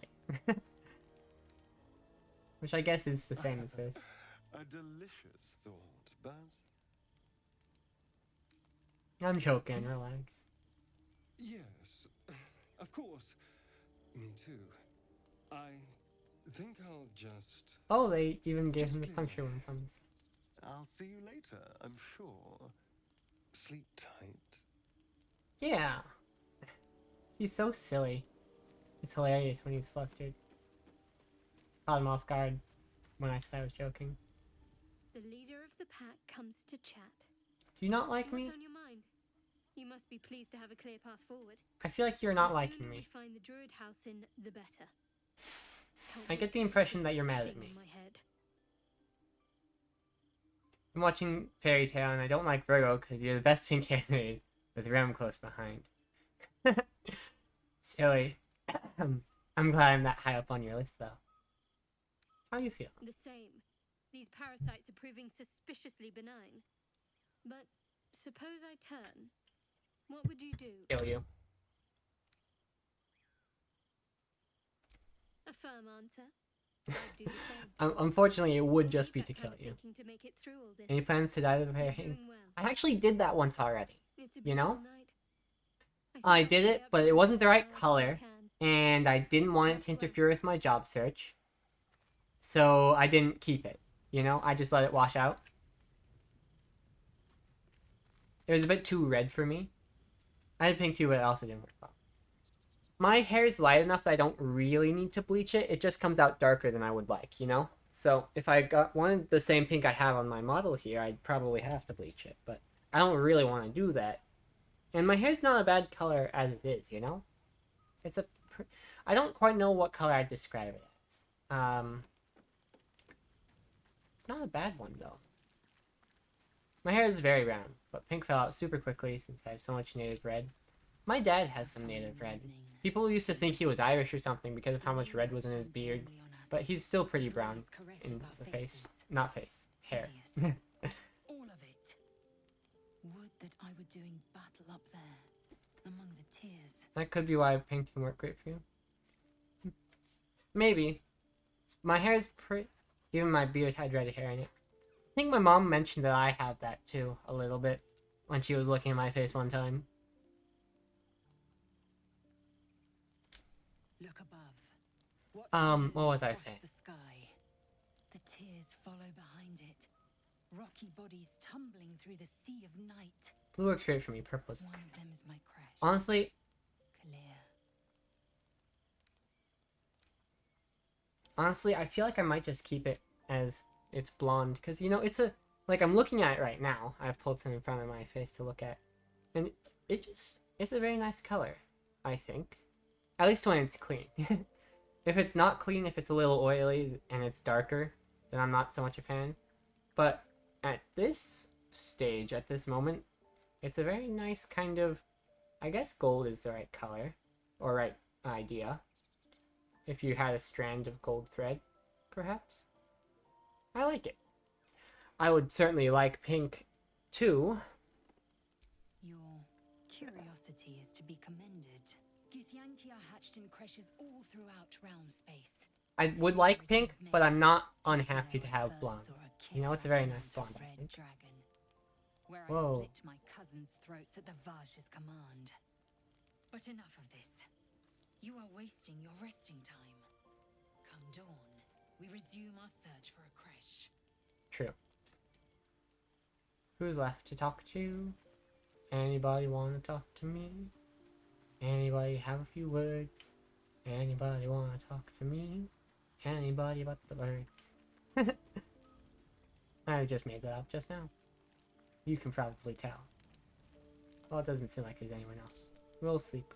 Which I guess is the same as this. A delicious thought, but... I'm joking, relax. Yes, of course. Me too. I think I'll just... Oh, they even gave him the puncture wounds on this. I'll see you later, I'm sure. Sleep tight. Yeah. He's so silly. It's hilarious when he's flustered. Caught him off guard when I said I was joking. The leader of the pack comes to chat. Do you not like me? What's on your mind? You must be pleased to have a clear path forward. I feel like you're not The liking sooner me. we find the druid house in, the better. I get the impression that you're mad at Thing me. in my head. I'm watching Fairy Tail and I don't like Virgo because you're the best pink candidate with Rem close behind. Silly. I'm glad I'm that high up on your list though. How do you feel? The same. These parasites are proving suspiciously benign. But suppose I turn. What would you do? Kill you. A firm answer. I'd do the same. Unfortunately, it would just be to kill you. Thinking to make it through all this. Any plans to die the pain? Doing well. I actually did that once already. It's a You know? beautiful night. I did it, but it wasn't the right color, and I didn't want it to interfere with my job search. so I didn't keep it. You know, I just let it wash out. It was a bit too red for me. I had pink too, but it also didn't work well. My hair is light enough that I don't really need to bleach it. It just comes out darker than I would like, you know? So if I wanted the same pink I have on my model here, I'd probably have to bleach it. But I don't really want to do that. And my hair's not a bad color as it is, you know? It's a... I don't quite know what color I'd describe it as. It's not a bad one, though. My hair is very brown, but pink fell out super quickly since I have so much native red. My dad has some native red. People used to think he was Irish or something because of how much red was in his beard, but he's still pretty brown in the face. Not face. Hair. All of it. Would that I were doing battle up there, among the tears. That could be why pink didn't work great for you. Maybe. My hair is pretty... Even my beard had red hair in it. I think my mom mentioned that I have that too, a little bit, when she was looking at my face one time. Look above. What was I saying? The sky. The tears follow behind it. Rocky bodies tumbling through the sea of night. Blue works great for me, purple is One okay. of them is my crest. Honestly, I feel like I might just keep it as it's blonde, because, you know, it's a... Like, I'm looking at it right now. I've pulled some in front of my face to look at. And it's a very nice color, I think. At least when it's clean. If it's not clean, if it's a little oily and it's darker, then I'm not so much a fan. But at this stage, at this moment, it's a very nice kind of... I guess gold is the right color. Or right idea. If you had a strand of gold thread, perhaps. I like it. I would certainly like pink, too. Your curiosity is to be commended. Githyanki are hatched in creches all throughout realm space. I would like pink, but I'm not unhappy to have blonde. You know, it's a very nice blonde, I think. Where I slit my cousin's throats at the Vash's command. But enough of this. You are wasting your resting time. Come dawn, we resume our search for a creche. True. Who's left to talk to? Anybody want to talk to me? Anybody have a few words? Anybody want to talk to me? Anybody but the birds? I just made that up just now. You can probably tell. Well, it doesn't seem like there's anyone else. We'll sleep.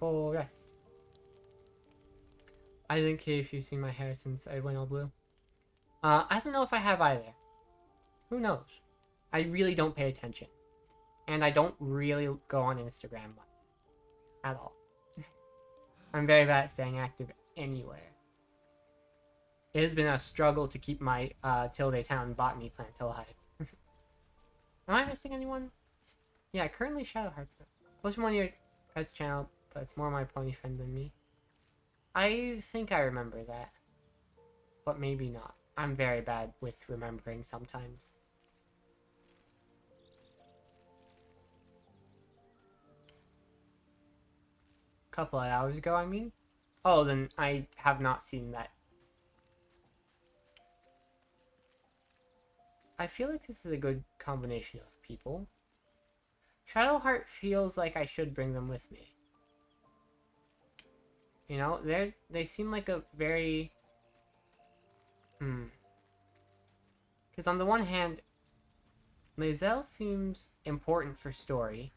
Full rest. I didn't care if you've seen my hair since I went all blue. I don't know if I have either. Who knows? I really don't pay attention. And I don't really go on Instagram much. At all. I'm very bad at staying active anywhere. It has been a struggle to keep my Tilde Town botany plant alive. Am I missing anyone? Yeah, currently Shadowheart's posting on your pet's channel, but it's more my pony friend than me. I think I remember that. But maybe not. I'm very bad with remembering sometimes. Couple of hours ago, I mean? Oh, then I have not seen that. I feel like this is a good combination of people. Shadowheart feels like I should bring them with me. You know, they seem like a very... Because on the one hand, Lae'zel seems important for story,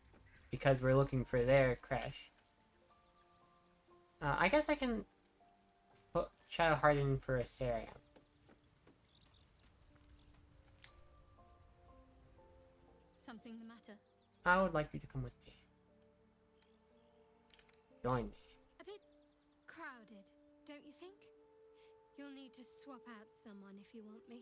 because we're looking for their creche. I guess I can put Shadowheart in for Astarion. Something the matter? I would like you to come with me. Join me. A bit crowded, don't you think? You'll need to swap out someone if you want me.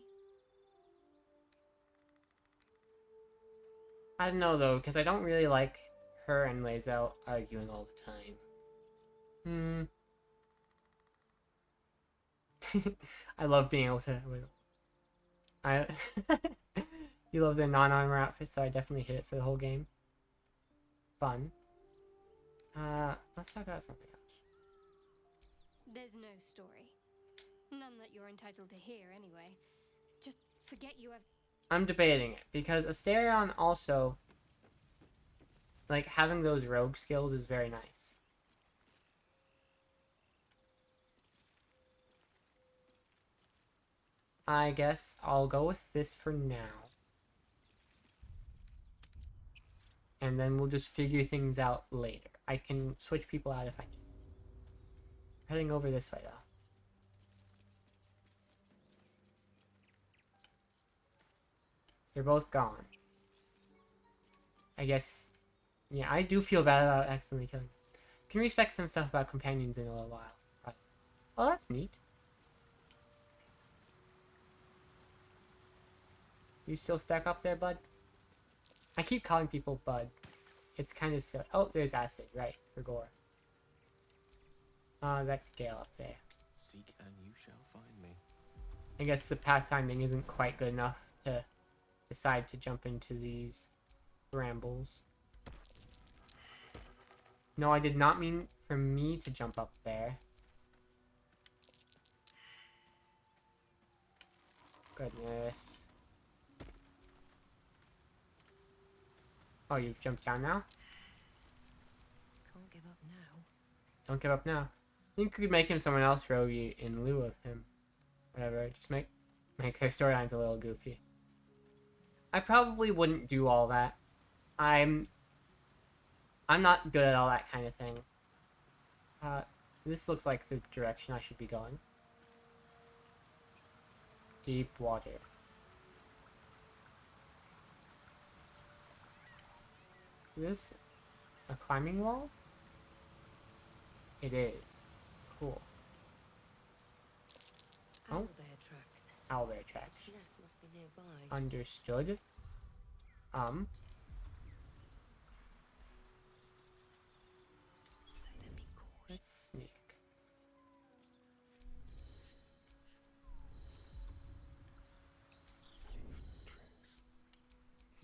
I don't know though, because I don't really like her and Lae'zel arguing all the time. I love being able to... You love the non-armor outfit, so I definitely hit it for the whole game. Fun. Let's talk about something else. There's no story. None that you're entitled to hear, anyway. Just forget you have... I'm debating it, because Asterion also... Like, having those rogue skills is very nice. I guess I'll go with this for now. And then we'll just figure things out later. I can switch people out if I need. Heading over this way, though. They're both gone. I guess... Yeah, I do feel bad about accidentally killing them. Can we expect some stuff about companions in a little while? Oh, that's neat. You still stuck up there, bud? I keep calling people bud. It's kind of silly. Oh, there's acid, right, for gore. That's Gale up there. Seek and you shall find me. I guess the pathfinding isn't quite good enough to decide to jump into these brambles. No, I did not mean for me to jump up there. Goodness. Oh, you've jumped down now? Can't give up now. Don't give up now. I think you could make him someone else, Rogi, in lieu of him. Whatever, just make their storylines a little goofy. I probably wouldn't do all that. I'm not good at all that kind of thing. This looks like the direction I should be going. Deep water. Is this a climbing wall? It is. Cool. Oh. Owlbear tracks. Owlbear tracks. Nest must be nearby. Understood. Let's sneak.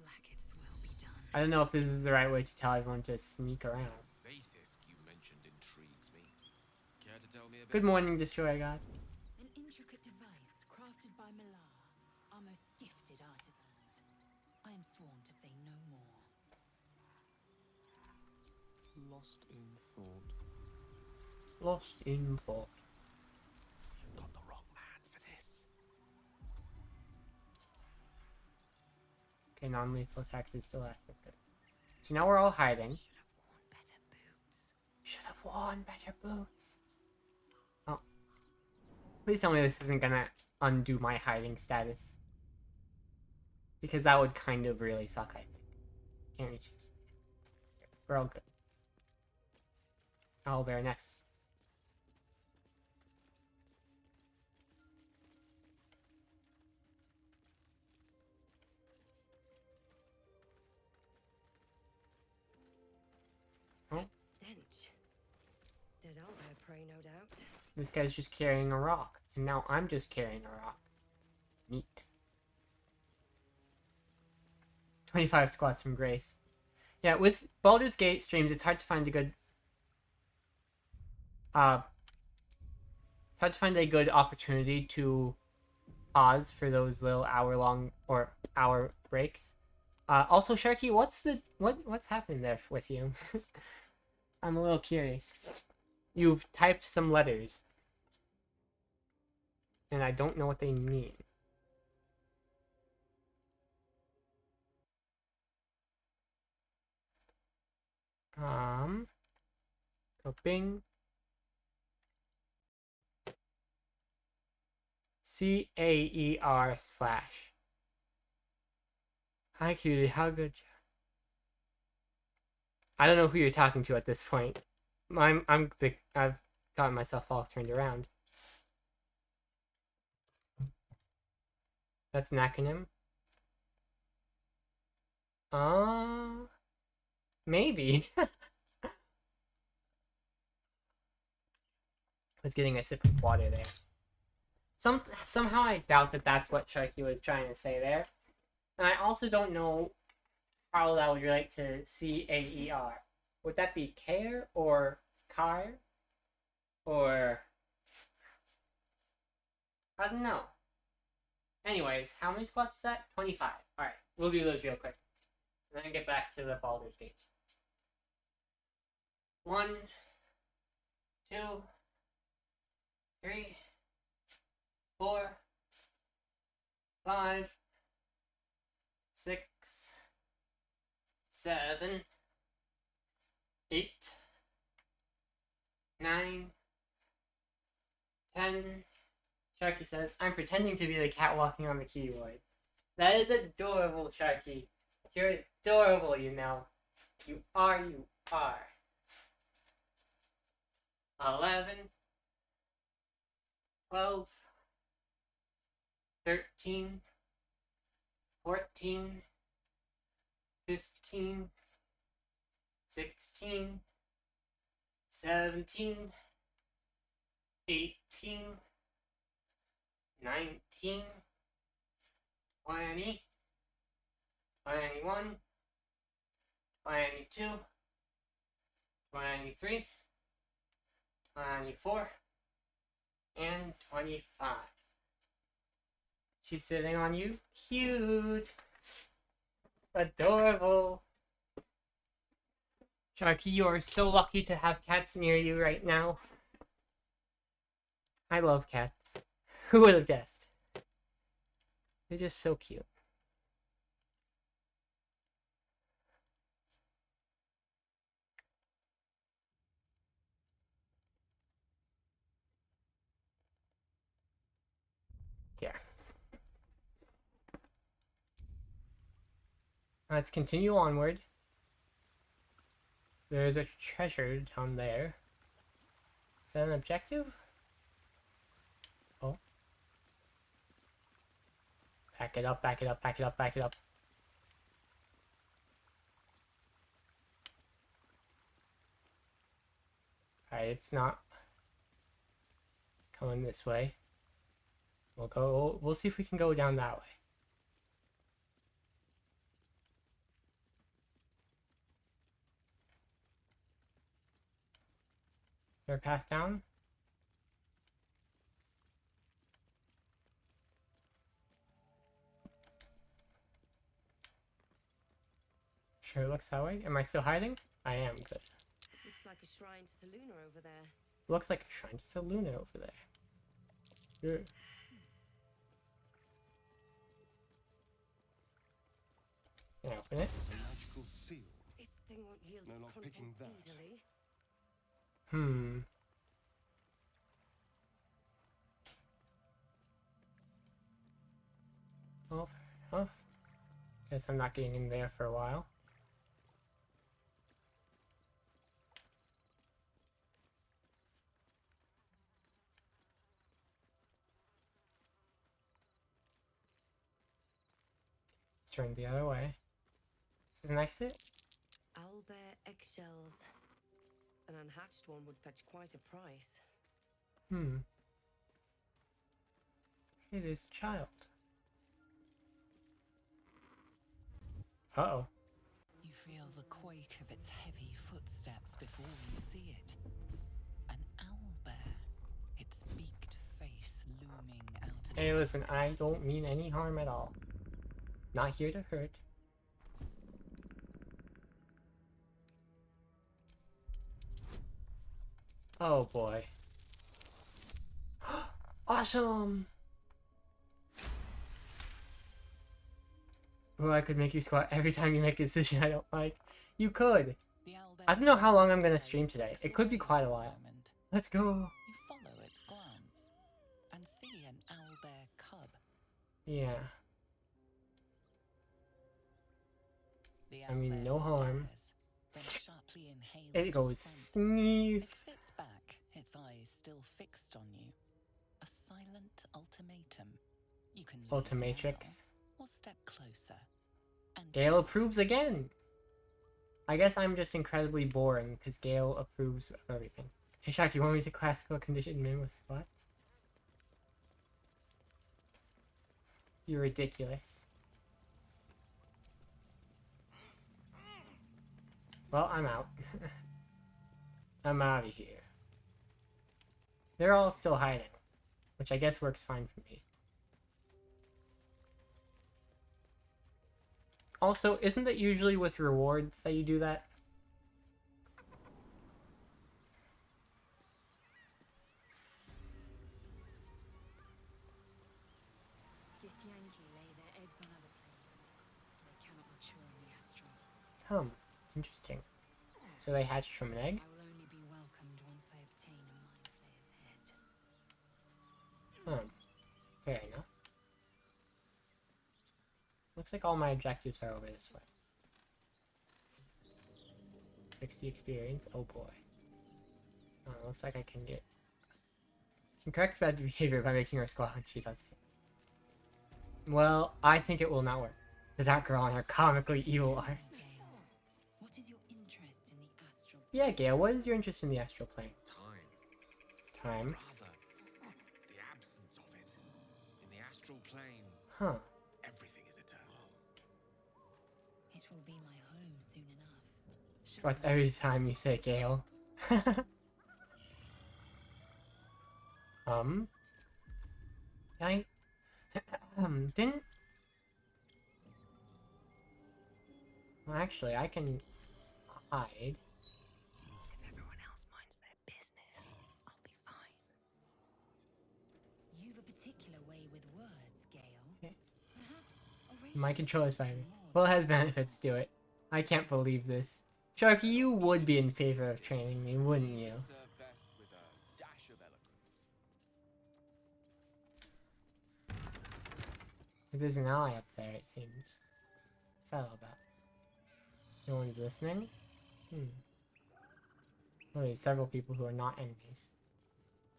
Blackets will be done. I don't know if this is the right way to tell everyone to sneak around. Zaithis you mentioned intrigues me. Care to tell me a bit? Good morning, Destroyer God. An intricate device crafted by Malar, our most gifted artisans. I am sworn to say no more. Lost in thought. Lost in thought. You've got the wrong man for this. Okay, non-lethal attacks is still active. Good. So now we're all hiding. Should have worn better boots. Oh. Please tell me this isn't gonna undo my hiding status. Because that would kind of really suck, I think. Can't reach it. We're all good. Owlbear nest. Oh. Stench. Dead owlbear prey, no doubt. This guy's just carrying a rock. And now I'm just carrying a rock. Neat. 25 squats from Grace. Yeah, with Baldur's Gate streams, it's hard to find a good... it's hard to find a good opportunity to pause for those little hour-long or hour breaks. Also, Sharky, what's happening there with you? I'm a little curious. You've typed some letters. And I don't know what they mean. Go Bing. CAER/. Hi, cutie. How good? I don't know who you're talking to at this point. I've gotten myself all turned around. That's an acronym. Maybe. Was getting a sip of water there. Somehow I doubt that that's what Sharky was trying to say there. And I also don't know how that would relate to CAER. Would that be care or car? Or... I don't know. Anyways, how many squats is that? 25. Alright, we'll do those real quick. And then get back to the Baldur's Gate. 1, 2, 3, 4, 5, 6, 7, 8, 9, 10. Sharky says, I'm pretending to be the cat walking on the keyboard. That is adorable, Sharky. You're adorable, you know. You are, you are. 11, 12, 13, 14, 15, 16, 17, 18, 19, 20, 21, 22, 23, 24, and 25. She's sitting on you. Cute. Adorable. Sharky, you are so lucky to have cats near you right now. I love cats. Who would have guessed? They're just so cute. Yeah. Let's continue onward. There's a treasure down there. Is that an objective? Oh. Back it up, back it up, back it up, back it up. Alright, it's not coming this way. We'll see if we can go down that way. Is there a path down? Sure looks that way. Am I still hiding? I am, good. Looks like a shrine to Seluna over there. Looks like a shrine to Seluna over there. Yeah. Can I open it? Magical seal. This thing won't yield No, its not contents picking that. easily. Well, fair enough. Guess I'm not getting in there for a while. Let's turn the other way. Is this an exit? Owlbear eggshells. An unhatched one would fetch quite a price. Hey, there's a child. Uh-oh. You feel the quake of its heavy footsteps before you see it. An owlbear, its beaked face looming out of Hey, listen, I don't mean any harm at all. Not here to hurt. Oh boy. Awesome! Oh, I could make you squat every time you make a decision I don't like. You could! I don't know how long I'm gonna stream today. It could be quite a while. Let's go! You follow its glance and see an owlbear cub. Yeah. I mean, no harm. It goes sneeze. It sits back, its eyes still fixed on you. A silent ultimatum. You can Ultimatrix. or step closer. And Gale approves again! I guess I'm just incredibly boring, because Gale approves of everything. Hey Shaq, you want me to classical condition men with squats? You're ridiculous. Well, I'm out. I'm out of here. They're all still hiding, which I guess works fine for me. Also, isn't it usually with rewards that you do that? Githyanki lay their eggs on other planes. They cannot mature in the astral. Interesting. So they hatched from an egg? I will only be welcomed once I obtain a Mind Flayer's head. Fair enough. Looks like all my objectives are over this way. 60 experience, oh boy. Looks like I can correct bad behavior by making her squall when she does it. Well, I think it will not work. The Dark Girl and her comically evil art. What is your interest in the astral? Yeah, Gale, what is your interest in the astral plane? Time. Rather, the absence of it. In the astral plane, Huh. everything is eternal. It will be my home soon enough. What's every time you say Gale? I didn't. Well, actually, I can hide. If everyone else minds their business, I'll be fine. You've a particular way with words, Gale. Perhaps My controller's fine. Well, it has benefits to it. I can't believe this. Sharky, you would be in favor of training me, wouldn't you? Serve best with a dash of eloquence. There's an ally up there, it seems. What's that all about? No one's listening? Well, there's several people who are not enemies.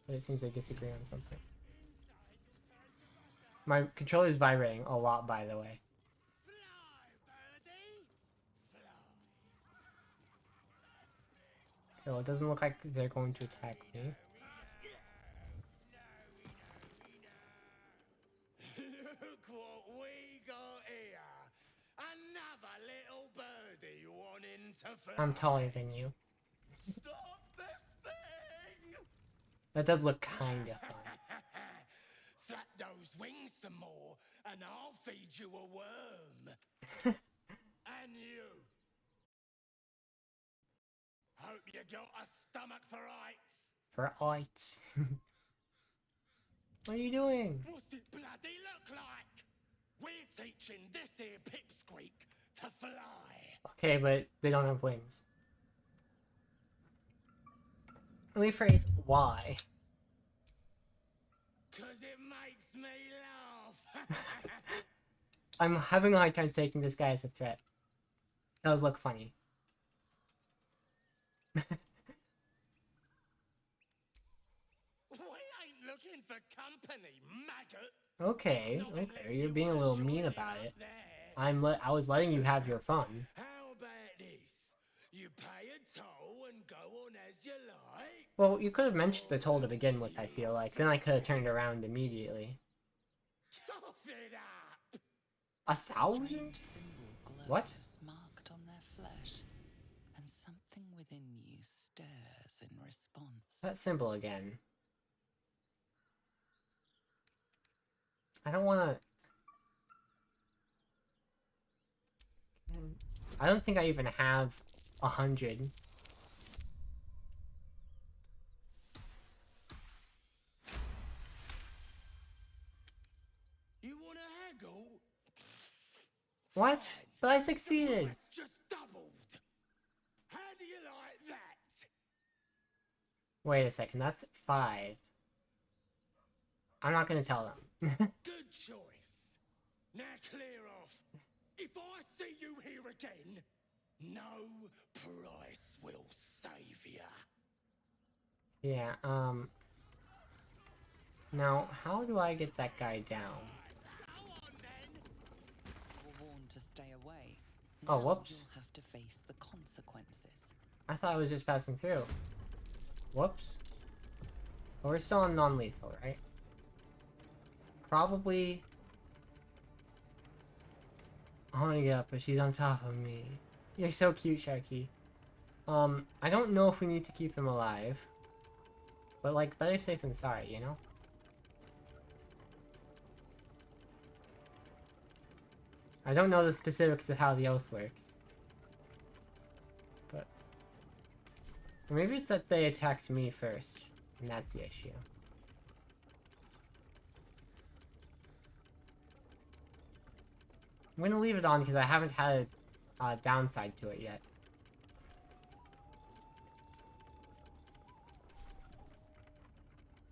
But it seems they disagree on something. My controller's vibrating a lot, by the way. Okay, well, it doesn't look like they're going to attack me. Look what we got here. Another little birdie wanting to fly. I'm taller than you. Stop this thing! That does look kinda fun. Flap those wings some more, and I'll feed you a worm. And you. Hope you got a stomach for ites. For ites. What are you doing? What's it bloody look like? We're teaching this here pipsqueak to fly. Okay, but they don't have wings. Let me phrase why. 'Cause it makes me laugh. I'm having a hard time taking this guy as a threat. It does look funny. We ain't looking for company, maggot. Okay, you're being a little mean about it. I was letting you have your fun. How about this? You pay a toll and go on as you like. Well, you could have mentioned the toll to begin with, I feel like. Then I could have turned around immediately. Cough it up. 1,000? What? Marked on their flesh, and something within you stirs in response. That symbol again. I don't want to... I don't think I even have 100. You wanna haggle? What? But I succeeded! It's just doubled. How do you like that? Wait a second, that's 5. I'm not gonna tell them. Good choice. Now clear off. If I see you here again, no price will save you. Yeah, now, how do I get that guy down? You were warned to stay away. Oh, Now whoops. You'll have to face the consequences. I thought I was just passing through. Whoops. But we're still on non-lethal, right? Probably... I want to get up, but she's on top of me. You're so cute, Sharky. I don't know if we need to keep them alive. But, like, better safe than sorry, you know? I don't know the specifics of how the oath works. But... or maybe it's that they attacked me first, and that's the issue. I'm gonna leave it on because I haven't had a downside to it yet.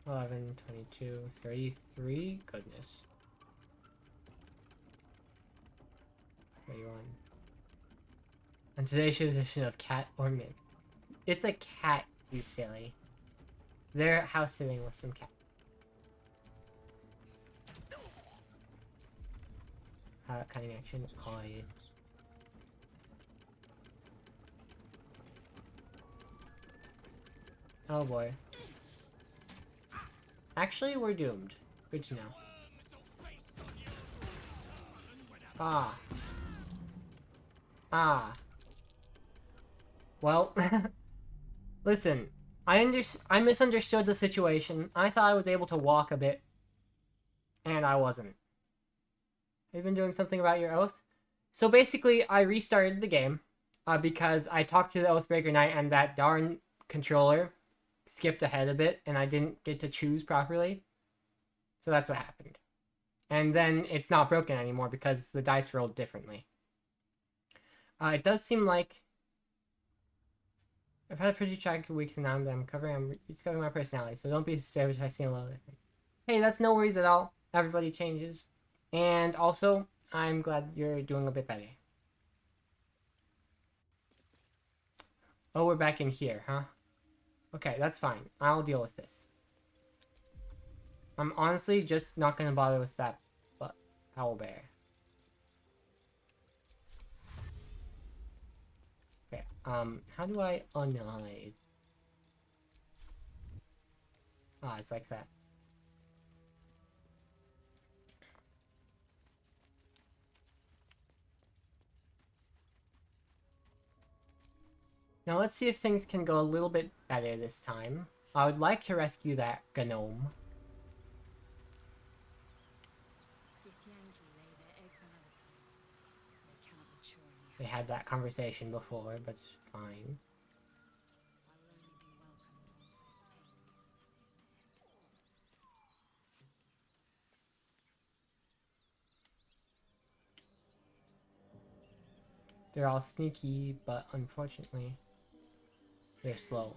$11, $22, $33. Goodness. 31. On today's edition of Cat or Mint. It's a cat, you silly. They're house sitting with some cat. Cutting action. Hide. Oh boy. Actually, we're doomed. Good to know. Ah. Ah. Well, listen. I misunderstood the situation. I thought I was able to walk a bit. And I wasn't. Have you been doing something about your oath? So basically, I restarted the game. Because I talked to the Oathbreaker Knight and that darn controller skipped ahead a bit and I didn't get to choose properly. So that's what happened. And then it's not broken anymore because the dice rolled differently. It does seem like I've had a pretty tragic week, and now I'm discovering my personality, so don't be disturbed if I seem a little different. Hey, that's no worries at all. Everybody changes. And also, I'm glad you're doing a bit better. Oh, we're back in here, huh? Okay, that's fine. I'll deal with this. I'm honestly just not gonna bother with that owlbear. Okay, how do I unhide? Ah, it's like that. Now let's see if things can go a little bit better this time. I would like to rescue that gnome. They had that conversation before, but it's fine. They're all sneaky, but unfortunately, they're slow.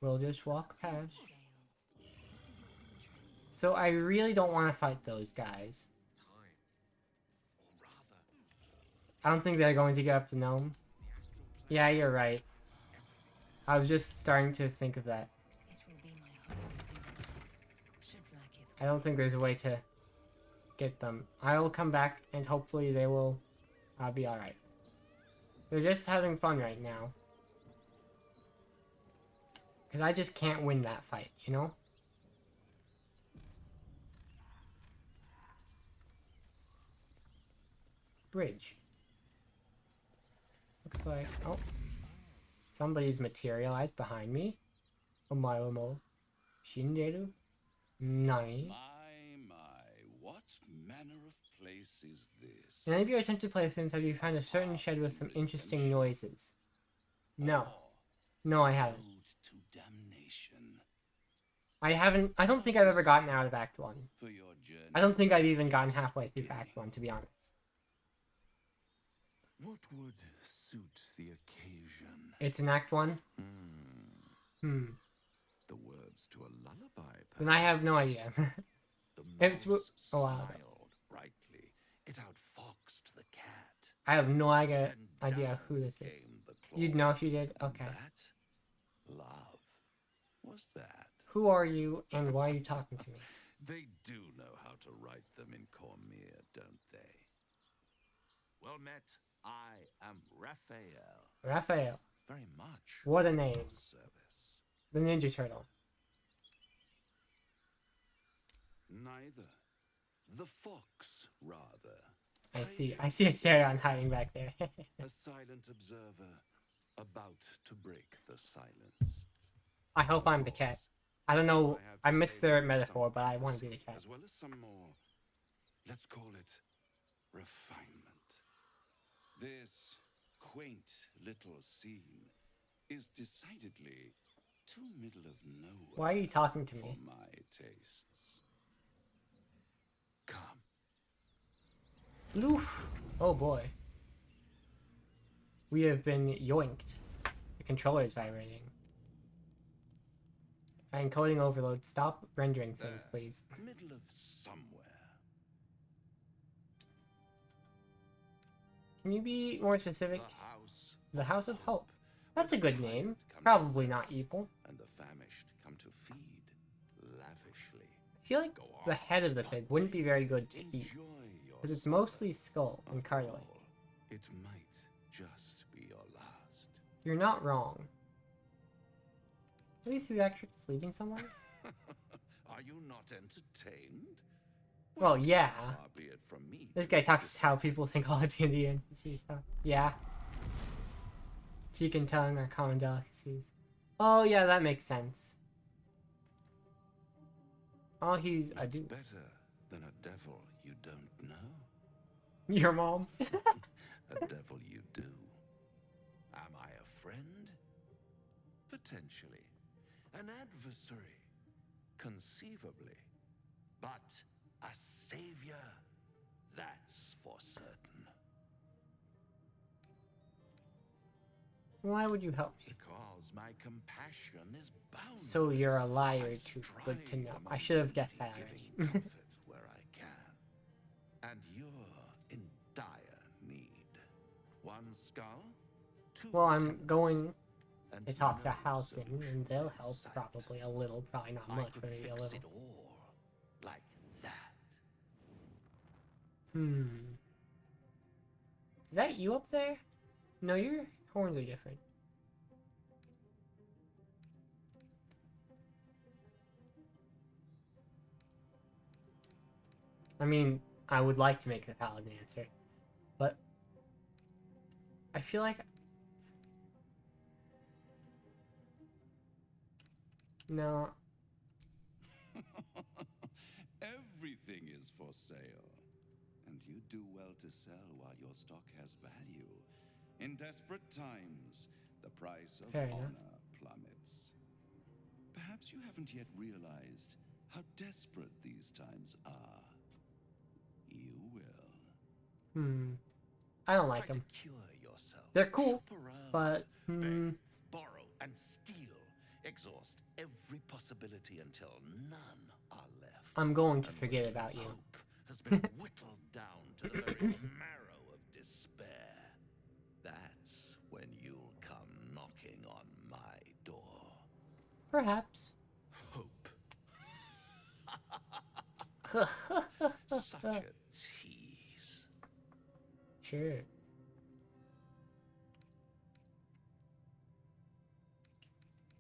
We'll just walk past. So I really don't want to fight those guys. I don't think they're going to get up the gnome. Yeah, you're right. I was just starting to think of that. I don't think there's a way to get them. I'll come back and hopefully they will be alright. They're just having fun right now. Because I just can't win that fight, you know? Bridge. Looks like... oh. Somebody's materialized behind me. Omayomo. Shinderu. Nani. What manner of place is this? In any of your attempted playthroughs, have you found a certain shed with some interesting noises? No. No, I haven't. I don't think I've ever gotten out of Act 1. I don't think I've even gotten halfway through Act 1, to be honest. What would suit the occasion? It's in Act 1? The words to a lullaby. Then I have no idea. It's a while ago. Rightly, it outfoxed the cat. I have no idea who this is. You'd know if you did? Okay. Love was that. Who are you and why are you talking to me? They do know how to write them in Cormyr, don't they? Well met. I am Raphael. Raphael. Very much. What a name. The Ninja Turtle. Neither. The fox, rather. I see a Sarion hiding back there. A silent observer, about to break the silence. I hope I'm the cat. I don't know, I missed their metaphor, but I want to be the cat. As well as some more, let's call it refinement. This quaint little scene is decidedly too middle of nowhere. Why are you talking to me? For my tastes. Come. Loof! Oh boy. We have been yoinked. The controller is vibrating. Encoding overload. Stop rendering things, please. Middle of somewhere. Can you be more specific? The House of Hope. That's a good name. Probably not evil. And the famished come to feed lavishly. I feel like the head of the pig wouldn't be very good to eat, because it's mostly skull and cartilage. It might just be your last. You're not wrong. At least he's actually sleeping somewhere? Are you not entertained? Well, yeah. Far be it from me. This guy talks how people think all D&D and stuff. Yeah. Cheek and tongue are common delicacies. Oh yeah, that makes sense. Oh, he's a dude. Better than a devil you don't know. Your mom. A devil you do. Am I a friend? Potentially. An adversary? Conceivably. But a savior? That's for certain. Why would you help me? Because my compassion is boundless. So you're a liar too. Good to know. I should have guessed that already. Where I can. And you're in dire need. One skull? Well, I'm going to talk to Halsin, and they'll help probably a little. Probably not much, but maybe a little. Like that. Is that you up there? No, your horns are different. I mean, I would like to make the paladin answer, but I feel like no. Everything is for sale, and you do well to sell while your stock has value. In desperate times, the price of honor plummets. Perhaps you haven't yet realized how desperate these times are. You will. I don't like them. They're cool, but Beg, borrow, and steal. Exhaust every possibility until none are left. I'm going to forget about you. Hope has been whittled down to the very marrow of despair. That's when you'll come knocking on my door. Perhaps. Hope. Such a tease. Sure.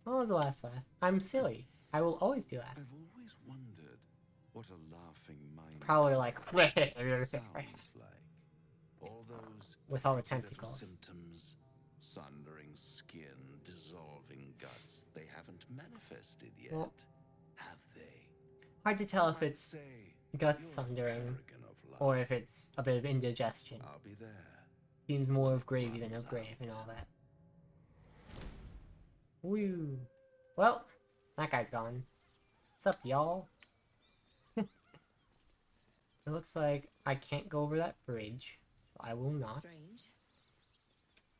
What was the last laugh? I'm silly. I will always be laughing. I've always wondered what a laughing mind probably like sounds like. All those with all the little tentacles. Symptoms, sundering skin, dissolving guts. They haven't manifested yet, Well, have they? hard to tell if it's guts sundering or if it's a bit of indigestion. I'll be there. Seems more of gravy than of grave and all that. Woo. Well, that guy's gone. What's up, y'all? It looks like I can't go over that bridge. So I will not. Strange.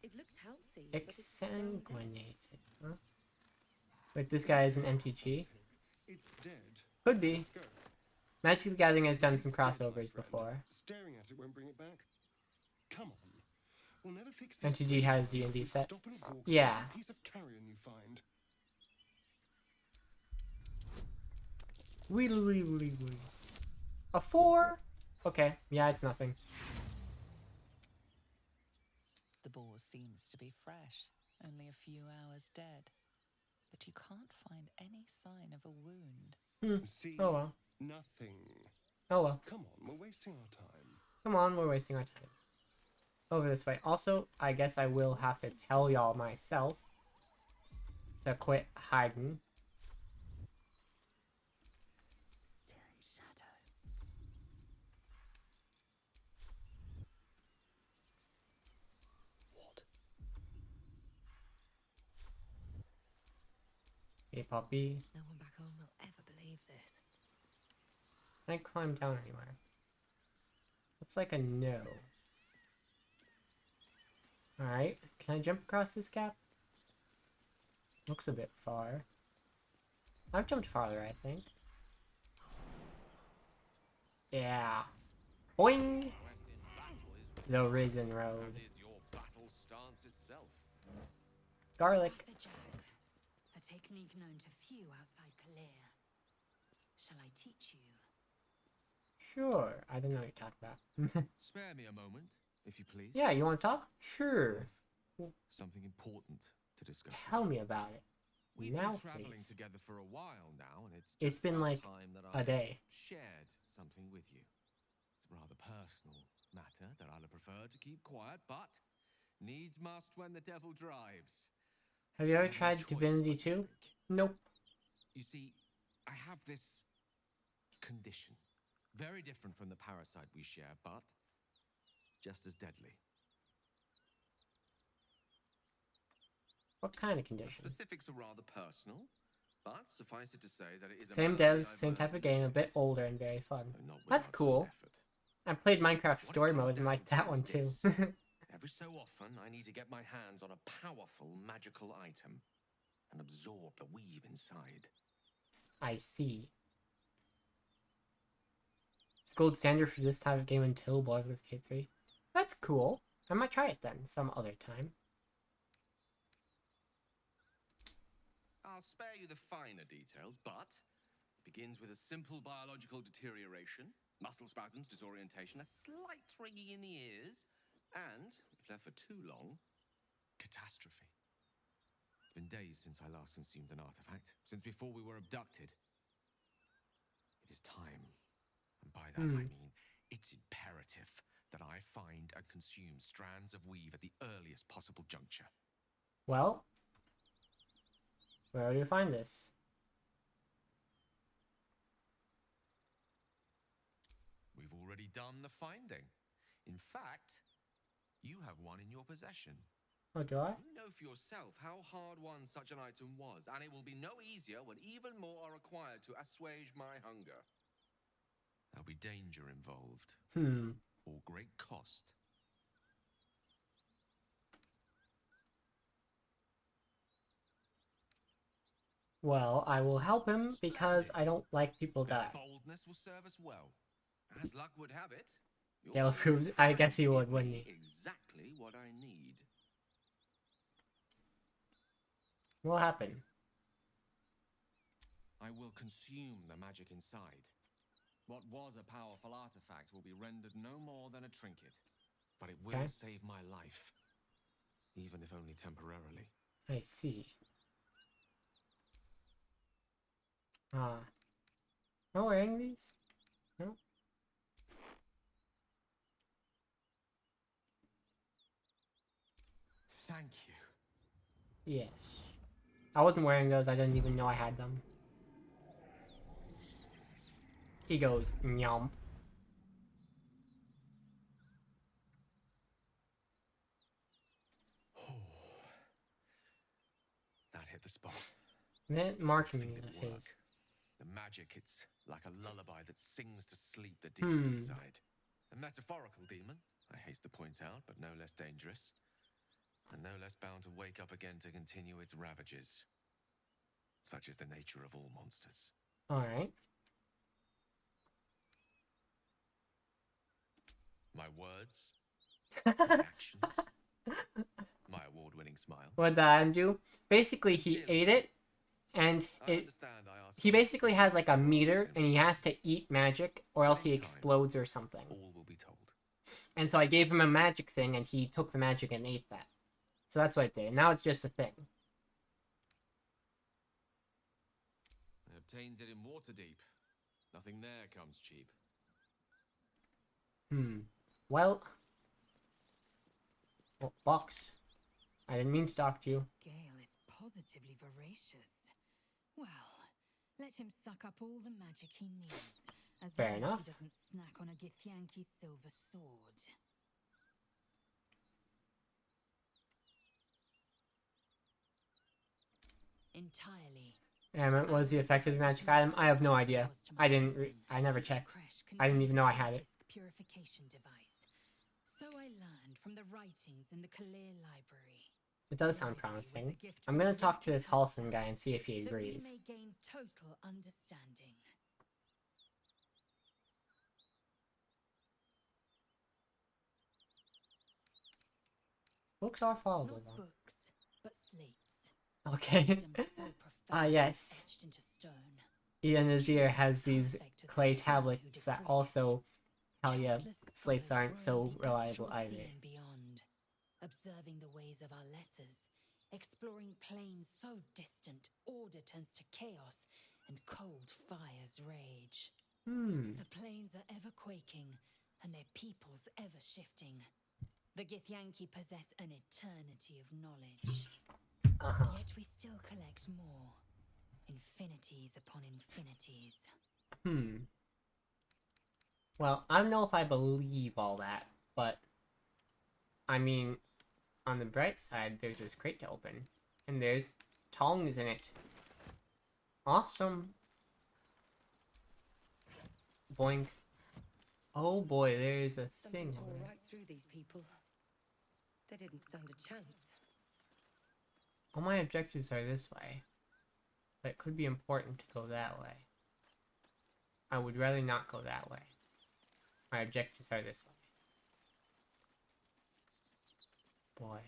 It looks healthy. but it's still dead. Exsanguinated. Huh? Wait, this guy is an MTG? It's dead. Could be. Magic the Gathering has done some crossovers before. Staring at it won't bring it back. Come on. We'll never fix this. MTG has D&D set. Stop and walk Yeah. a piece of carrion you find. Wee. A 4? Okay, yeah, it's nothing. The boar seems to be fresh, only a few hours dead. But you can't find any sign of a wound. See, Oh well. nothing. Oh well. Come on, we're wasting our time. Come on, we're wasting our time. Over this way. Also, I guess I will have to tell y'all myself to quit hiding. Still in shadow. What? Hey, puppy. No one back home will ever believe this. Can I climb down anywhere? Looks like a no. Alright, can I jump across this gap? Looks a bit far. I've jumped farther, I think. Yeah. Boing! The Risen Road. Garlic. The jag, a technique known to few outside Kalir. Shall I teach you? Sure. I don't know what you're talking about. Spare me a moment, if you please. Yeah, you want to talk? Sure. Something important to discuss. Tell me about it. We've now, been traveling please. together for a while now, and it's It's been like time that a day. shared something with you. It's a rather personal matter that I'd have preferred to keep quiet, but needs must when the devil drives. Have you ever I have no tried choice Divinity but to 2? speak. Nope. You see, I have this condition. Very different from the parasite we share, but just as deadly. What kind of The condition? specifics are rather personal, but suffice it to say that it is a Same malady devs, I've same type learned of to game, a live bit older and very fun. with, though not That's without some cool. effort. I played Minecraft What it story comes mode and down liked to that is one too. this. Every so often, I need to get my hands on a powerful magical item and absorb the weave inside. I see. It's gold standard for this type of game until Baldur's Gate 3. That's cool. I might try it then, some other time. I'll spare you the finer details, but it begins with a simple biological deterioration, muscle spasms, disorientation, a slight ringing in the ears, and, if left for too long, catastrophe. It's been days since I last consumed an artifact, since before we were abducted. It is time, and by that I mean it's imperative that I find and consume strands of weave at the earliest possible juncture. Well, where do you find this? We've already done the finding. In fact, you have one in your possession. Oh, do I? You know for yourself how hard-won such an item was, and it will be no easier when even more are required to assuage my hunger. There'll be danger involved. Or great cost. Well, I will help him because I don't like people die. Boldness will serve us well. As luck would have it, Gale proves, I guess he would, wouldn't he? exactly what I need. What'll happen? I will consume the magic inside. What was a powerful artifact will be rendered no more than a trinket, but it will Okay. save my life, even if only temporarily. I see. Am I wearing these? No? Thank you. Yes. I wasn't wearing those, I didn't even know I had them. He goes, nyomp. That hit the spot. Then marking me in the It face. work. The magic, it's like a lullaby that sings to sleep the demon inside. A metaphorical demon, I haste to point out, but no less dangerous. And no less bound to wake up again to continue its ravages. Such is the nature of all monsters. Alright. My words, my actions, my award-winning smile. What did Adam do? Basically, he ate it, and he basically has like a meter, and he has to eat magic, or else he explodes or something. All will be told. And so I gave him a magic thing, and he took the magic and ate that. So that's what it did. Now it's just a thing. I obtained it in Waterdeep. Nothing there comes cheap. Well... Oh, Box. I didn't mean to talk to you. Gale is positively voracious. Well, let him suck up all the magic he needs, as Fair long enough. as he doesn't snack on a Githyanki silver sword. Entirely. What was the effect of the magic item? I have no idea. I never checked. I didn't even know I had it. Purification device. So I learned from the writings in the Kalir library. It does sound promising. I'm gonna talk to this Halson guy and see if he That we agrees. may gain total understanding. Books are followable Not though. books, but slates. Okay. Wisdom so profound Yes. etched into stone. Ian Nazir has these clay tablets that also tell you slates aren't so reliable either. And beyond, observing the ways of our lessers, exploring planes so distant, order turns to chaos, and cold fires rage. The planes are ever quaking, and their peoples ever shifting. The Githyanki possess an eternity of knowledge. Yet we still collect more. Infinities upon infinities. Well, I don't know if I believe all that, but I mean, on the bright side, there's this crate to open, and there's tongs in it. Awesome. Boink. Oh boy, there's a thing. Something tore right through these people. They didn't stand a chance. All my objectives are this way, but it could be important to go that way. I would rather not go that way. My objectives are this way. Boy.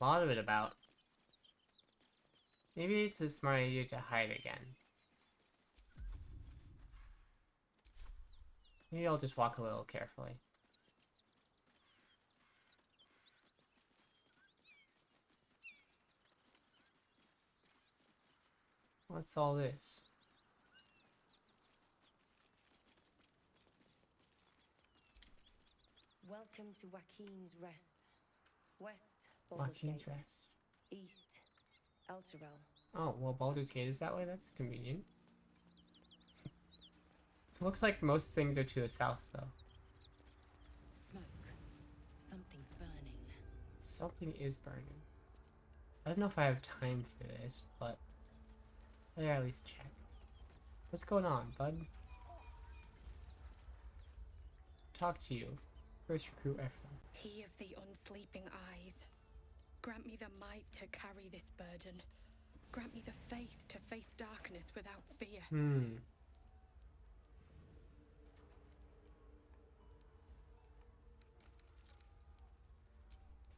A lot of it about. Maybe it's a smart idea to hide again. Maybe I'll just walk a little carefully. What's all this? Welcome to Joaquin's Rest. West, Baldur's Joaquin's Gate. Rest. East, Elturel. Oh, well, Baldur's Gate is that way? That's convenient. It looks like most things are to the south, though. Smoke. Something's burning. Something is burning. I don't know if I have time for this, but I'll at least check. What's going on, bud? Talk to you. First recruit Ephraim. He of the unsleeping eyes, grant me the might to carry this burden. Grant me the faith to face darkness without fear.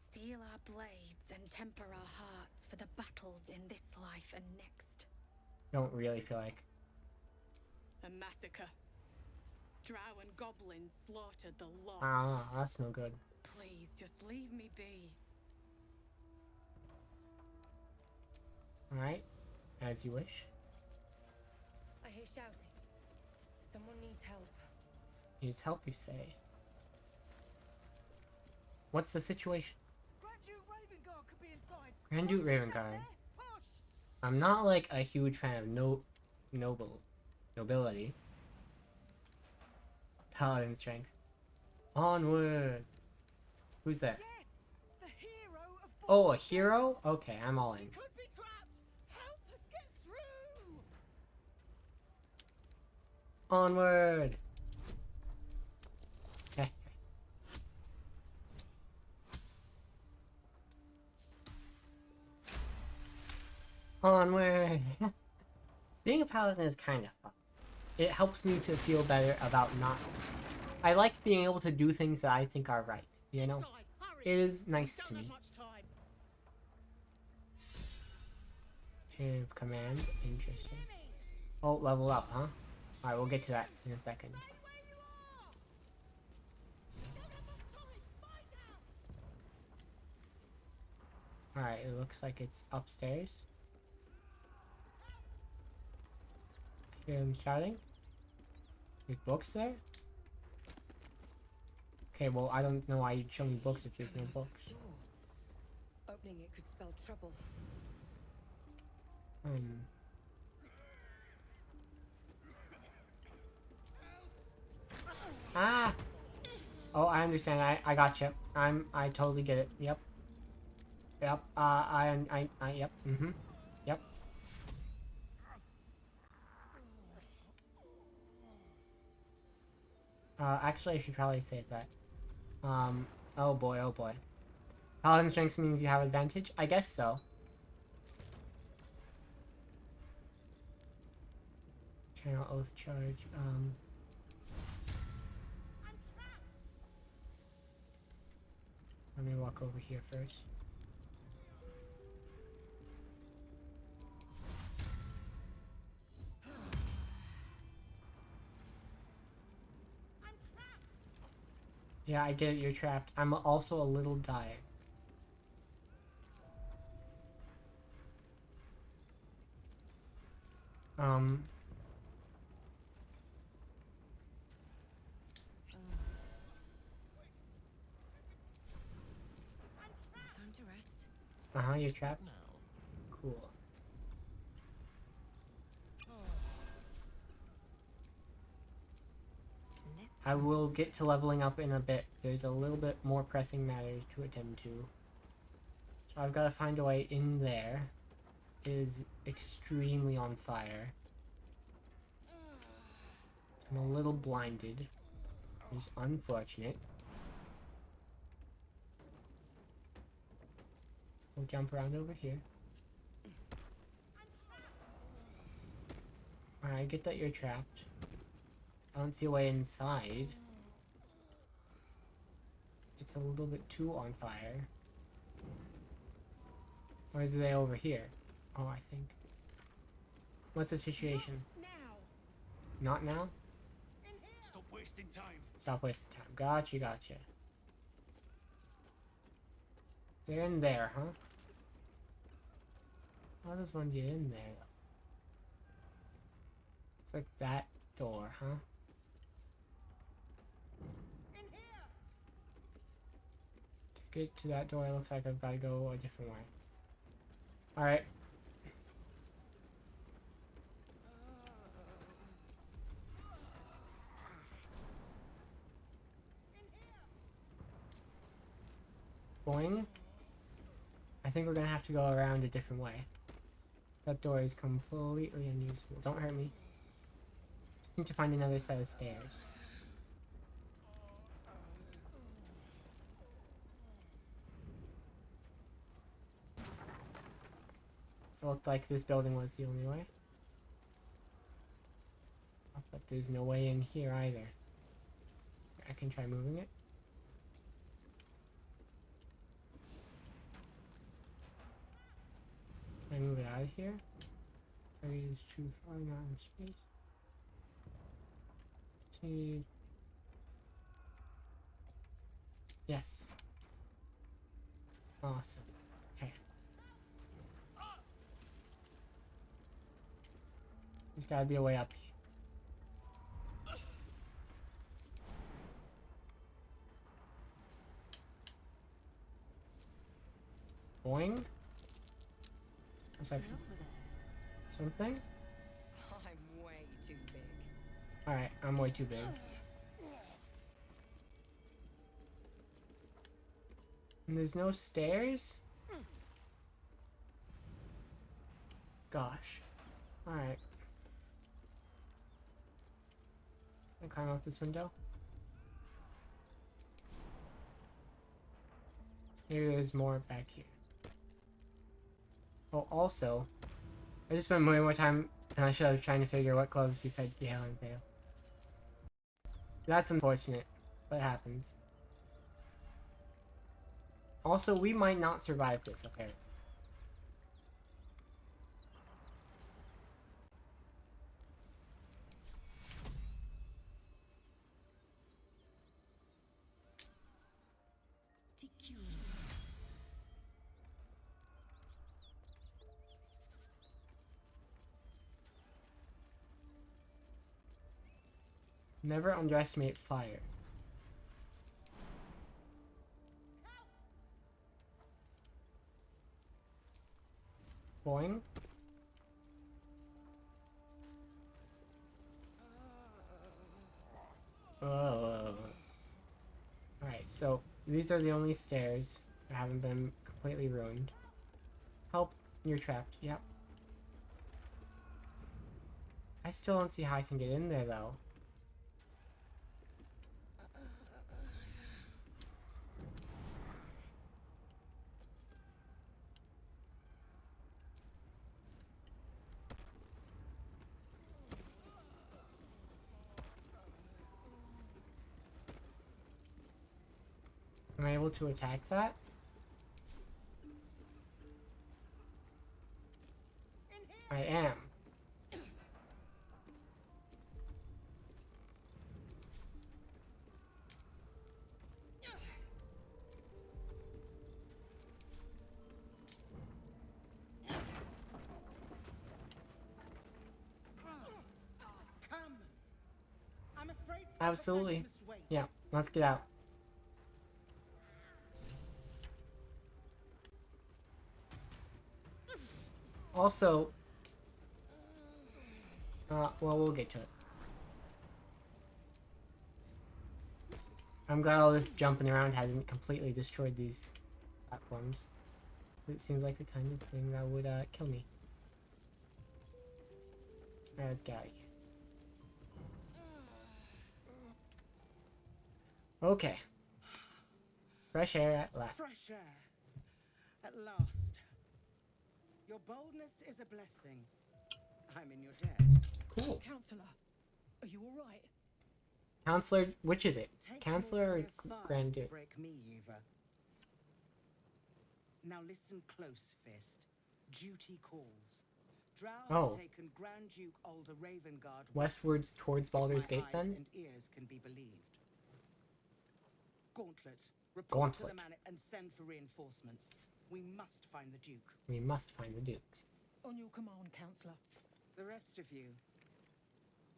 Steel our blades and temper our hearts for the battles in this life and next. Don't really feel like. A massacre. Drow and goblins slaughtered the lot. Ah, that's no good. Please, just leave me be. Alright, as you wish. I hear shouting. Someone needs help. Needs help, you say? What's the situation? Grand Duke Ravengard could be inside. Grand Duke Ravengard. I'm not like a huge fan of nobility. Paladin strength. Onward. Who's that? Yes, the hero of Oh, a hero? Okay, I'm all in. could be trapped. Help us get through. Onward. Onward. Being a paladin is kind of fun. It helps me to feel better about not. I like being able to do things that I think are right. You know, it is nice to me. Chain of command, interesting. Oh, level up, huh? Alright, we'll get to that in a second. Alright, it looks like it's upstairs. Hear him shouting. There's books there? Okay, well, I don't know why you'd show me books if there's no books. Opening it could spell trouble. Ah! Oh, I understand. I gotcha. I totally get it. Yep. Yep. Yep. Mm-hmm. Yep. Actually, I should probably save that. Oh boy, oh boy. Paladin strength means you have advantage? I guess so. Channel oath charge, let me walk over here first. Yeah, I get it, you're trapped. I'm also a little dying. Time to rest. Uh-huh, you're trapped? Cool. I will get to leveling up in a bit. There's a little bit more pressing matters to attend to. So I've got to find a way in there. It is extremely on fire. I'm a little blinded. It's unfortunate. We'll jump around over here. Alright, I get that you're trapped. I don't see a way inside. It's a little bit too on fire. Or is it over here? Oh, I think. What's the situation? Not now? Stop wasting time. Stop wasting time. Gotcha, gotcha. They're in there, huh? How does one get in there, though? It's like that door, huh? To get to that door, it looks like I've got to go a different way. Alright. Boing. I think we're gonna have to go around a different way. That door is completely unusable. Don't hurt me. I need to find another set of stairs. It looked like this building was the only way. Oh, but there's no way in here either. I can try moving it. Can I move it out of here? Area is too far, not in space. See. Yes. Awesome. Okay. There's gotta be a way up here. Boing? What's that? Something? I'm way too big. Alright, I'm way too big. And there's no stairs? Gosh. Alright. Can I climb up this window? Maybe there's more back here. Oh, also, I just spent way more time than I should have trying to figure what gloves you fed Galen Vale. That's unfortunate, but it happens. Also, we might not survive this, okay? Never underestimate fire. Boing. Oh. Alright, so these are the only stairs that haven't been completely ruined. Help, you're trapped. Yep. I still don't see how I can get in there, though. Am I able to attack that? I am. Come. I'm afraid Absolutely. Yeah, let's get out. Also, well, we'll get to it. I'm glad all this jumping around hasn't completely destroyed these platforms. It seems like the kind of thing that would kill me. Alright, let's get out of here. Okay. Fresh air at last. Fresh air. At last. Your boldness is a blessing. I'm in your debt. Cool. Counselor, are you all right? Counselor, which is it? Takes Counselor more or than a fire Grand to Duke? break me, Eva. Now listen close, Fist. Duty calls. Drow Oh. have taken Grand Duke Alder Ravengard Westwards towards Baldur's if my Gate, eyes then? and ears can be believed. Gauntlet, report to Gauntlet. the man and send for reinforcements. We must find the Duke. We must find the Duke. On your command, Counselor. The rest of you,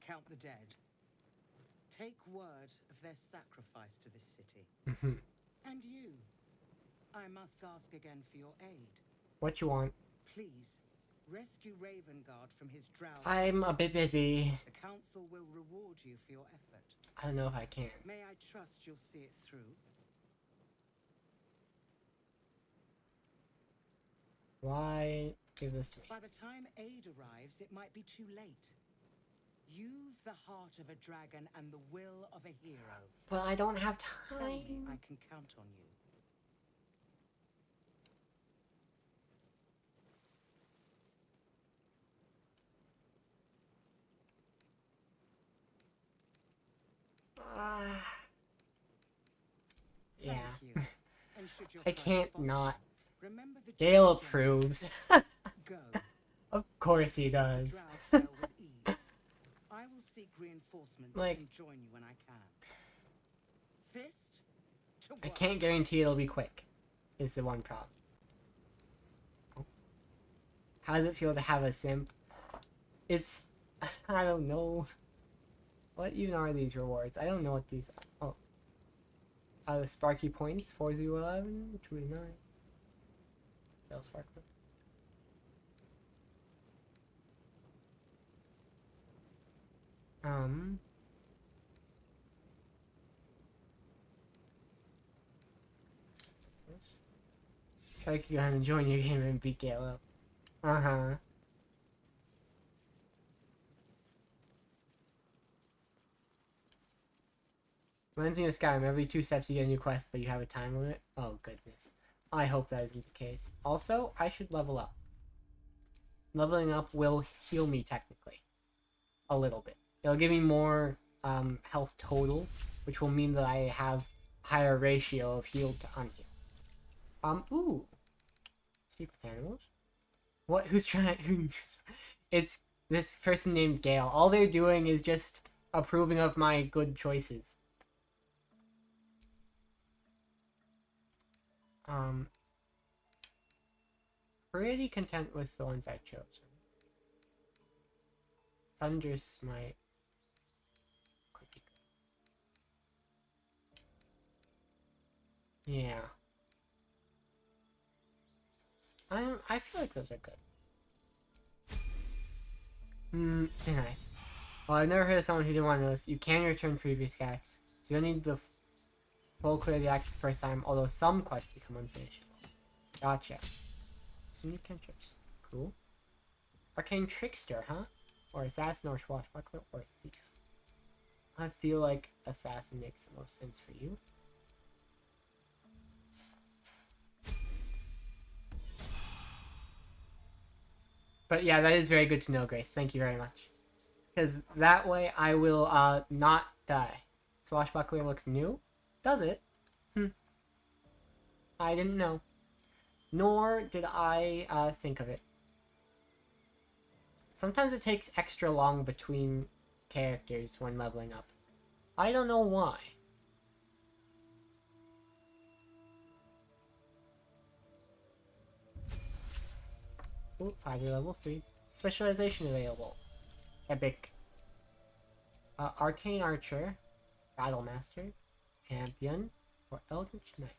count the dead. Take word of their sacrifice to this city. And you, I must ask again for your aid. What you want? Please, rescue Ravengard from his drow. I'm a bit busy. The council will reward you for your effort. I don't know if I can. May I trust you'll see it through? Why give this to me? By the time aid arrives, it might be too late. You've the heart of a dragon and the will of a hero. But I don't have Tell me time. I can count on you. Yeah. Thank you. And should your I plans can't falter, not. remember the Gale Duke's approves. Go. Of course he does. Drow sail with ease. I will seek reinforcements Like- and join you when I can. Fist to I work. can't guarantee it'll be quick, is the one problem. How does it feel to have a simp? It's... I don't know. What even are these rewards? I don't know what these are. Oh. The Sparky points, 4 through 11, 2 to 9. They'll sparkle. Try to go ahead and join your game and beat Gale up. Uh-huh. Reminds me of Skyrim. Every 2 steps you get a new quest, but you have a time limit. Oh, goodness. I hope that isn't the case. Also, I should level up. Leveling up will heal me, technically. A little bit. It'll give me more health total, which will mean that I have higher ratio of healed to unhealed. Ooh. Speak with animals? What? Who's trying? It's this person named Gale. All they're doing is just approving of my good choices. Pretty content with the ones I've chosen. Thunder Smite could be good. Yeah. I feel like those are good. Very nice. Well, I've never heard of someone who didn't want to know this. You can return previous acts, so you'll need the full clear of the acts the first time, although some quests become unfinishable. Gotcha. Some new cantrips. Cool. Arcane Trickster, huh? Or Assassin, or Swashbuckler, or Thief. I feel like Assassin makes the most sense for you. But yeah, that is very good to know, Grace. Thank you very much. Because that way I will not die. Swashbuckler looks new? Does it? I didn't know. Nor did I think of it. Sometimes it takes extra long between characters when leveling up. I don't know why. Ooh, fighter level 3. Specialization available. Epic. Arcane Archer, Battle Master, Champion, or Eldritch Knight.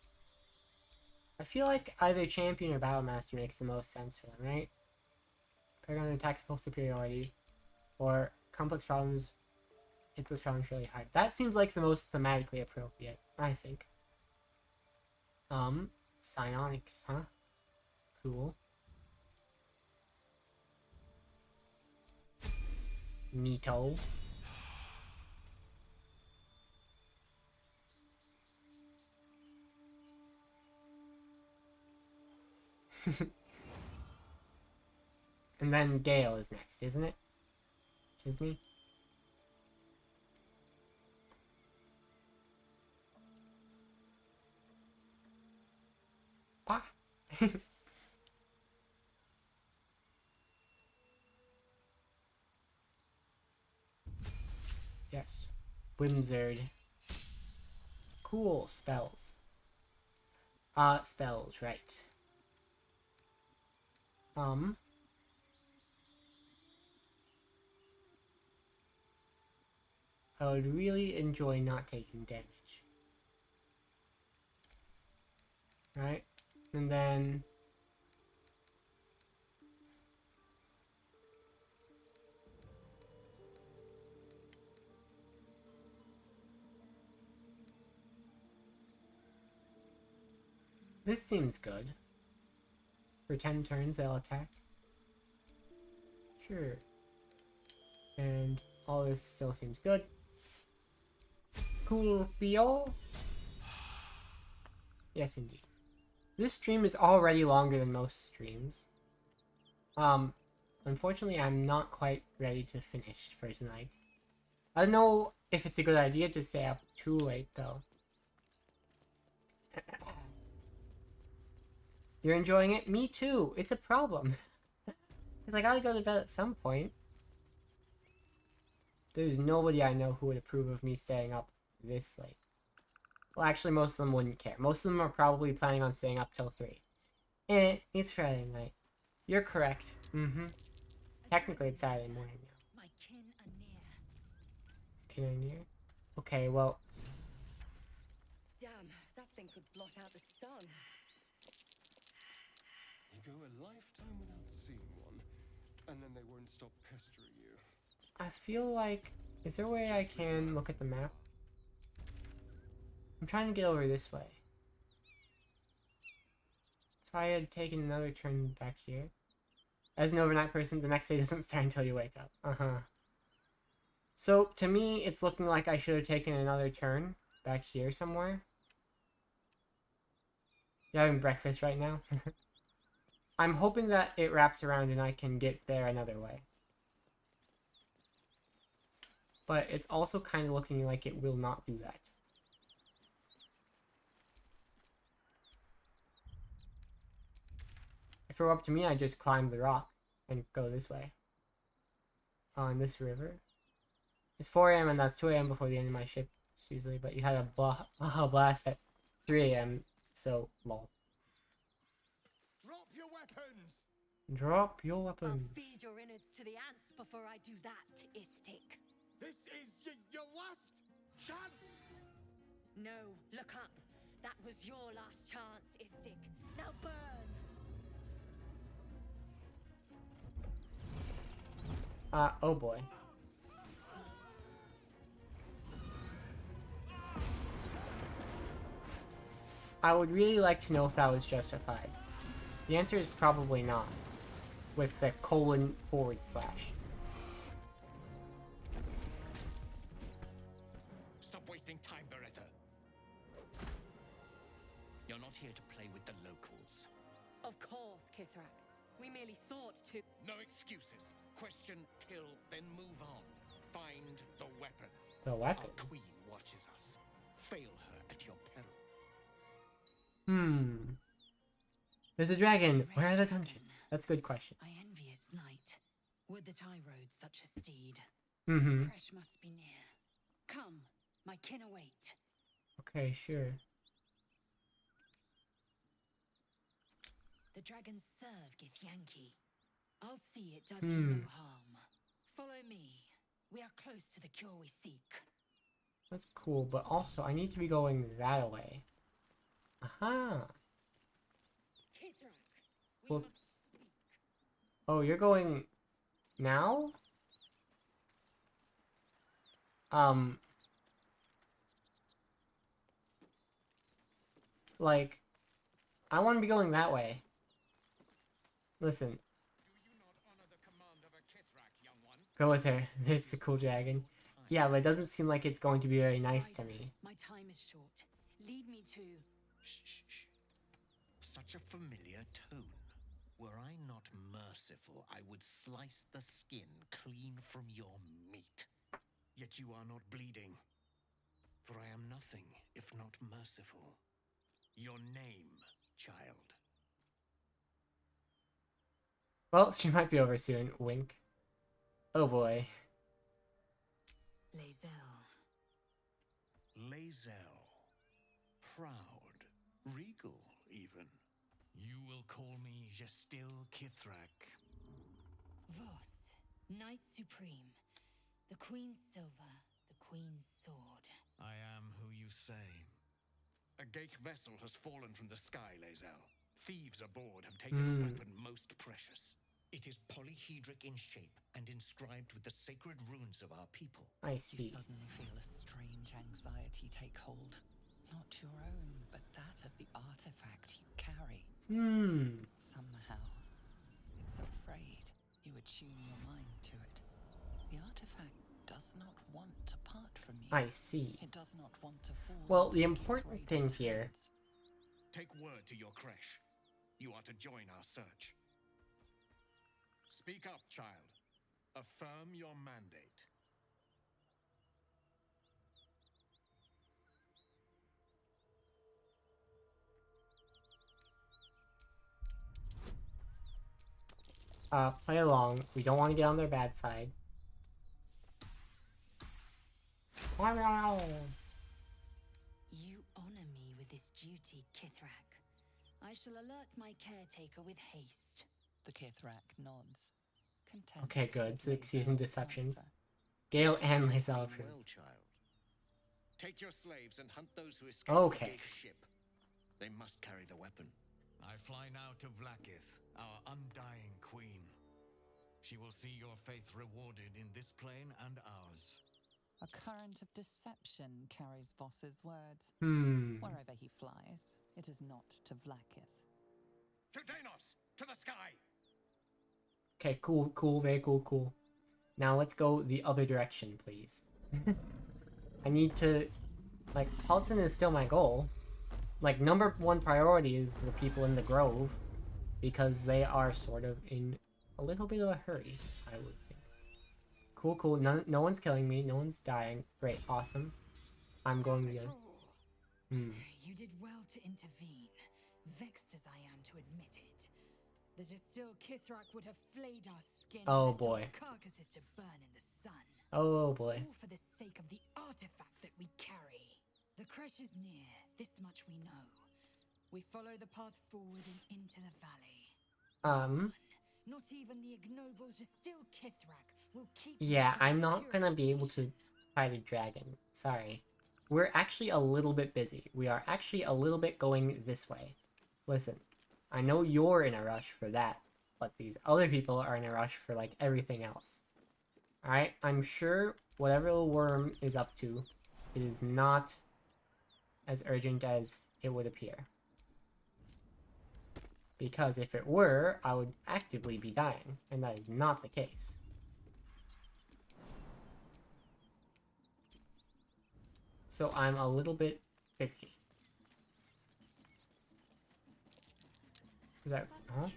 I feel like either Champion or Battle Master makes the most sense for them, right? Paragon of Tactical Superiority, or Complex Problems, hit those problems really hard. That seems like the most thematically appropriate, I think. Psionics, huh? Cool. Neato. And then Gale is next, isn't it? Isn't he? Pa. Yes. Wizard. Cool spells. Spells, right. I would really enjoy not taking damage. Right? And then... this seems good. For 10 turns, they'll attack. Sure. And all this still seems good. Cool, Biol? Yes, indeed. This stream is already longer than most streams. Unfortunately, I'm not quite ready to finish for tonight. I don't know if it's a good idea to stay up too late, though. You're enjoying it? Me too! It's a problem. Because I gotta go to bed at some point. There's nobody I know who would approve of me staying up this late. Well, actually, most of them wouldn't care. Most of them are probably planning on staying up till 3. It's Friday night. You're correct. Technically, it's Saturday morning now. My kin are near. Kin are near? Okay, well... Damn, that thing could blot out the sun. You go a lifetime without seeing one, and then they won't stop pestering you. I feel like... is there a way I can look at the map? I'm trying to get over this way. If I had taken another turn back here. As an overnight person, the next day doesn't start until you wake up. So, to me, it's looking like I should have taken another turn back here somewhere. You're having breakfast right now? I'm hoping that it wraps around and I can get there another way. But it's also kind of looking like it will not do that. If it were up to me, I'd just climb the rock and go this way. On this river. It's 4 AM and that's 2 AM before the end of my shift usually, but you had a blast at 3 AM, so lol. Drop your weapons! Drop your weapons. I'll feed your innards to the ants before I do that, Istik. This is your last chance! No, look up. That was your last chance, Istik. Now burn! Oh boy. I would really like to know if that was justified. The answer is probably not. With the :/. Stop wasting time, Beretta. You're not here to play with the locals. Of course, Kithrak. We merely sought to... No excuses. Question, kill, then move on. Find the weapon. The weapon? Our queen watches us. Fail her at your peril. There's a dragon. Where are the dungeons? That's a good question. I envy its knight. Would that I rode such a steed. Mm-hmm. Crash must be near. Come, my kin await. Okay, sure. The dragons serve Githyanki. I'll see it does you no harm. Follow me. We are close to the cure we seek. That's cool, but also I need to be going that way. Aha! Well, oh, you're going now? Like, I want to be going that way. Listen. Go with her. This is a cool dragon. Yeah, but it doesn't seem like it's going to be very nice to me. My time is short. Lead me to... Shh, shh, shh. Such a familiar tone. Were I not merciful, I would slice the skin clean from your meat. Yet you are not bleeding. For I am nothing if not merciful. Your name, child. Well, she might be over soon. Wink. Oh boy. Lae'zel. Lae'zel. Proud. Regal, even. You will call me Gestil Kithrak. Voss, Knight Supreme. The Queen's silver, the Queen's sword. I am who you say. A Geich vessel has fallen from the sky, Lae'zel. Thieves aboard have taken a weapon most precious. It is polyhedric in shape and inscribed with the sacred runes of our people. I see. You suddenly feel a strange anxiety take hold. Not your own, but that of the artifact you carry. Somehow, it's afraid you attune your mind to it. The artifact does not want to part from you. I see. It does not want to fall. Well, the important thing here... Take word to your creche. You are to join our search. Speak up, child. Affirm your mandate. Play along. We don't want to get on their bad side. You honor me with this duty, Kithrak. I shall alert my caretaker with haste. The Kithrak nods. Content. Okay, good. Succeed in deception. Gale and Lae'zel approved. Well, child. Take your slaves and hunt those who escaped the Geich ship. They must carry the weapon. I fly now to Vlaakith, our undying queen. She will see your faith rewarded in this plane and ours. A current of deception carries Voss's words. Wherever he flies, it is not to Vlaakith. To Danos! To the sky! Okay, cool, very cool. Now let's go the other direction, please. I need to... Like, Paulson is still my goal. Like, number one priority is the people in the Grove. Because they are sort of in a little bit of a hurry, I would think. Cool. No one's killing me. No one's dying. Great, awesome. I'm going the other... You did well to intervene, vexed as I am to admit it. The Gestil Kithrak would have flayed our skin and left our carcasses to burn in the sun. Oh boy. All for the sake of the artifact that we carry. The creche is near, this much we know. We follow the path forward and into the valley. Not even the ignoble Gestil Kithrak will keep... Yeah, I'm not gonna be able to fight a dragon. Sorry. We're actually a little bit busy. We are actually a little bit going this way. Listen, I know you're in a rush for that, but these other people are in a rush for, like, everything else. Alright, I'm sure whatever the worm is up to, it is not as urgent as it would appear. Because if it were, I would actively be dying, and that is not the case. So I'm a little bit busy. Is that... Huh?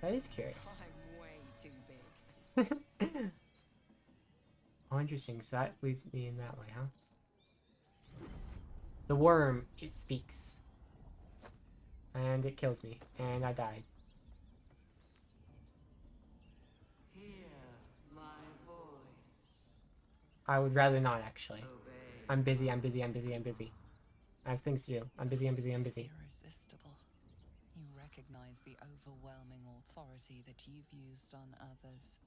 That is curious. I'm way too big. Oh, interesting. So that leads me in that way, huh? The worm, it speaks. And it kills me. And I died. Hear my voice. I would rather not, actually. I'm busy, I'm busy, I'm busy, I'm busy. I have things to do. I'm busy, I'm busy, I'm busy. Irresistible. You recognize the overwhelming authority that you've used on others.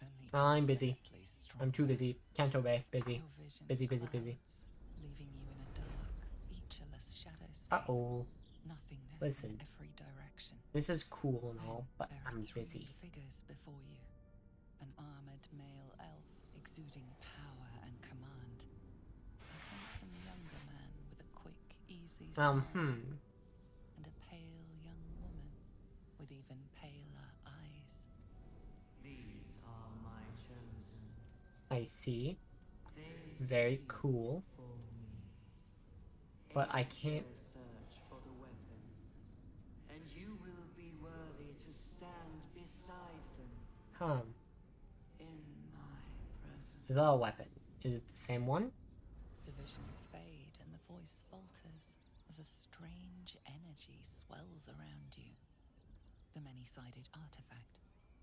Only I'm busy. infinitely stronger. I'm too busy. Can't obey. Busy. Your vision Busy, busy, busy. clouds, leaving you in a dark, featureless shadow state. Uh-oh. Nothingness Listen. in every direction. This is cool and all, but There are I'm three busy. figures before you. An armored male elf exuding power and command. A handsome younger man with a quick, easy smile. And a pale young woman with even paler eyes. These are my chosen. I see. They Very cool. for me. But I Aid can't... their search for the weapon, and you will be worthy to stand beside them in my presence. The weapon. Is it the same one? The visions fade and the voice falters as a strange energy swells around you. The many-sided artifact.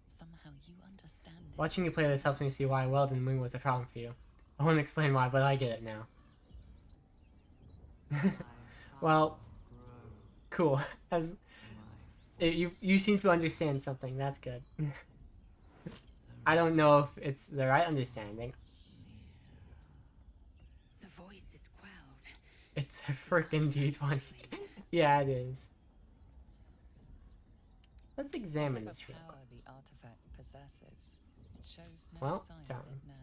Somehow you understand it. Watching you play this helps me see why Weldon Wing was a problem for you. I won't explain why, but I get it now. Well, cool. As you seem to understand something. That's good. I don't know if it's the right understanding. The voice is quelled. It's a frickin' D20. Yeah, it is. Let's examine this real quick. Whatever power the artifact possesses, it shows no Well, sign down. of it now.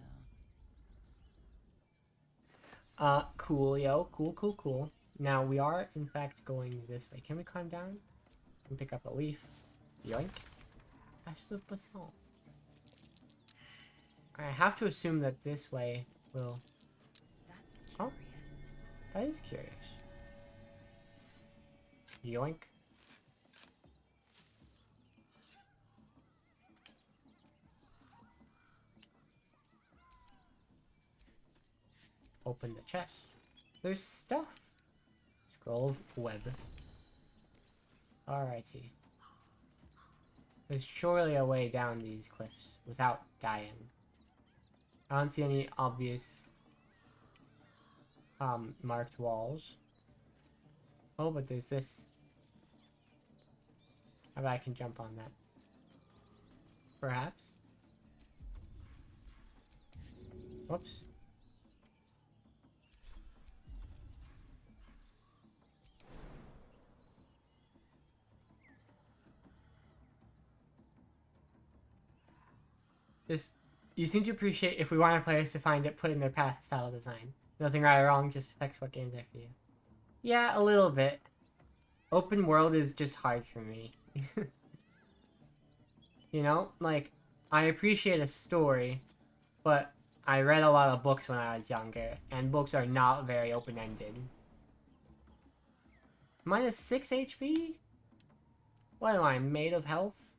Cool, yo. Cool, cool, cool. Now, we are, in fact, going this way. Can we climb down? And pick up a leaf. Yoink. Ashes of basalt. I have to assume that this way will... That's Oh, curious. that is curious. Yoink. Open the chest. There's stuff. Scroll of web. Alrighty. There's surely a way down these cliffs without dying. I don't see any obvious marked walls. Oh, but there's this. I bet I can jump on that. Perhaps. Whoops. Just, you seem to appreciate if we want our players to find it, put in their path style design. Nothing right or wrong, just affects what games are for you. Yeah, a little bit. Open world is just hard for me. You know, like, I appreciate a story, but I read a lot of books when I was younger, and books are not very open-ended. Minus 6 HP? What am I, made of health?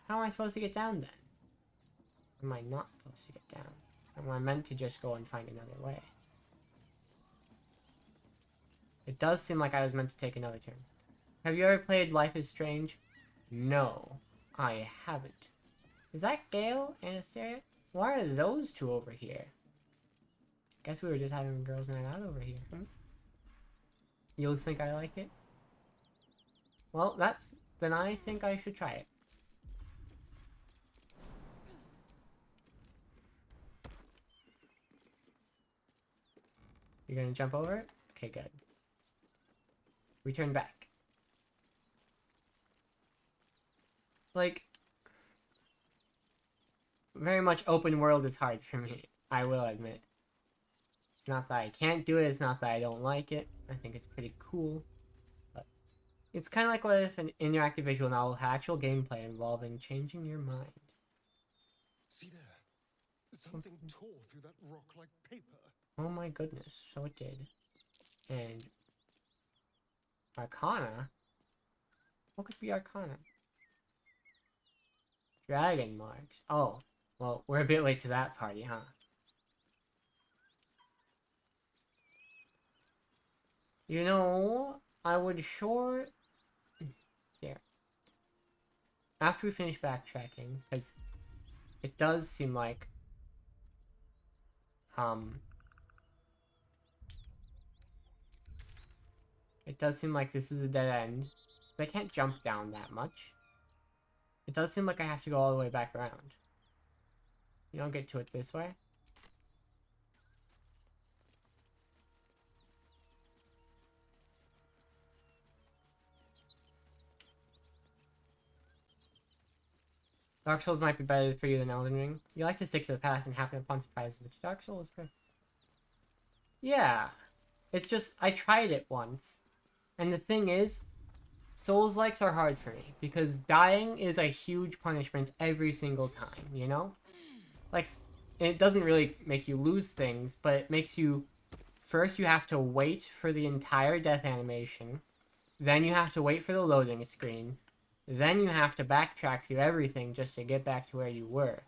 How am I supposed to get down then? Am I not supposed to get down? Am I meant to just go and find another way? It does seem like I was meant to take another turn. Have you ever played Life is Strange? No, I haven't. Is that Gale and Asteria? Why are those two over here? Guess we were just having a girls' night out over here. You'll think I like it? Well, then I think I should try it. You're gonna jump over it? Okay, good. Return back. very much open world is hard for me, I will admit. It's not that I can't do it, it's not that I don't like it. I think it's pretty cool. But it's kind of like what if an interactive visual novel had actual gameplay involving changing your mind. See there? Something tore through that rock like paper. Oh my goodness, so it did. And Arcana? What could be Arcana? Dragon marks. Oh, well, we're a bit late to that party, huh? You know, I would sure... Here. After we finish backtracking, because it does seem like... It does seem like this is a dead end. So I can't jump down that much. It does seem like I have to go all the way back around. You don't get to it this way. Dark Souls might be better for you than Elden Ring. You like to stick to the path and happen upon surprises, which Dark Souls is yeah. It's just, I tried it once. And the thing is, Souls-likes are hard for me, because dying is a huge punishment every single time, you know? Like, it doesn't really make you lose things, but it makes you... First, you have to wait for the entire death animation. Then you have to wait for the loading screen. Then you have to backtrack through everything just to get back to where you were.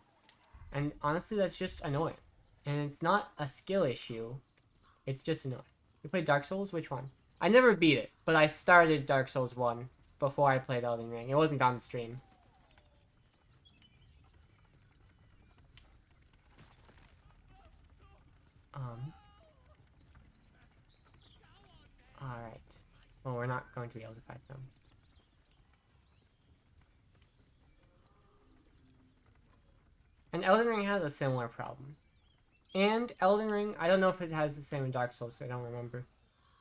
And honestly, that's just annoying. And it's not a skill issue. It's just annoying. You played Dark Souls? Which one? I never beat it, but I started Dark Souls 1 before I played Elden Ring. It wasn't on the stream. Alright. Well, we're not going to be able to fight them. And Elden Ring has a similar problem. And Elden Ring, I don't know if it has the same in Dark Souls, so I don't remember.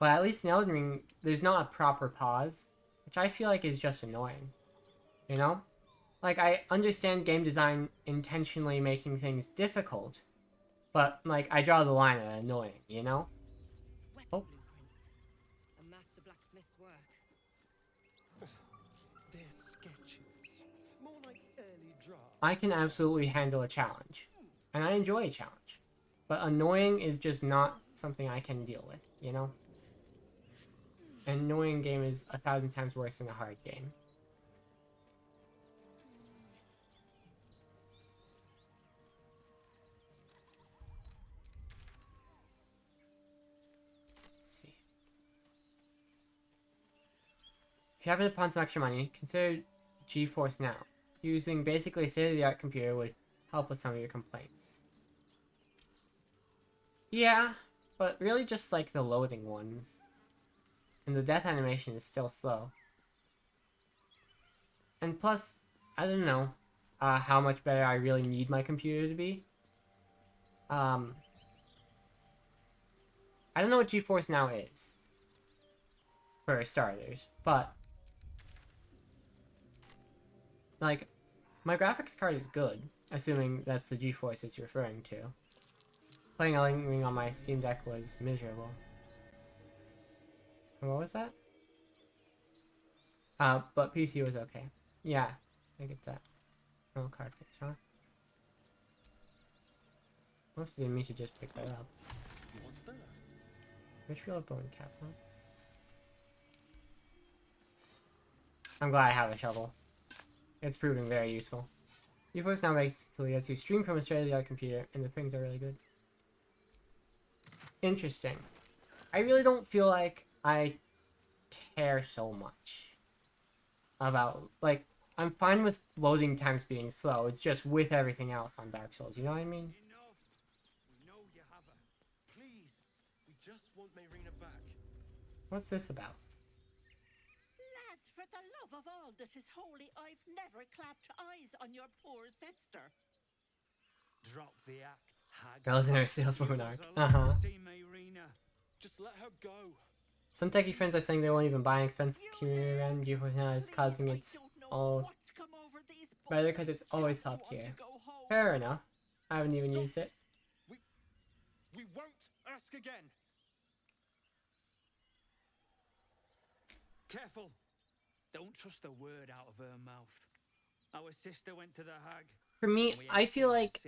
But at least in Elden Ring, there's not a proper pause, which I feel like is just annoying. You know? Like, I understand game design intentionally making things difficult, but, like, I draw the line at annoying, you know? Oh. A master blacksmith's work. They're sketches. More like early drafts. I can absolutely handle a challenge, and I enjoy a challenge. But annoying is just not something I can deal with, you know? An annoying game is 1,000 times worse than a hard game. Let's see. If you happen upon some extra money, consider GeForce Now. Using basically a state-of-the-art computer would help with some of your complaints. Yeah, but really just like the loading ones. And the death animation is still slow. And plus, I don't know how much better I really need my computer to be. I don't know what GeForce Now is, for starters, but like, my graphics card is good, assuming that's the GeForce it's referring to. Playing Elden Ring on my Steam Deck was miserable. What was that? But PC was okay. Yeah, I get that. No cartridge, huh? Oops, didn't mean to just pick that up. What's that? Richfield bone cap, huh? I'm glad I have a shovel. It's proving very useful. GeForce Now makes it to stream from a state-of-the-art computer, and the pings are really good. Interesting. I really don't feel like I care so much about, like, I'm fine with loading times being slow, it's just with everything else on Dark Souls, you know what I mean? Enough! We know you haven't. Please, we just want Mayrina back. What's this about? Lads, for the love of all that is holy, I've never clapped eyes on your poor sister. Drop the act. Relative saleswoman arc. Just let her go. Some techie friends are saying they won't even buy an expensive computer and GeForce Now is causing its all better because it's always top tier. Fair enough. I haven't even used it. We won't ask again. Careful! Don't trust a word out of her mouth. Our sister went to the hag. For me, I feel like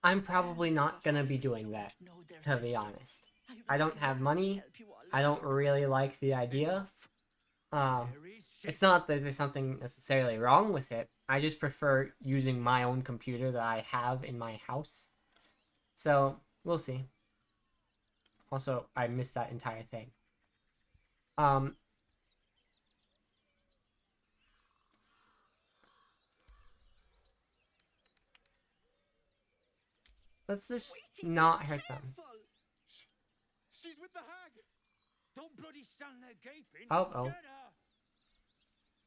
I'm probably not gonna be doing that, to be honest. I don't have money. I don't really like the idea. It's not that there's something necessarily wrong with it. I just prefer using my own computer that I have in my house. So, we'll see. Also, I missed that entire thing. Let's just not hurt them. She's with the hag. Don't bloody stand there gaping. Uh-oh.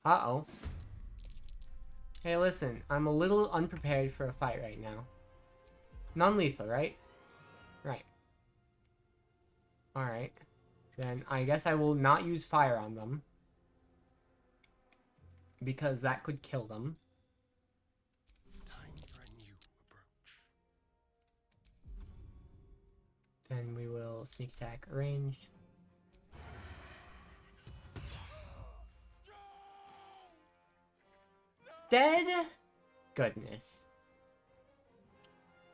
Uh-oh. Hey, listen. I'm a little unprepared for a fight right now. Non-lethal, right? Right. Alright. Then I guess I will not use fire on them. Because that could kill them. Time for a new approach. Then we will sneak attack ranged. Dead? Goodness.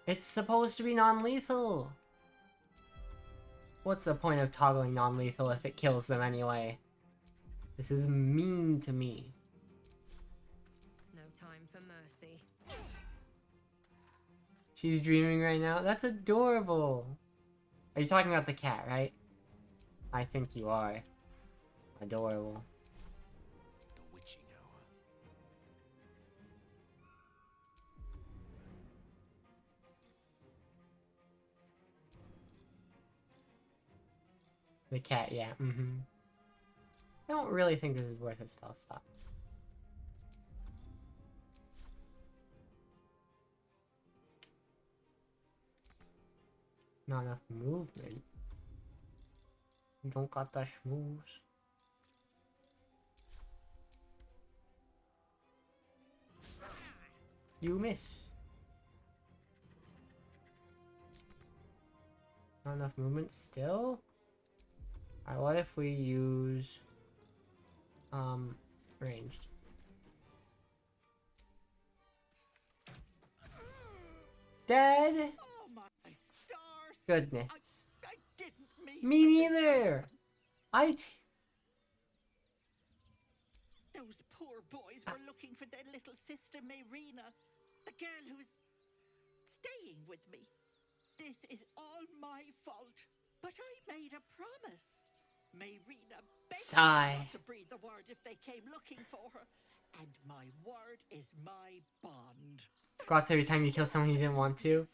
It's supposed to be non-lethal. What's the point of toggling non-lethal if it kills them anyway? This is mean to me. No time for mercy. She's dreaming right now? That's adorable. Are you talking about the cat, right? I think you are. Adorable. The witching hour. The cat, yeah. I don't really think this is worth a spell slot. Not enough movement. You don't got the schmooze. You miss. Not enough movement still? Alright, what if we use ranged? Dead? Oh my stars! Goodness. I didn't mean Me neither! Those poor boys were looking for their little sister Mayrina, the girl who is staying with me. This is all my fault, but I made a promise. Mayrina begged me not to breathe the word if they came looking for her, and my word is my bond. Squats every time you kill someone you didn't want to.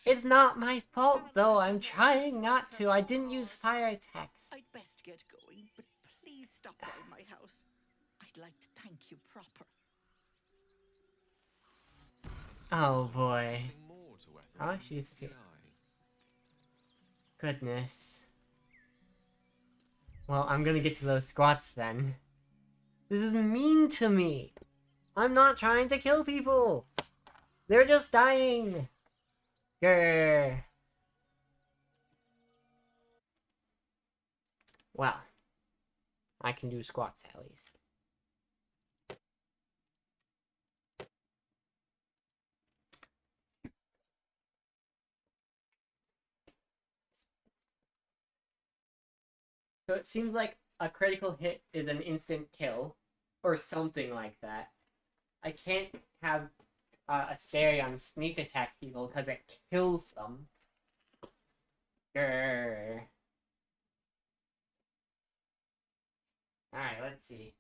It's not my fault though, I'm trying not to. I didn't use fire attacks. I'd best get going, but please stop by my house. I'd like to thank you proper. Oh boy. Oh, she's here. Goodness. Well, I'm gonna get to those squats then. This is mean to me. I'm not trying to kill people. They're just dying. Grr. Well, I can do squats at least. So it seems like a critical hit is an instant kill, or something like that. I can't have Asterion sneak attack people because it kills them. Grr. Alright, let's see.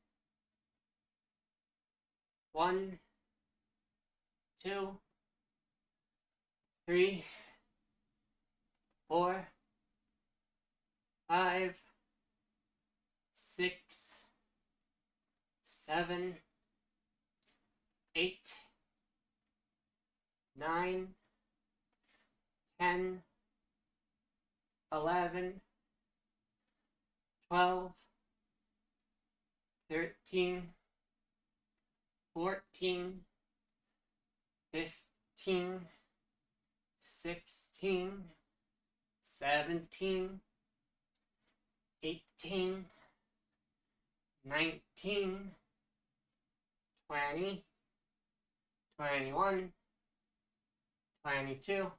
1, 2, 3, 4, 5, 6, 7, 8, 9, 10, 11, 12, 13, 14, 15, 16, 17, 18, 19, 20, 21, 22,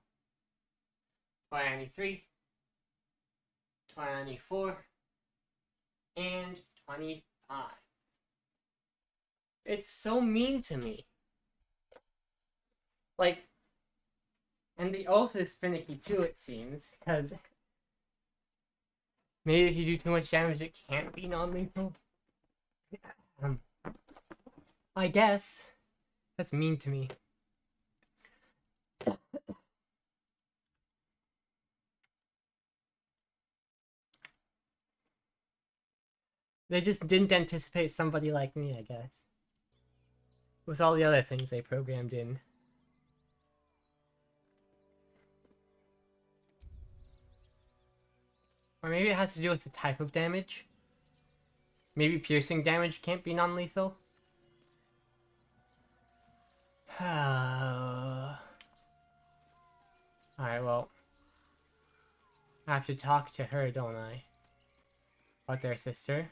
23, 24, and 25. It's so mean to me. Like, and the oath is finicky too, it seems, because maybe if you do too much damage, it can't be non-lethal. I guess. That's mean to me. They just didn't anticipate somebody like me, I guess. With all the other things they programmed in. Or maybe it has to do with the type of damage. Maybe piercing damage can't be non-lethal. Alright, well. I have to talk to her, don't I? About their sister.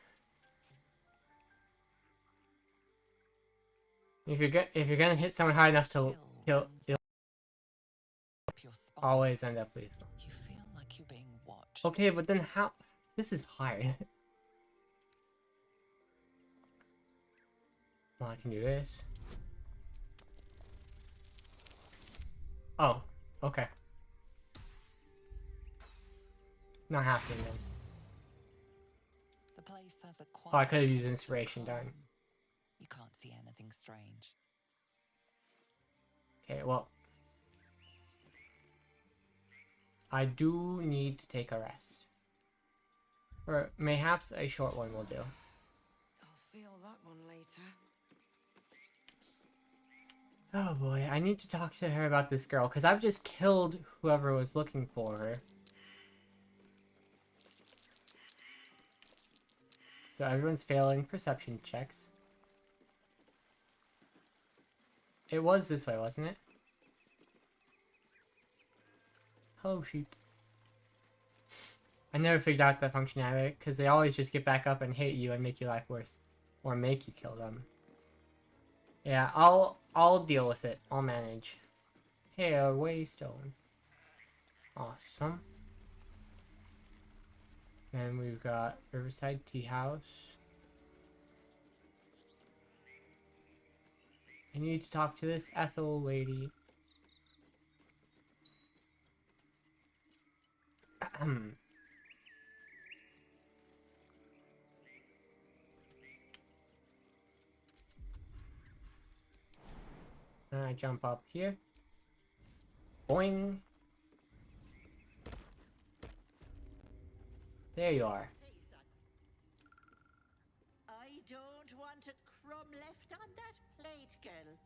If you're gonna hit someone hard enough to kill, you'll always end up lethal. You feel like you're being watched. Okay, but then how? This is hard. Well, I can do this. Oh, okay. Not happening then. The place has a Oh, I could have used inspiration, darn. You can't see anything strange. Okay, well. I do need to take a rest. Or mayhaps a short one will do. I'll feel that one later. Oh boy, I need to talk to her about this girl, because I've just killed whoever was looking for her. So everyone's failing perception checks. It was this way, wasn't it? Hello, sheep. I never figured out that function either, because they always just get back up and hit you and make your life worse. Or make you kill them. Yeah, I'll deal with it. I'll manage. Hey, a waystone. Awesome. Then we've got Riverside Tea House. I need to talk to this Ethel lady. Then I jump up here. Boing. There you are. I don't want a crumb left on that plate, girl.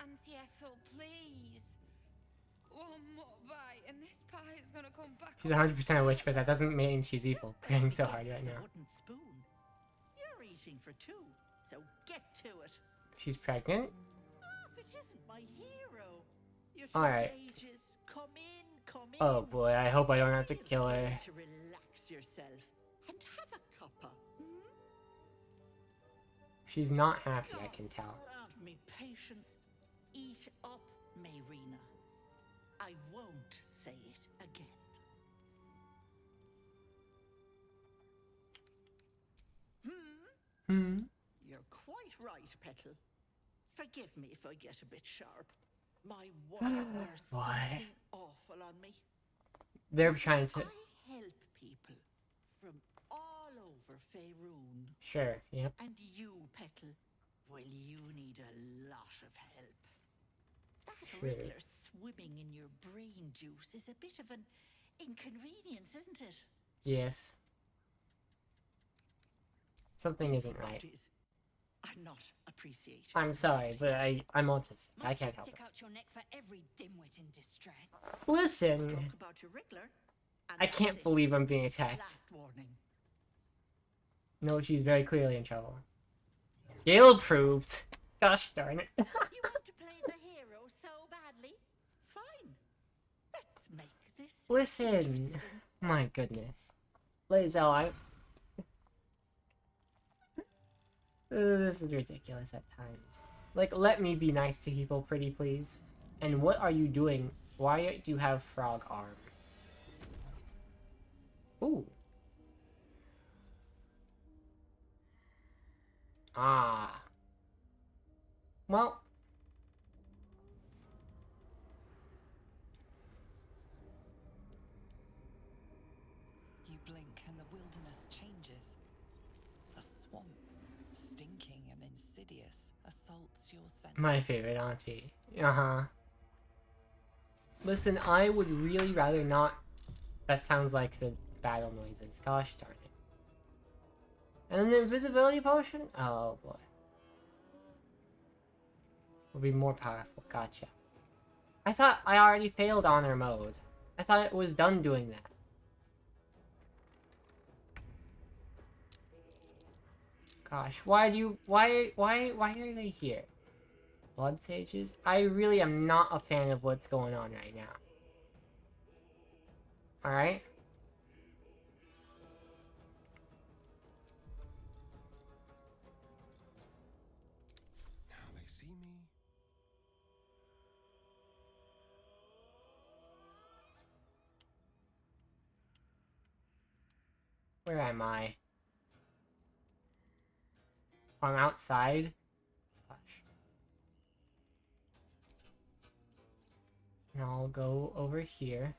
Auntie Ethel, please. One more bite and this pie is gonna come back. She's 100% a witch, but that doesn't mean she's evil. Praying so hard right now. Wooden spoon. You're eating for two, so get to it. She's pregnant? Oh, if it isn't my hero. Your Alright. Come in, come in. Oh boy, I hope I don't have to kill her. To relax yourself and have a cuppa. She's not happy, I can tell. Grant me patience. Eat up, Mayrina. I won't say it again. You're quite right, Petal. Forgive me if I get a bit sharp. My wife wears something awful on me. They're trying to... I help people from all over Faerun. Sure, yep. And you, Petal, well, you need a lot of help. That regular swimming in your brain juice is a bit of an inconvenience, isn't it? Yes. Something isn't right. I'm not appreciated. I'm sorry, but I'm autistic. I can't help it. Stick out your neck for every dimwit in distress. Listen. Talk about your wriggler, I can't believe I'm being attacked. last warning. No, she's very clearly in trouble. Gale approved. Gosh darn it. You want to play the hero so badly? Listen! My goodness. Lae'zel, this is ridiculous at times. Like, let me be nice to people, pretty please. And what are you doing? Why do you have frog arm? Ooh. Ah. Well. You blink and the wilderness changes. A swamp, stinking and insidious, assaults your senses. My favorite auntie. Uh-huh. Listen, I would really rather not... That sounds like the battle noises. Gosh darn it. And an invisibility potion? Oh boy. Will be more powerful. Gotcha. I thought I already failed honor mode. I thought it was done doing that. Gosh, why are they here? Blood sages? I really am not a fan of what's going on right now. Alright? Now they see me. Where am I? I'm outside? Gosh. Now I'll go over here.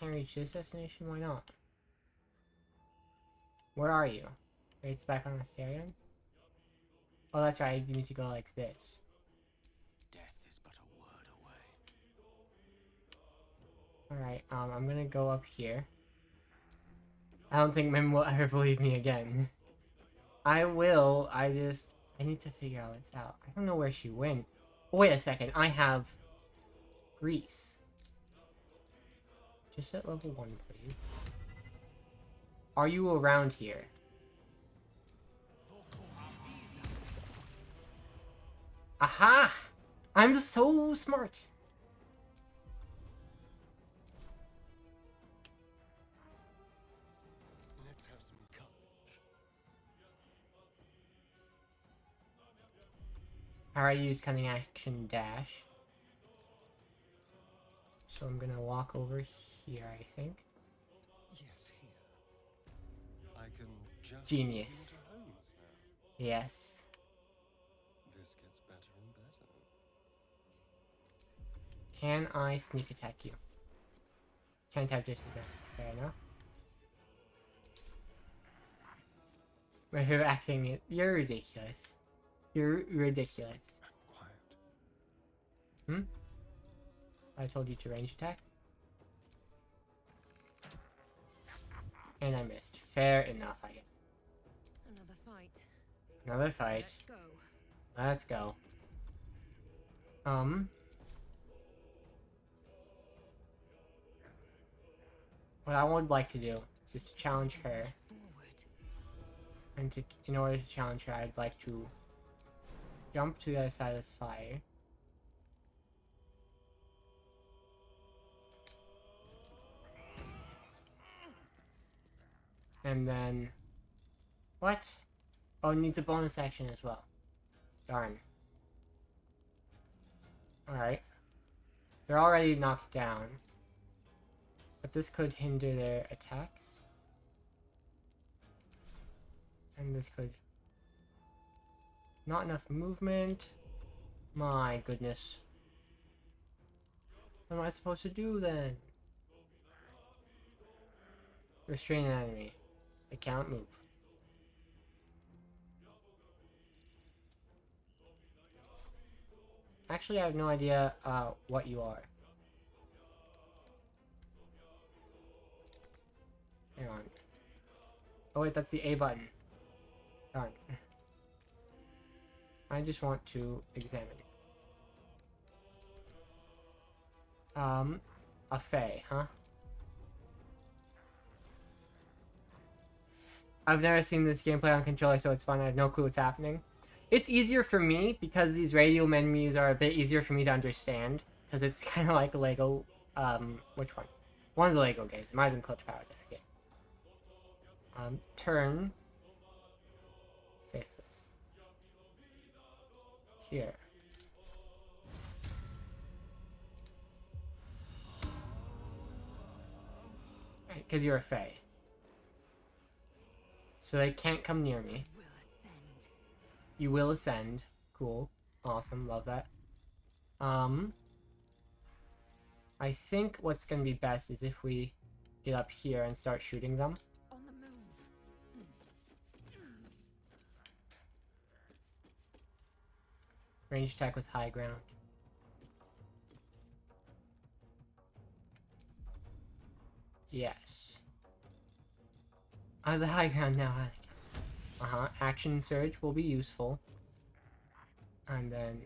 Can't reach this destination? Why not? Where are you? It's back on Astarion? Oh, that's right. You need to go like this. Death is but a word away. Alright, I'm gonna go up here. I don't think Mim will ever believe me again. I will, I need to figure all this out. I don't know where she went. Oh, wait a second, I have Grease. Just at level 1, please. Are you around here? Aha! I'm so smart! Let's have some courage. I already used cunning action dash. So I'm gonna walk over here, I think. Yes, here. I can just Genius. go to homes now. Yes. This gets better and better. Can I sneak attack you? Can't have disadvantage. Fair enough. But you're acting it. You're ridiculous. You're ridiculous. Quiet. I told you to range attack. And I missed. Fair enough, I guess. Another fight. Another fight. Let's go. Let's go. What I would like to do is to challenge her. And in order to challenge her, I'd like to jump to the other side of this fire. And then... What? Oh, it needs a bonus action as well. Darn. Alright. They're already knocked down. But this could hinder their attacks. And this could... Not enough movement. My goodness. What am I supposed to do then? Restrain an enemy. They can't move. Actually, I have no idea what you are. Hang on. Oh wait, that's the A button. Darn. I just want to examine. A Fae, huh? I've never seen this gameplay on controller, so it's fun. I have no clue what's happening. It's easier for me because these radio menus are a bit easier for me to understand because it's kind of like Lego which one? One of the Lego games. It might have been Clutch Powers, I forget. Turn. Faithless. Here. Because you're a Fae. So they can't come near me. You will ascend. Cool. Awesome. Love that. I think what's going to be best is if we get up here and start shooting them. On the move. Range attack with high ground. Yes. I have the high ground now. Action surge will be useful. And then...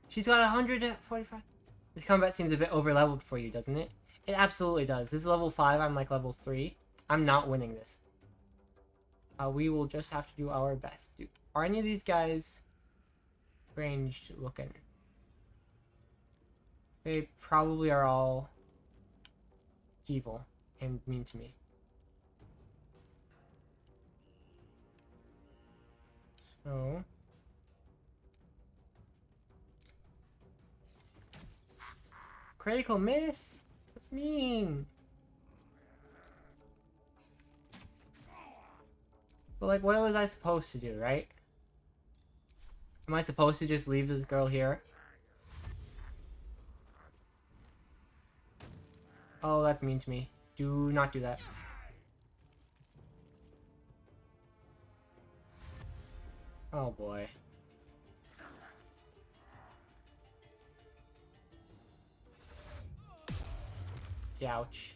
She's got 145. This combat seems a bit over-leveled for you, doesn't it? It absolutely does. This is level 5, I'm like level 3. I'm not winning this. We will just have to do our best. Are any of these guys ranged looking? They probably are all evil and mean to me. So... Critical miss? That's mean. But like, what was I supposed to do, right? Am I supposed to just leave this girl here? Oh, that's mean to me. Do not do that. Oh boy. Ouch.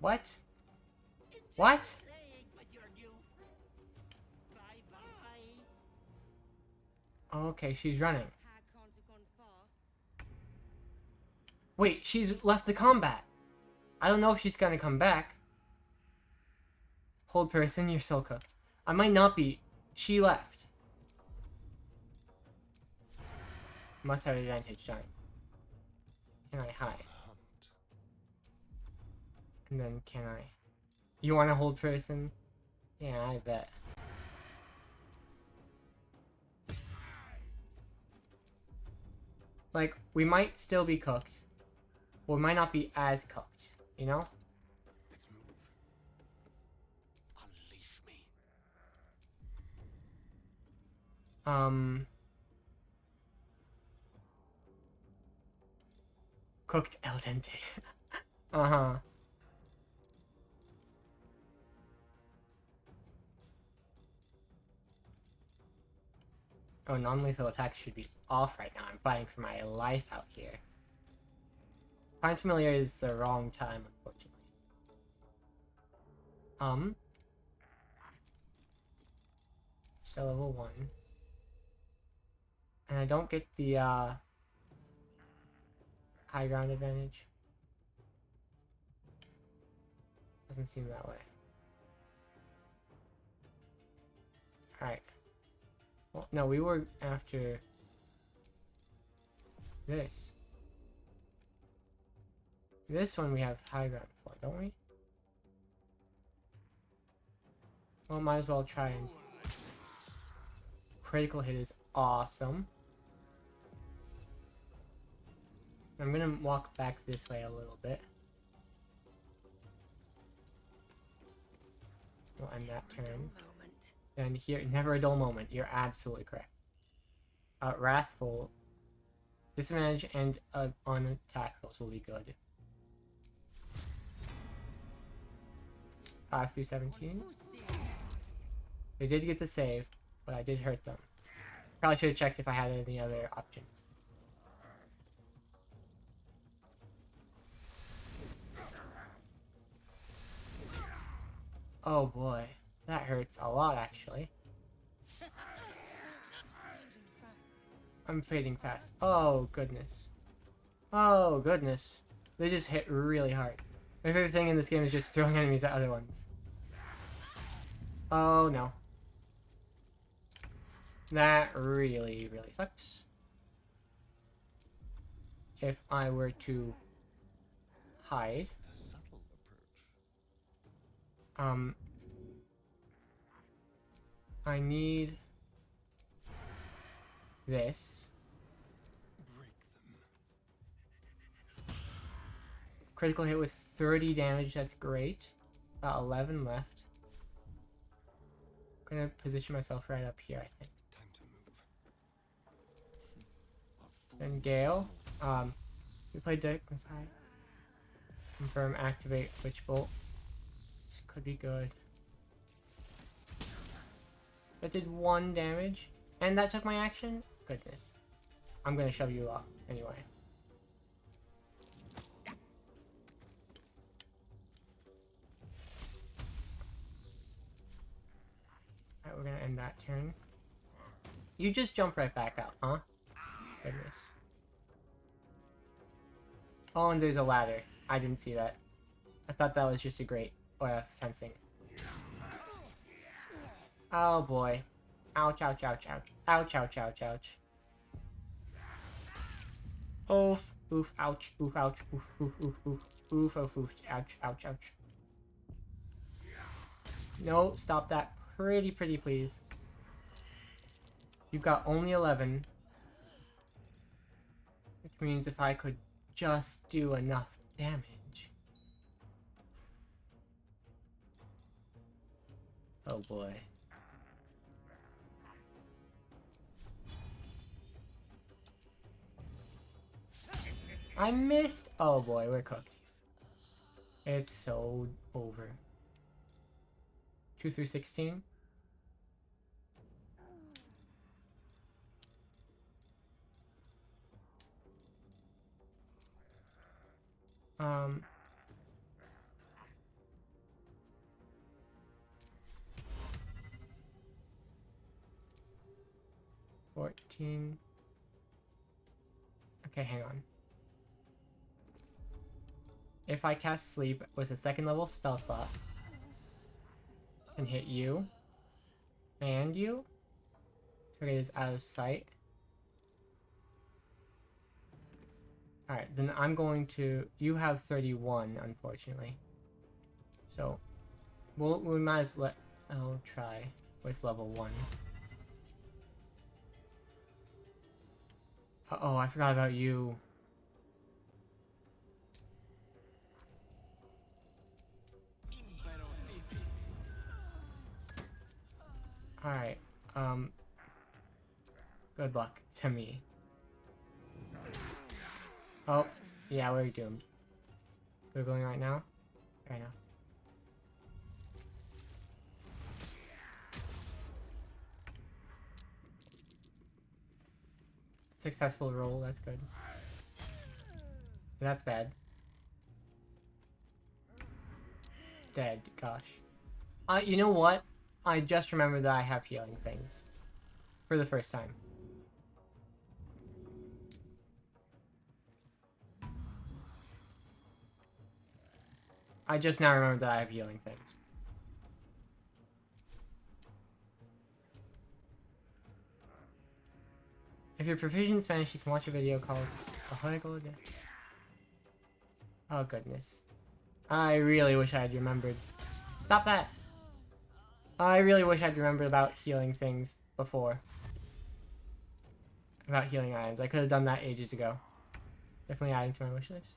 What? What? Okay, she's running. Wait, she's left the combat. I don't know if she's gonna come back. Hold person, you're so cooked. I might not be. She left. Must have advantage, John. Can I hide? And then can I? You want to hold person? Yeah, I bet. Like, we might still be cooked. Or we might not be as cooked, you know? Let's move. Unleash me. Cooked al dente. Uh-huh. Oh, non-lethal attacks should be off right now. I'm fighting for my life out here. Find familiar is the wrong time, unfortunately. So level 1. And I don't get the, high ground advantage. Doesn't seem that way. Alright. Well, no, we were after this. This one we have high ground for, don't we? Well, might as well try and... Critical hit is awesome. I'm gonna walk back this way a little bit. We'll end that turn. Then here, never a dull moment. You're absolutely correct. Wrathful. Disadvantage and on attack rolls will be good. 5 through 17. They did get the save, but I did hurt them. Probably should have checked if I had any other options. Oh boy, that hurts a lot actually. I'm fading fast. Oh goodness. Oh, goodness. They just hit really hard. My favorite thing in this game is just throwing enemies at other ones. Oh, no. That really, really sucks. If I were to hide. I need this. Critical hit with 30 damage, that's great. About 11 left. I'm gonna position myself right up here, I think. Time to move. Then Gale. We played Dirk Messiah. Confirm, activate Witch Bolt. This could be good. That did 1 damage. And that took my action? Goodness. I'm gonna shove you off anyway. Alright, we're gonna end that turn. You just jump right back out, huh? Goodness. Oh, and there's a ladder. I didn't see that. I thought that was just a grate or fencing. Oh boy. Ouch, ouch, ouch, ouch. Ouch, ouch, ouch, ouch. Oof, oof, ouch, oof, ouch, oof, oof, oof, oof, oof, oof, oof, ouch, ouch, ouch. No, stop that. Pretty, please. You've got only 11. Which means if I could just do enough damage. Oh boy. I missed. Oh boy, we're cooked. It's so over. 2 through 16. Um. 14. Okay, hang on. If I cast Sleep with a 2nd level spell slot and hit you and you, target is out of sight. Alright, then I'm going to... You have 31, unfortunately. So, we might as well... I'll try with level 1. Uh-oh, I forgot about you. Alright, good luck to me. Oh, yeah, we're doomed. Googling right now? Right now. Successful roll, that's good. That's bad. Dead, gosh. You know what? I just remembered that I have healing things. For the first time. I just now remembered that I have healing things. If you're proficient in Spanish, you can watch a video called Oh goodness. I really wish I had remembered. Stop that! I really wish I'd remembered about healing things before. About healing items. I could have done that ages ago. Definitely adding to my wish list.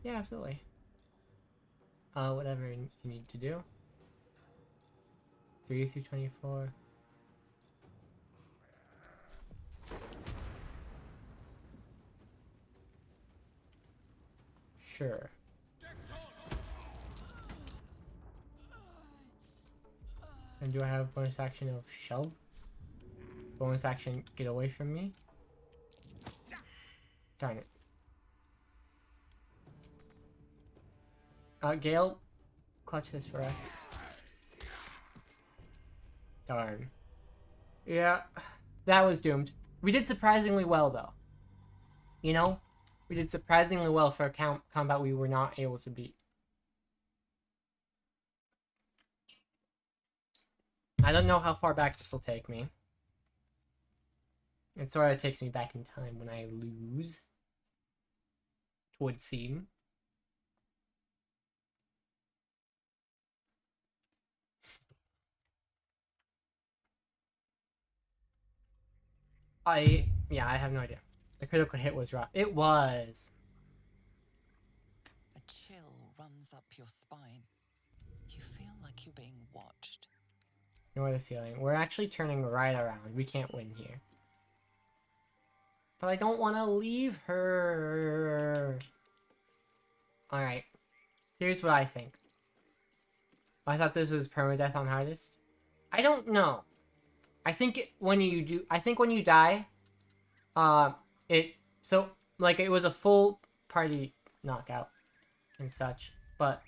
Yeah, absolutely. Whatever you need to do. 3 through 24. Sure. And do I have bonus action of shove? Bonus action, get away from me? Darn it. Gale, clutch this for us. Darn. Yeah, that was doomed. We did surprisingly well, though. You know, We did surprisingly well for a combat we were not able to beat. I don't know how far back this will take me. It sort of takes me back in time when I lose. It would seem. Yeah, I have no idea. The critical hit was rough. It was. A chill runs up your spine. You feel like you're being watched. Ignore the feeling. We're actually turning right around. We can't win here. But I don't want to leave her. Alright. Here's what I think. I thought this was permadeath on hardest. I don't know. I think when you die, it was a full party knockout and such, but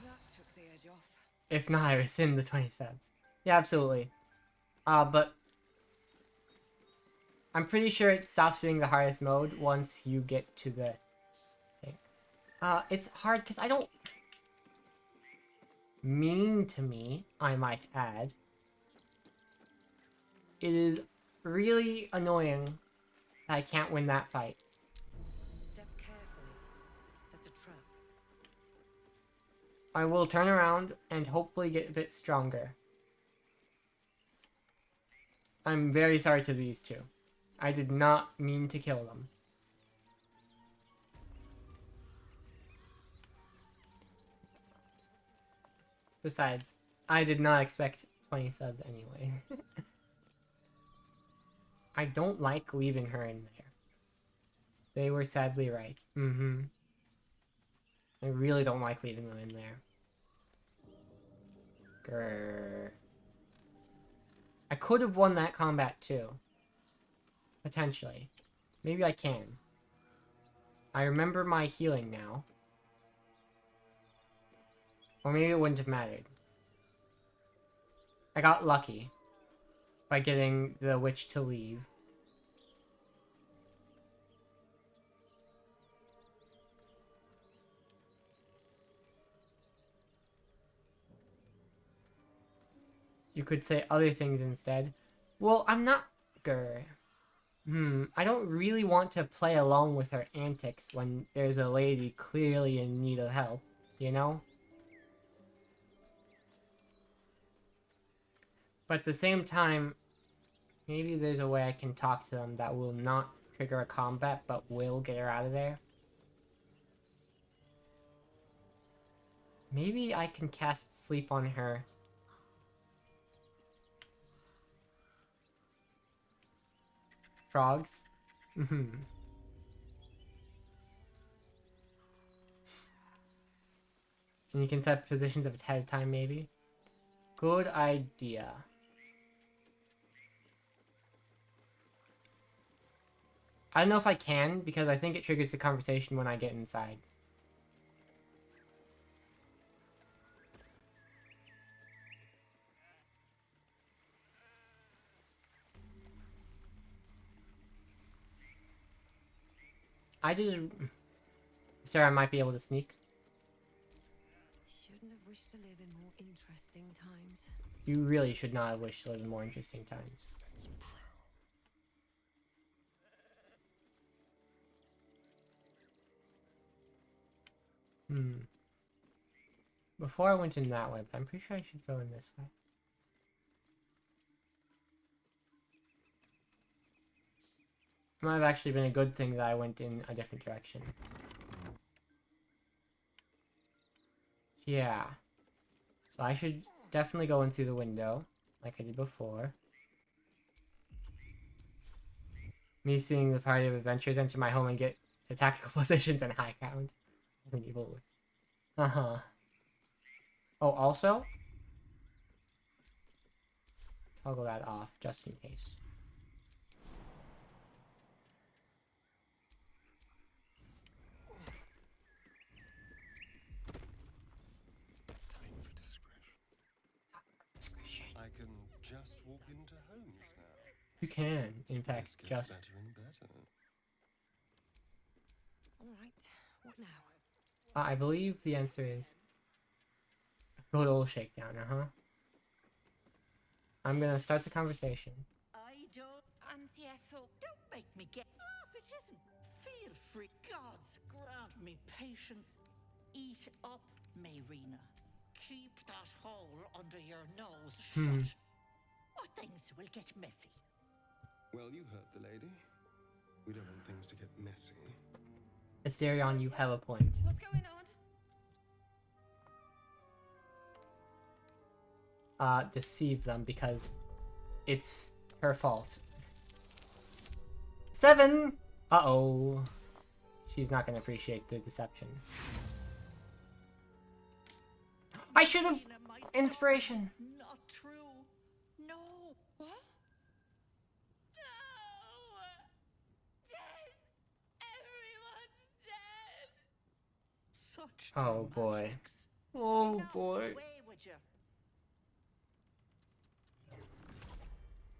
That took the edge off. if not, I rescind the 20 subs. Yeah, absolutely. But I'm pretty sure it stops being the hardest mode once you get to the thing. It's hard because I don't mean to me, I might add. It is really annoying that I can't win that fight. Step carefully. There's a trap. I will turn around and hopefully get a bit stronger. I'm very sorry to these two. I did not mean to kill them. Besides, I did not expect 20 subs anyway. I don't like leaving her in there. They were sadly right. I really don't like leaving them in there. Grrr. I could have won that combat too. Potentially. Maybe I can. I remember my healing now. Or maybe it wouldn't have mattered. I got lucky by getting the witch to leave. You could say other things instead. Well, I'm not... Grr. I don't really want to play along with her antics when there's a lady clearly in need of help, you know? But at the same time, maybe there's a way I can talk to them that will not trigger a combat, but will get her out of there. Maybe I can cast sleep on her. Frogs? And you can set positions of ahead of time, maybe? Good idea. I don't know if I can, because I think it triggers the conversation when I get inside. Sarah, I might be able to sneak. Shouldn't have wished to live in more interesting times. You really should not have wished to live in more interesting times. Before I went in that way, but I'm pretty sure I should go in this way. It might have actually been a good thing that I went in a different direction. Yeah. So I should definitely go in through the window, like I did before. Me seeing the party of adventurers enter my home and get to tactical positions and high ground. Oh, also? Toggle that off, just in case. Time for discretion. I can just walk into homes now. You can, in fact, This gets just... better and better. Alright, what now? I believe the answer is good old shakedown, I'm gonna start the conversation. I don't... Auntie Ethel. Don't make me get... Oh, if it isn't. Feel free. Gods grant me patience. Eat up, Mayrina. Keep that hole under your nose shut. Or things will get messy. Well, you heard the lady. We don't want things to get messy. Asterion, you have a point. What's going on? Deceive them because it's her fault. 7! Uh-oh. She's not gonna appreciate the deception. I should have... Inspiration! Not true. No. What? No! Dead! Everyone's dead! Such oh boy. Oh boy.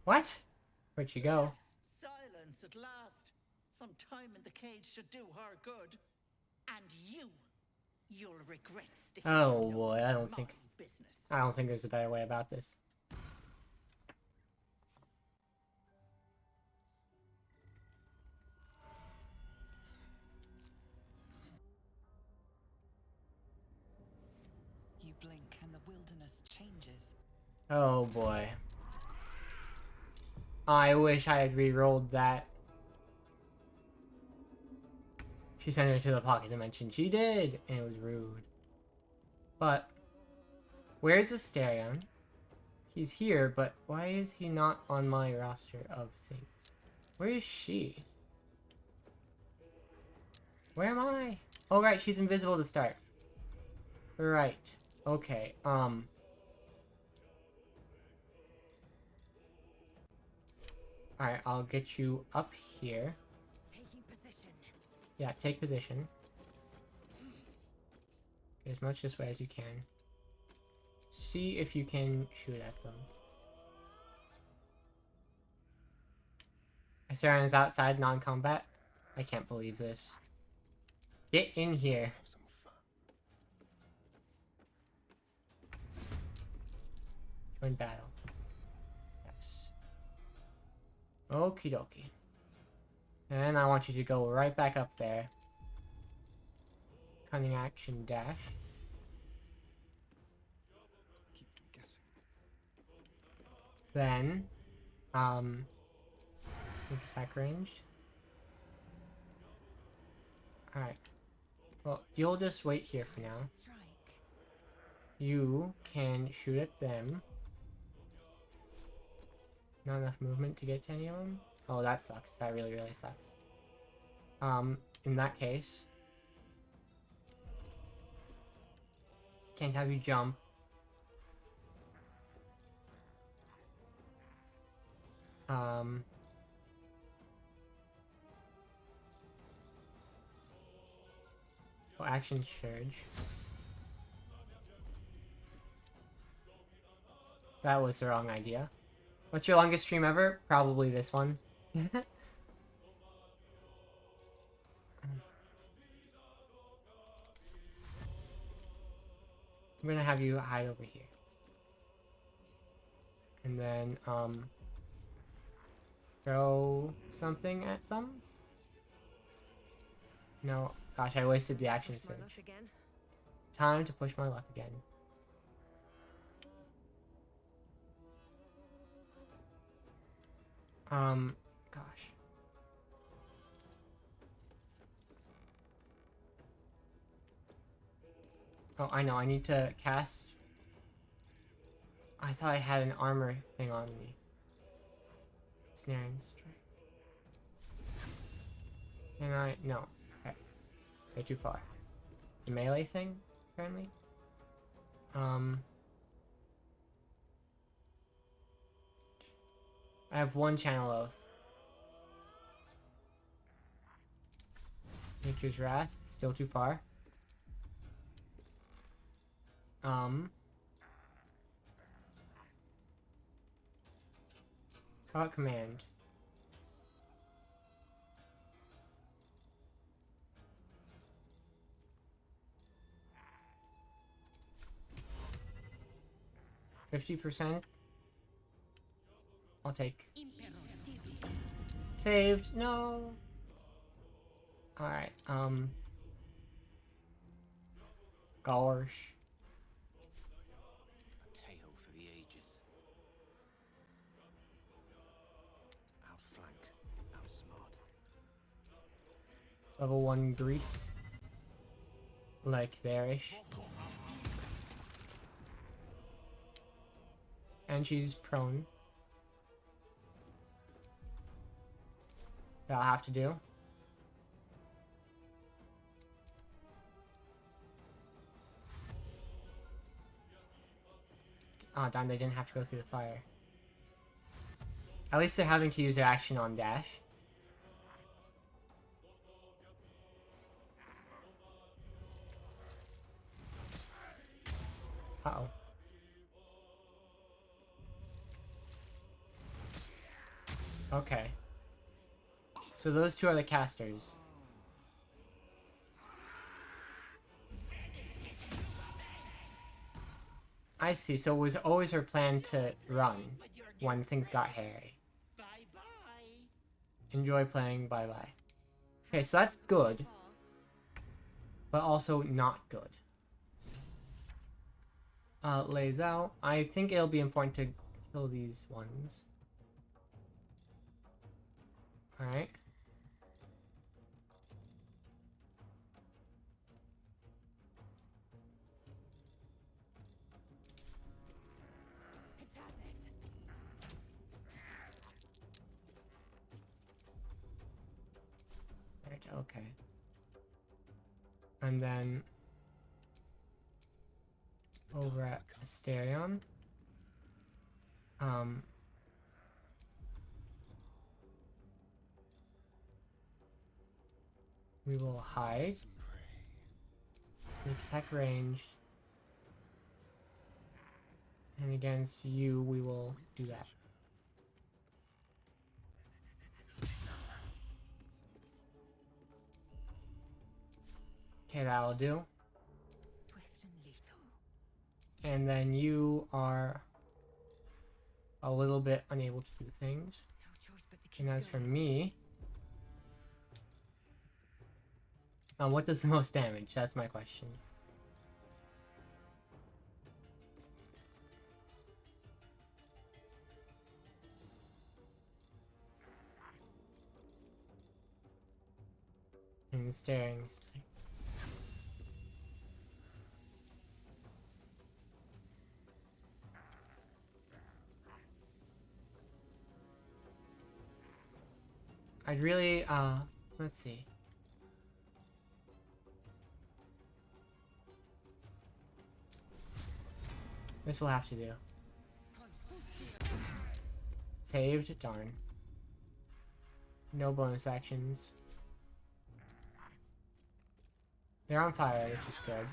What? Where'd she go? Silence at last. Some time in the cage should do her good. And you'll regret sticking Oh boy, I don't think business. There's a better way about this. You blink and the wilderness changes. Oh boy. I wish I had re-rolled that. She sent her to the pocket dimension. She did, and it was rude. But where's Asterion? He's here, but why is he not on my roster of things? Where is she? Where am I? Oh right, she's invisible to start. Right. Okay. Alright, I'll get you up here. Taking position. Yeah, take position. Get as much this way as you can. See if you can shoot at them. Asterion is outside non-combat. I can't believe this. Get in here. Join battle. Yes. Okie dokie. And I want you to go right back up there. Cunning action dash. Keep them guessing. Then, sneak attack range. Alright. Well, you'll just wait here for now. You can shoot at them. Not enough movement to get to any of them? Oh, that sucks. That really, really sucks. In that case... Can't have you jump. Oh, action surge. That was the wrong idea. What's your longest stream ever? Probably this one. I'm gonna have you hide over here. And then, throw something at them? No. Gosh, I wasted the action surge. Time to push my luck again. Gosh. Oh, I know, I need to cast... I thought I had an armor thing on me. Snaring strike. Can I? No. Okay. Go too far. It's a melee thing, apparently. I have one channel oath. Nature's Wrath, still too far. How about command? 50%. I'll take. Saved. No. Alright, gosh. A tale for the ages. Outflank, outsmart. Level 1 grease. Like there-ish. And she's prone. That'll have to do. Oh darn, they didn't have to go through the fire. At least they're having to use their action on dash. Uh-oh. Okay. So those two are the casters. I see, so it was always her plan to run when things got hairy. Enjoy playing, bye-bye. Okay, so that's good. But also not good. Lays out. I think it'll be important to kill these ones. Alright. Right, okay. And then over at Asterion. We will hide. Sneak attack ranged. And against you, we will do that. Okay, that'll do. Swift and lethal. And then you are a little bit unable to do things. No choice but to keep And as for going. me, what does the most damage? That's my question. And staring. I'd really, let's see. This will have to do. Saved? Darn. No bonus actions. They're on fire, which is good.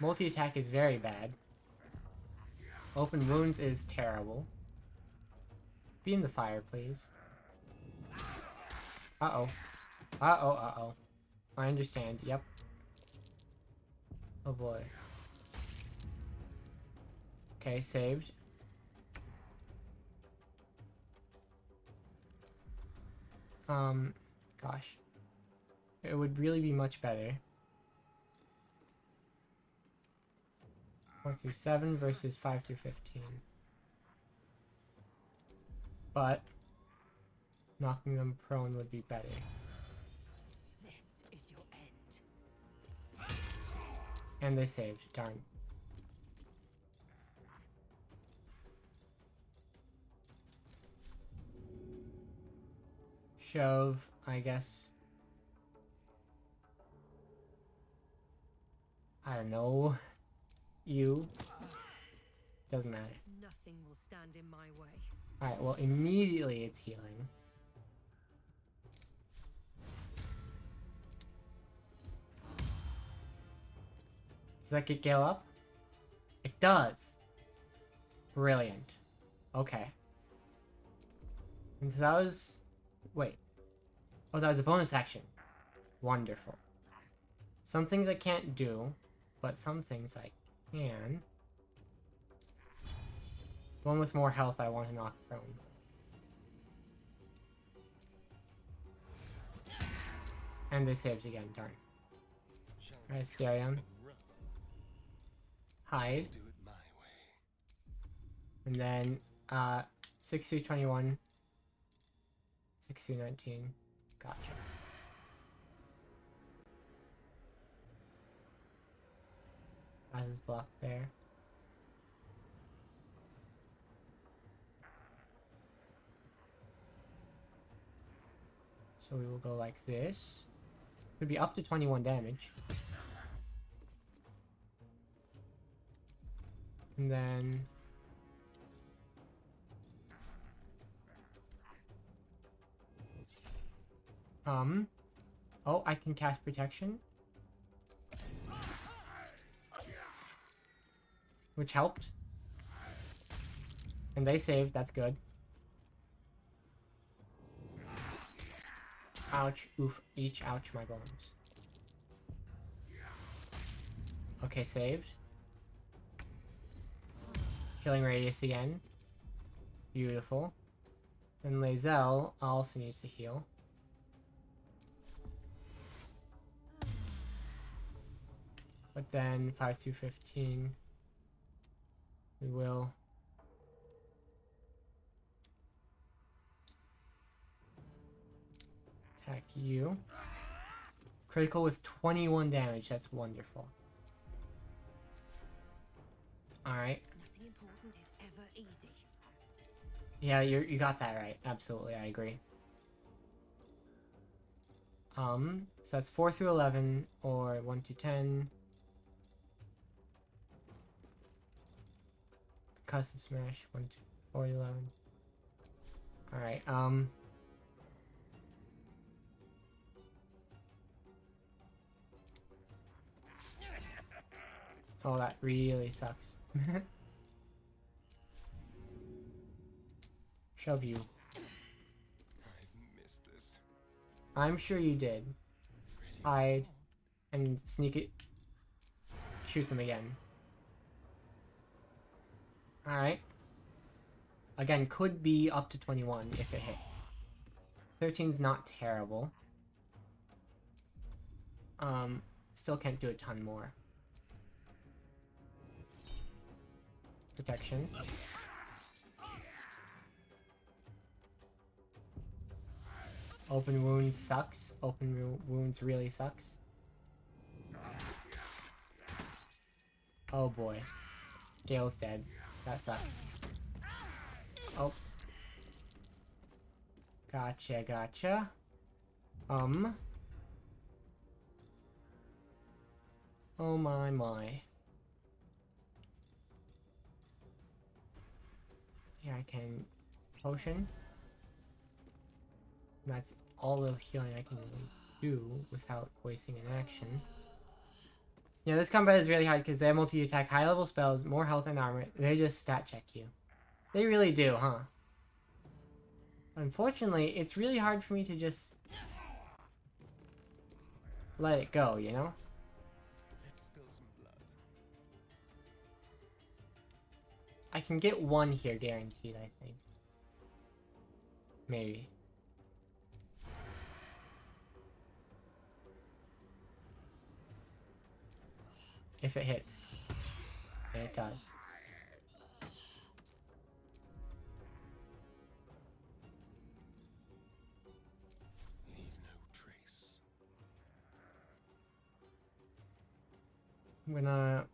Multi-attack is very bad. Open wounds is terrible. Be in the fire, please. Uh-oh. Uh-oh, uh-oh. I understand, yep. Oh boy. Okay, saved. Gosh. It would really be much better. 4 through 7 versus 5 through 15. But knocking them prone would be better. This is your end. And they saved, darn. Shove, I guess. I don't know. You. Doesn't matter. Nothing will stand in my way. Alright, well, immediately it's healing. Does that get Gale up? It does. Brilliant. Okay. And so that was... Wait. Oh, that was a bonus action. Wonderful. Some things I can't do, but some things I can. The one with more health I want to knock prone. And they saved again, darn. Alright, Starion. Hide. And then, 6 through 21. 6 through 19. Gotcha. That is blocked there. So we will go like this. Could be up to 21 damage. And then... Oh, I can cast protection. Which helped. And they saved, that's good. Ouch, oof, each, ouch, my bones. Okay, saved. Healing radius again. Beautiful. Then Lae'zel also needs to heal. But then 5 through 15. We will attack you. Critical with 21 damage. That's wonderful. Alright. Nothing important is ever easy. Yeah, you got that right. Absolutely, I agree. So that's 4 through 11 or 1 to 10. Custom smash 1 to 4 to 11. Alright, oh, that really sucks. Shove you. I've missed this. I'm sure you did. Hide and sneak it. Shoot them again. Alright. Again, could be up to 21 if it hits. 13's not terrible. Still can't do a ton more. Protection. Open wounds sucks. Open wounds really sucks. Oh boy. Gale's dead. That sucks. Oh. Gotcha, gotcha. Oh my. Yeah, I can potion. That's all the healing I can really do without wasting an action. Yeah, this combat is really hard because they have multi-attack, high-level spells, more health and armor. They just stat check you. They really do, huh? Unfortunately, it's really hard for me to just let it go, you know? Let's spill some blood. I can get one here guaranteed, I think. Maybe. If it hits. And it does. Leave no trace. I'm gonna,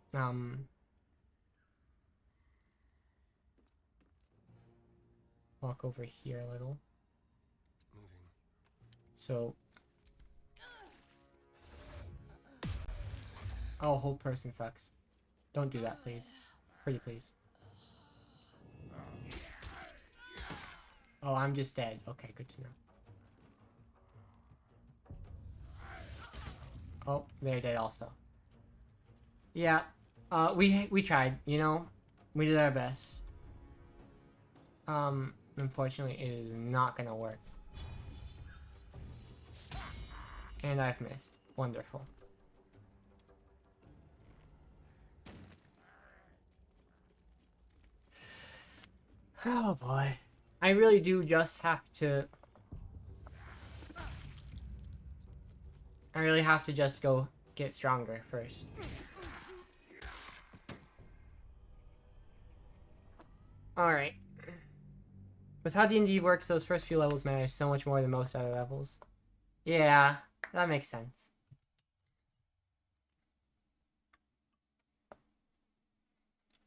walk over here a little. Moving. So... Oh, whole person sucks. Don't do that, please. Pretty please. Oh, I'm just dead. Okay, good to know. Oh, they're dead also. Yeah, we tried, you know? We did our best. Unfortunately, it is not gonna work. And I've missed. Wonderful. Oh boy. I really do just have to... I really have to just go get stronger first. Alright. With how D&D works, those first few levels matter so much more than most other levels. Yeah, that makes sense.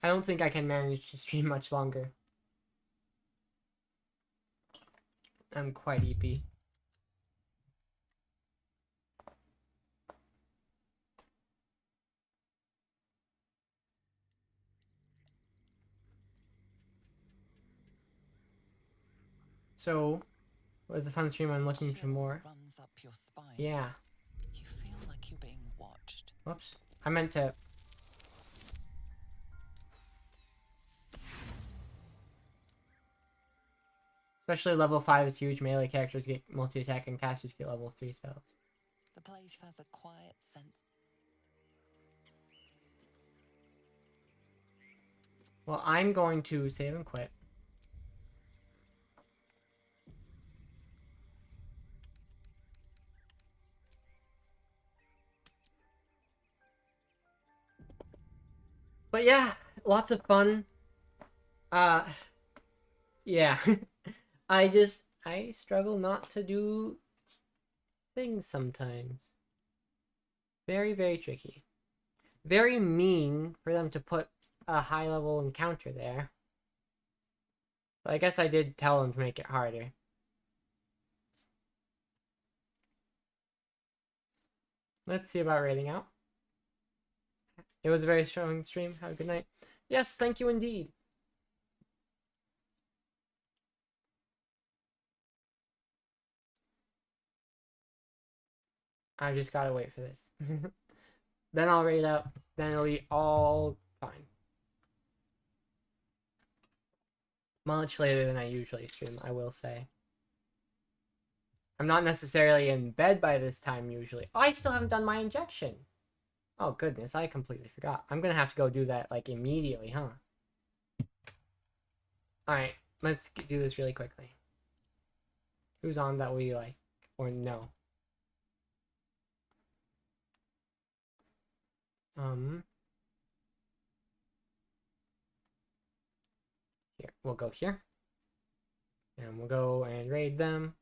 I don't think I can manage to stream much longer. I'm quite EP. So, was a fun stream? I'm looking for more. Runs up your spine. Yeah. You feel like you're being watched. Whoops. I meant to... Especially level 5 is huge. Melee characters get multi-attack and casters get level 3 spells. The place has a quiet sense. Well, I'm going to save and quit. But yeah, lots of fun. Yeah. I struggle not to do things sometimes. Very, very tricky. Very mean for them to put a high-level encounter there. But I guess I did tell them to make it harder. Let's see about raiding out. It was a very strong stream. Have a good night. Yes, thank you indeed. I just gotta wait for this. Then I'll raid out. Then it'll be all fine. Much later than I usually stream, I will say. I'm not necessarily in bed by this time usually. Oh, I still haven't done my injection. Oh goodness, I completely forgot. I'm gonna have to go do that like immediately, huh? Alright, let's do this really quickly. Who's on that we like? Or no? Here, we'll go here. And we'll go and raid them.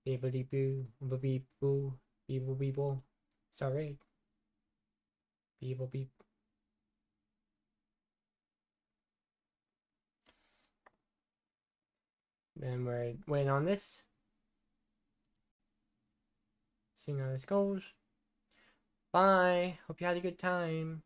Beeble-dee-boo, beep-boo, beeble-beeble. Start raid. Beeble-beep. Then we're waiting on this. Seeing how this goes. Bye. Hope you had a good time.